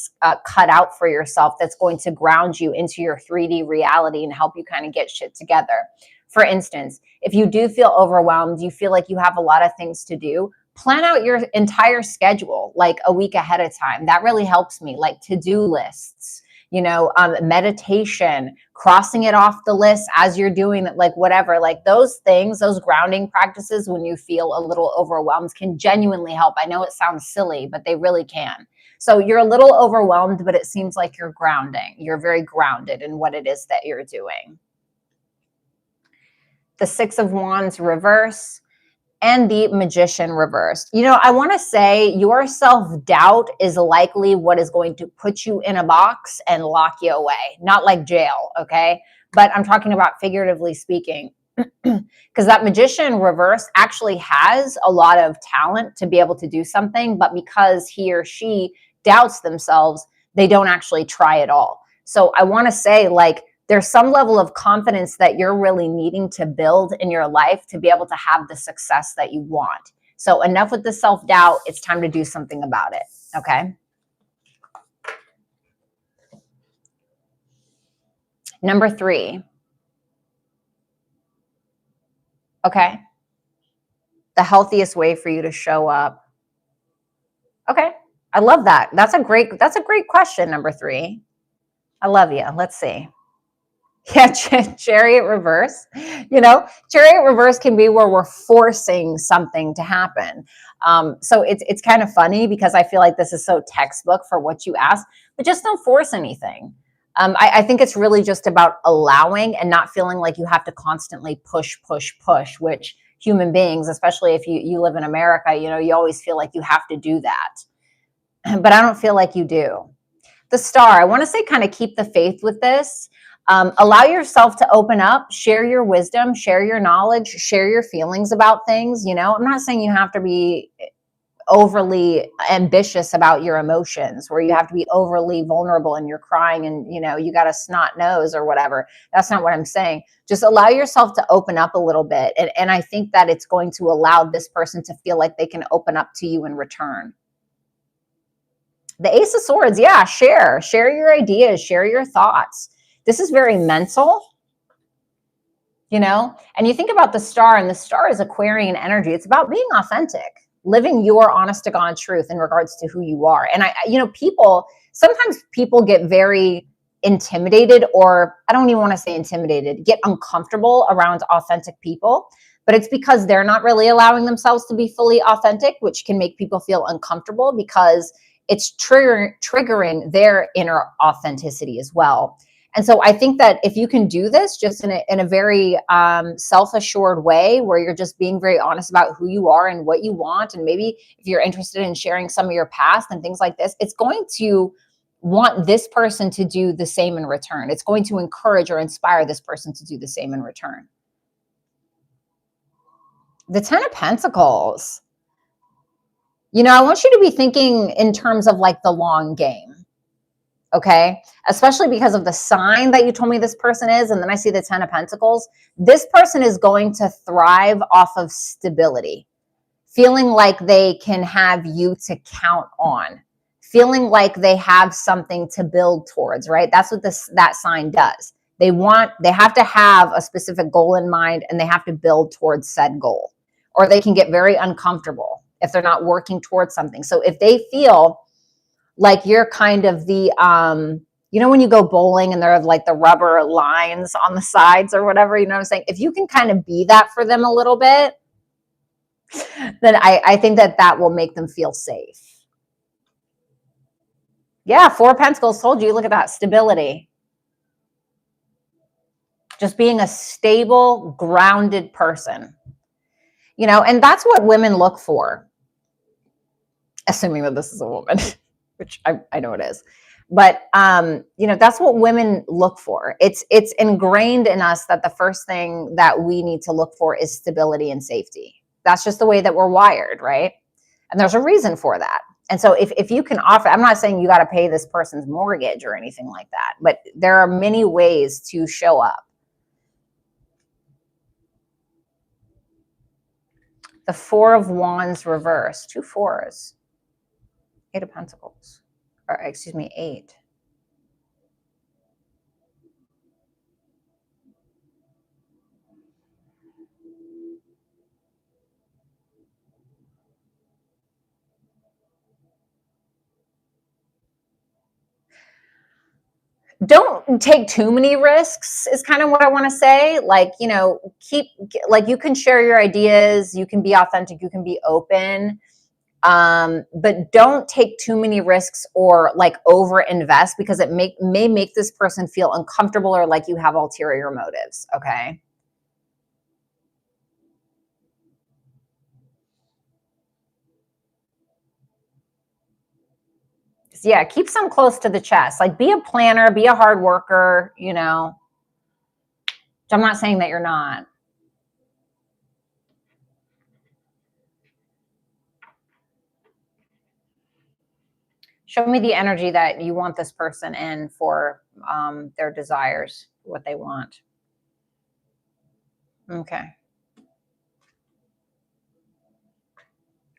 cut out for yourself that's going to ground you into your 3D reality and help you kind of get shit together. For instance, if you do feel overwhelmed, you feel like you have a lot of things to do, plan out your entire schedule like a week ahead of time. That really helps me, like to-do lists, you know, meditation, crossing it off the list as you're doing it, like whatever, like those things, those grounding practices when you feel a little overwhelmed can genuinely help. I know it sounds silly, but they really can. So you're a little overwhelmed, but it seems like you're grounding. You're very grounded in what it is that you're doing. The Six of Wands reverse and the Magician reversed. You know, I want to say your self-doubt is likely what is going to put you in a box and lock you away. Not like jail, okay? But I'm talking about figuratively speaking. Because that Magician reverse actually has a lot of talent to be able to do something, but because he or she doubts themselves, they don't actually try at all. So I want to say, like, there's some level of confidence that you're really needing to build in your life to be able to have the success that you want. So enough with the self-doubt. It's time to do something about it. Okay. Number 3. Okay. The healthiest way for you to show up. Okay. I love that. That's a great question, number 3. I love you. Let's see. Yeah, Chariot reverse. You know, Chariot reverse can be where we're forcing something to happen. So it's kind of funny because I feel like this is so textbook for what you ask, but just don't force anything. I think it's really just about allowing and not feeling like you have to constantly push, which human beings, especially if you live in America, you know, you always feel like you have to do that. But I don't feel like you do. The Star, I want to say kind of keep the faith with this. Allow yourself to open up, share your wisdom, share your knowledge, share your feelings about things. You know, I'm not saying you have to be overly ambitious about your emotions, where you have to be overly vulnerable and you're crying and, you know, you got a snot nose or whatever. That's not what I'm saying. Just allow yourself to open up a little bit. And I think that it's going to allow this person to feel like they can open up to you in return. The Ace of Swords, yeah, share your ideas, share your thoughts. This is very mental, you know, and you think about the Star, and the Star is Aquarian energy. It's about being authentic, living your honest to God truth in regards to who you are. And you know, sometimes people get very intimidated, or I don't even want to say intimidated, get uncomfortable around authentic people, but it's because they're not really allowing themselves to be fully authentic, which can make people feel uncomfortable because it's triggering their inner authenticity as well. And so I think that if you can do this just in a very self-assured way, where you're just being very honest about who you are and what you want, and maybe if you're interested in sharing some of your past and things like this, it's going to want this person to do the same in return. It's going to encourage or inspire this person to do the same in return. The 10 of Pentacles. You know, I want you to be thinking in terms of like the long game. Okay. Especially because of the sign that you told me this person is. And then I see the 10 of Pentacles. This person is going to thrive off of stability, feeling like they can have you to count on, feeling like they have something to build towards, right? That's what that sign does. They have to have a specific goal in mind, and they have to build towards said goal, or they can get very uncomfortable if they're not working towards something. So if they feel like you're kind of the, you know, when you go bowling and there are like the rubber lines on the sides or whatever, you know what I'm saying? If you can kind of be that for them a little bit, then I think that will make them feel safe. Yeah, 4 of Pentacles told you, look at that, stability. Just being a stable, grounded person. You know, and that's what women look for. Assuming that this is a woman. Which I know it is. But, you know, that's what women look for. It's ingrained in us that the first thing that we need to look for is stability and safety. That's just the way that we're wired, right? And there's a reason for that. And so if you can offer, I'm not saying you got to pay this person's mortgage or anything like that, but there are many ways to show up. The 4 of Wands reversed, 2 4s, 8 of Pentacles. Or excuse me, 8. Don't take too many risks is kind of what I want to say. Like, you know, like you can share your ideas, you can be authentic, you can be open. But don't take too many risks or like over invest, because it may make this person feel uncomfortable or like you have ulterior motives. Okay. Yeah. Keep some close to the chest. Like, be a planner, be a hard worker, you know. I'm not saying that you're not. Show me the energy that you want this person in for their desires, what they want. Okay.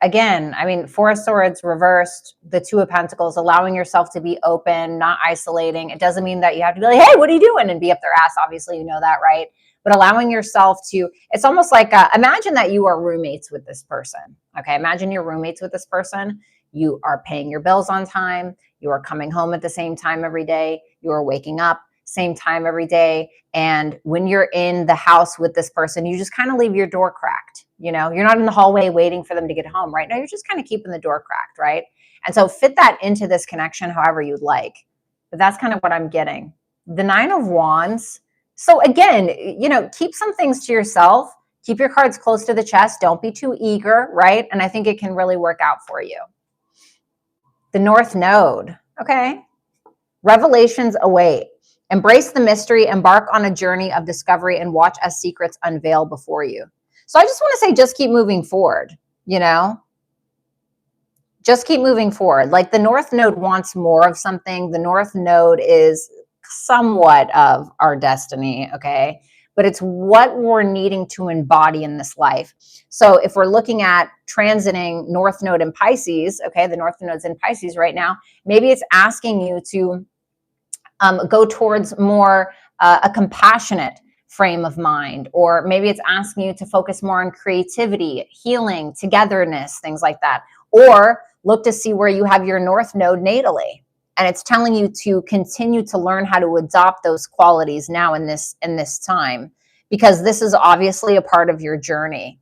Again, I mean, 4 of Swords reversed, the 2 of Pentacles, allowing yourself to be open, not isolating. It doesn't mean that you have to be like, hey, what are you doing? And be up their ass. Obviously, you know that, right? But allowing yourself to, it's almost like, imagine that you are roommates with this person. Okay. Imagine you're roommates with this person. You are paying your bills on time. You are coming home at the same time every day. You are waking up same time every day. And when you're in the house with this person, you just kind of leave your door cracked. You know, you're not in the hallway waiting for them to get home, right? Now you're just kind of keeping the door cracked, right? And so fit that into this connection however you'd like. But that's kind of what I'm getting. The 9 of Wands. So again, you know, keep some things to yourself. Keep your cards close to the chest. Don't be too eager, right? And I think it can really work out for you. The North Node. Okay. Revelations await. Embrace the mystery, embark on a journey of discovery, and watch as secrets unveil before you. So I just want to say, just keep moving forward, you know? Just keep moving forward. Like, the North Node wants more of something. The North Node is somewhat of our destiny, okay? But it's what we're needing to embody in this life. So if we're looking at transiting North Node in Pisces, okay, the North Node's in Pisces right now, maybe it's asking you to go towards more a compassionate frame of mind, or maybe it's asking you to focus more on creativity, healing, togetherness, things like that. Or look to see where you have your North Node natally, and it's telling you to continue to learn how to adopt those qualities now in this time, because this is obviously a part of your journey.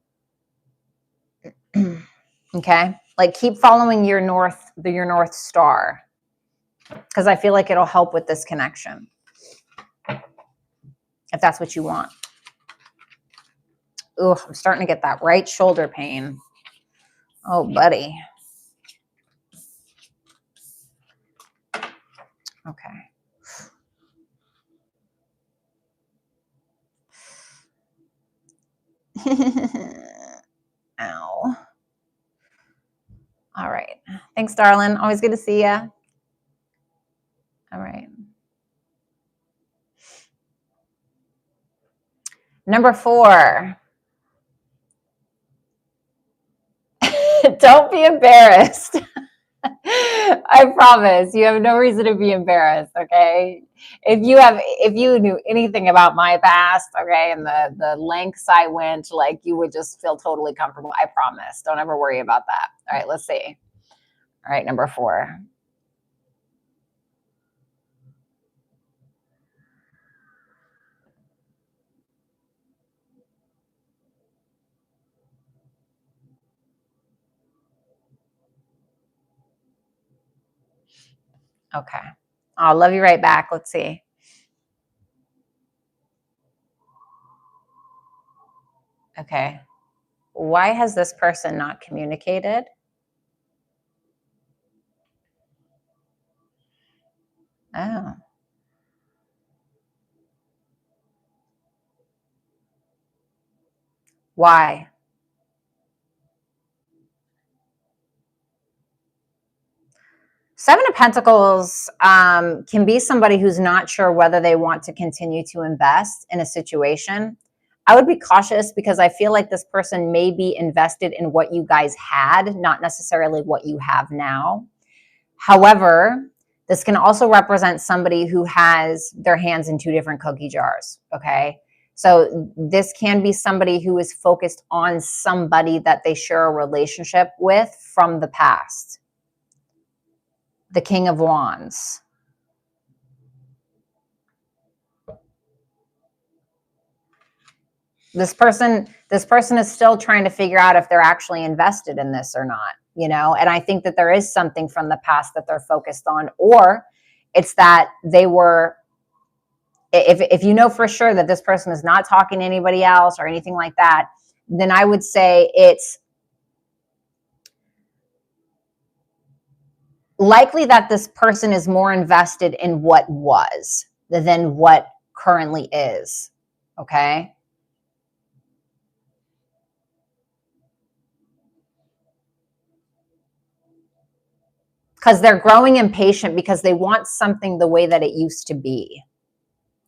Okay, like, keep following your North Star, because I feel like it'll help with this connection. if that's what you want. Ooh, I'm starting to get that right shoulder pain. Oh, buddy. Okay. Ow. All right. Thanks, darling. Always good to see you. All right. Number 4. Don't be embarrassed. I promise you have no reason to be embarrassed. Okay. If you knew anything about my past, okay, and the lengths I went, like, you would just feel totally comfortable. I promise. Don't ever worry about that. All right. Let's see. All right. Number 4. Okay. I'll love you right back. Let's see. Okay. Why has this person not communicated? Oh. Why? Seven of Pentacles can be somebody who's not sure whether they want to continue to invest in a situation. I would be cautious because I feel like this person may be invested in what you guys had, not necessarily what you have now. However, this can also represent somebody who has their hands in 2 different cookie jars, okay? So this can be somebody who is focused on somebody that they share a relationship with from the past. The King of Wands. This person is still trying to figure out if they're actually invested in this or not, you know? And I think that there is something from the past that they're focused on, or it's that they were, if you know for sure that this person is not talking to anybody else or anything like that, then I would say it's likely that this person is more invested in what was than what currently is, okay? Because they're growing impatient because they want something the way that it used to be,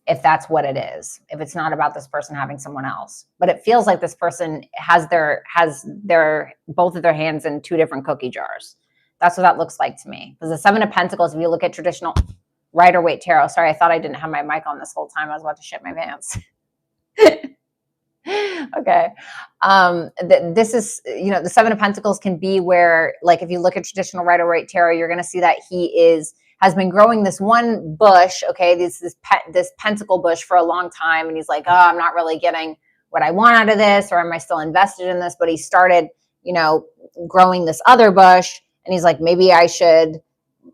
if that's what it is, if it's not about this person having someone else. But it feels like this person has their both of their hands in 2 different cookie jars. That's what that looks like to me. Because the 7 of Pentacles, if you look at traditional Rider-Waite tarot, sorry, I thought I didn't have my mic on this whole time. I was about to shit my pants. Okay. This is, you know, the 7 of Pentacles can be where, like, if you look at traditional Rider-Waite tarot, you're going to see that he has been growing this one bush, okay, this pentacle bush for a long time, and he's like, oh, I'm not really getting what I want out of this, or am I still invested in this? But he started, you know, growing this other bush, and he's like, maybe I should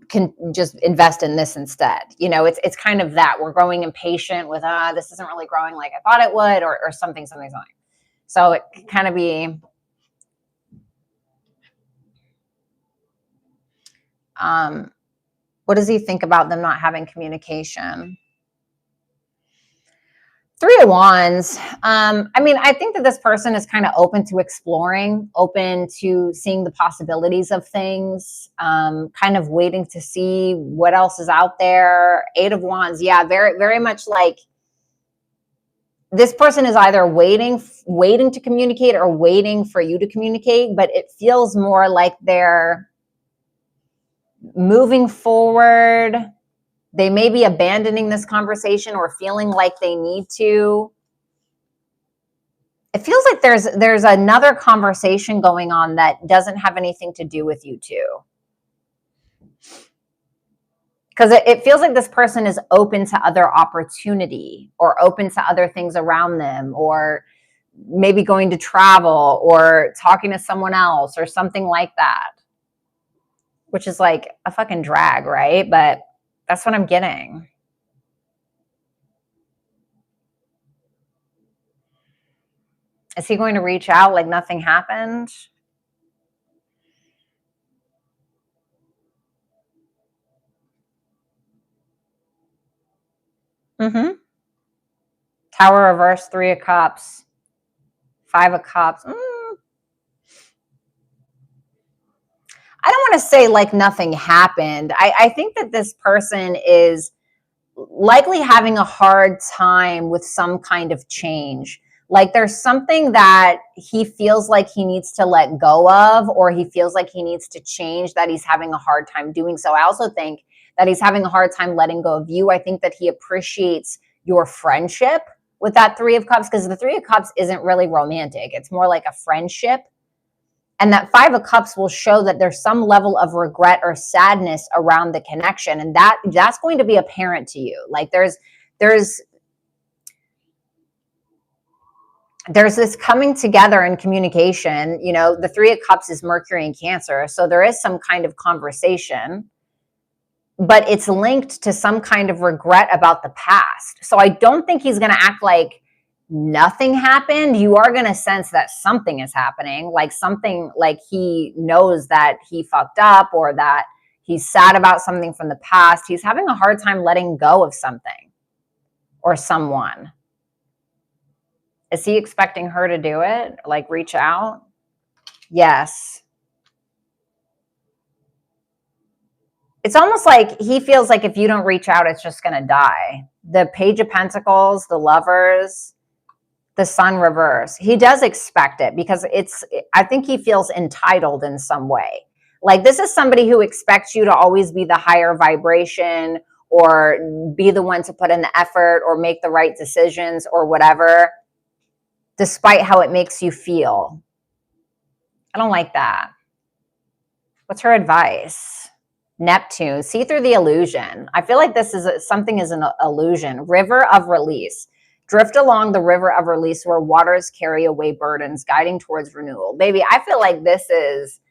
can just invest in this instead. You know, it's kind of that we're growing impatient with, this isn't really growing like I thought it would, or something. So it can kind of be, what does he think about them not having communication? 3 of Wands. I mean, I think that this person is kind of open to exploring, open to seeing the possibilities of things, kind of waiting to see what else is out there. 8 of Wands. Yeah, very, very much like this person is either waiting to communicate or waiting for you to communicate, but it feels more like they're moving forward. They may be abandoning this conversation or feeling like they need to. It feels like there's another conversation going on that doesn't have anything to do with you two. Because it feels like this person is open to other opportunity or open to other things around them, or maybe going to travel or talking to someone else or something like that, which is like a fucking drag, right? But that's what I'm getting. Is he going to reach out like nothing happened? Mm-hmm. Tower reverse, 3 of Cups, 5 of Cups. I don't want to say like nothing happened. I think that this person is likely having a hard time with some kind of change. Like there's something that he feels like he needs to let go of, or he feels like he needs to change, that he's having a hard time doing so. I also think that he's having a hard time letting go of you. I think that he appreciates your friendship with that 3 of Cups, because the 3 of Cups isn't really romantic. It's more like a friendship. And that 5 of Cups will show that there's some level of regret or sadness around the connection. And that's going to be apparent to you. Like there's this coming together in communication. You know, the 3 of Cups is Mercury and Cancer. So there is some kind of conversation, but it's linked to some kind of regret about the past. So I don't think he's going to act like nothing happened. You are going to sense that something is happening, like something, like he knows that he fucked up, or that he's sad about something from the past. He's having a hard time letting go of something or someone. Is he expecting her to do it? Like reach out? Yes. It's almost like he feels like if you don't reach out, it's just going to die. The Page of Pentacles, the Lovers, the Sun reverse. He does expect it, because I think he feels entitled in some way. Like this is somebody who expects you to always be the higher vibration, or be the one to put in the effort, or make the right decisions, or whatever, despite how it makes you feel. I don't like that. What's her advice? Neptune, see through the illusion. I feel like this is something is an illusion. River of release. Drift along the river of release where waters carry away burdens, guiding towards renewal. Baby, I feel like this is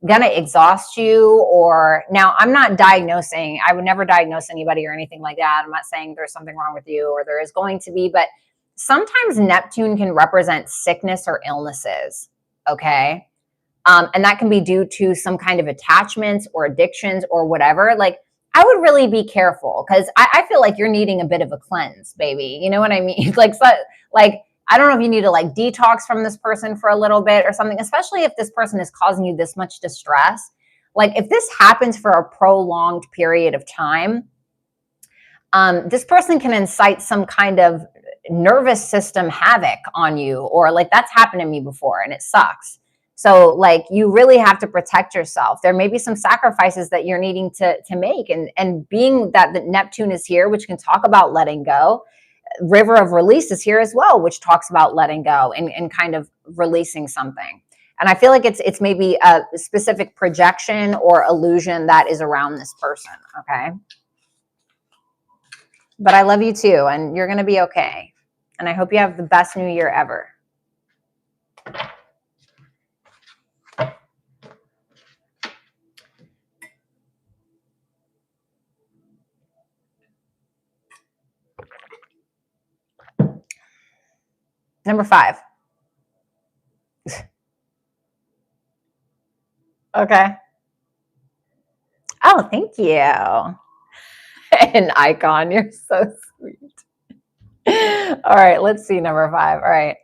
gonna exhaust you. Or now, I'm not diagnosing. I would never diagnose anybody or anything like that. I'm not saying there's something wrong with you, or there is going to be, but sometimes Neptune can represent sickness or illnesses. Okay. And that can be due to some kind of attachments or addictions or whatever. Like, I would really be careful, because I feel like you're needing a bit of a cleanse, baby. You know what I mean? Like, I don't know if you need to like detox from this person for a little bit or something, especially if this person is causing you this much distress. Like if this happens for a prolonged period of time, this person can incite some kind of nervous system havoc on you, or like that's happened to me before and it sucks. So like you really have to protect yourself. There may be some sacrifices that you're needing to make. And being that the Neptune is here, which can talk about letting go, River of Release is here as well, which talks about letting go and kind of releasing something. And I feel like it's maybe a specific projection or illusion that is around this person, okay? But I love you too, and you're going to be okay. And I hope you have the best new year ever. Number 5. Okay. Oh, thank you. An icon. You're so sweet. All right, let's see number 5. All right.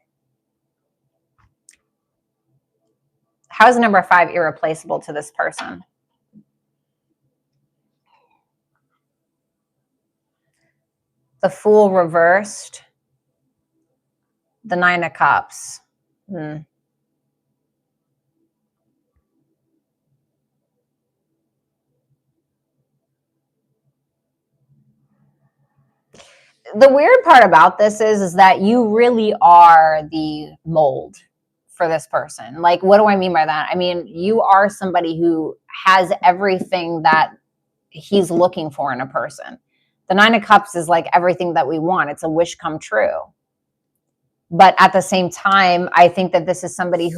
How is number 5 irreplaceable to this person? The Fool reversed. The 9 of Cups. The weird part about this is that you really are the mold for this person. Like, what do I mean by that? I mean, you are somebody who has everything that he's looking for in a person. The 9 of Cups is like everything that we want. It's a wish come true. But at the same time, I think that this is somebody who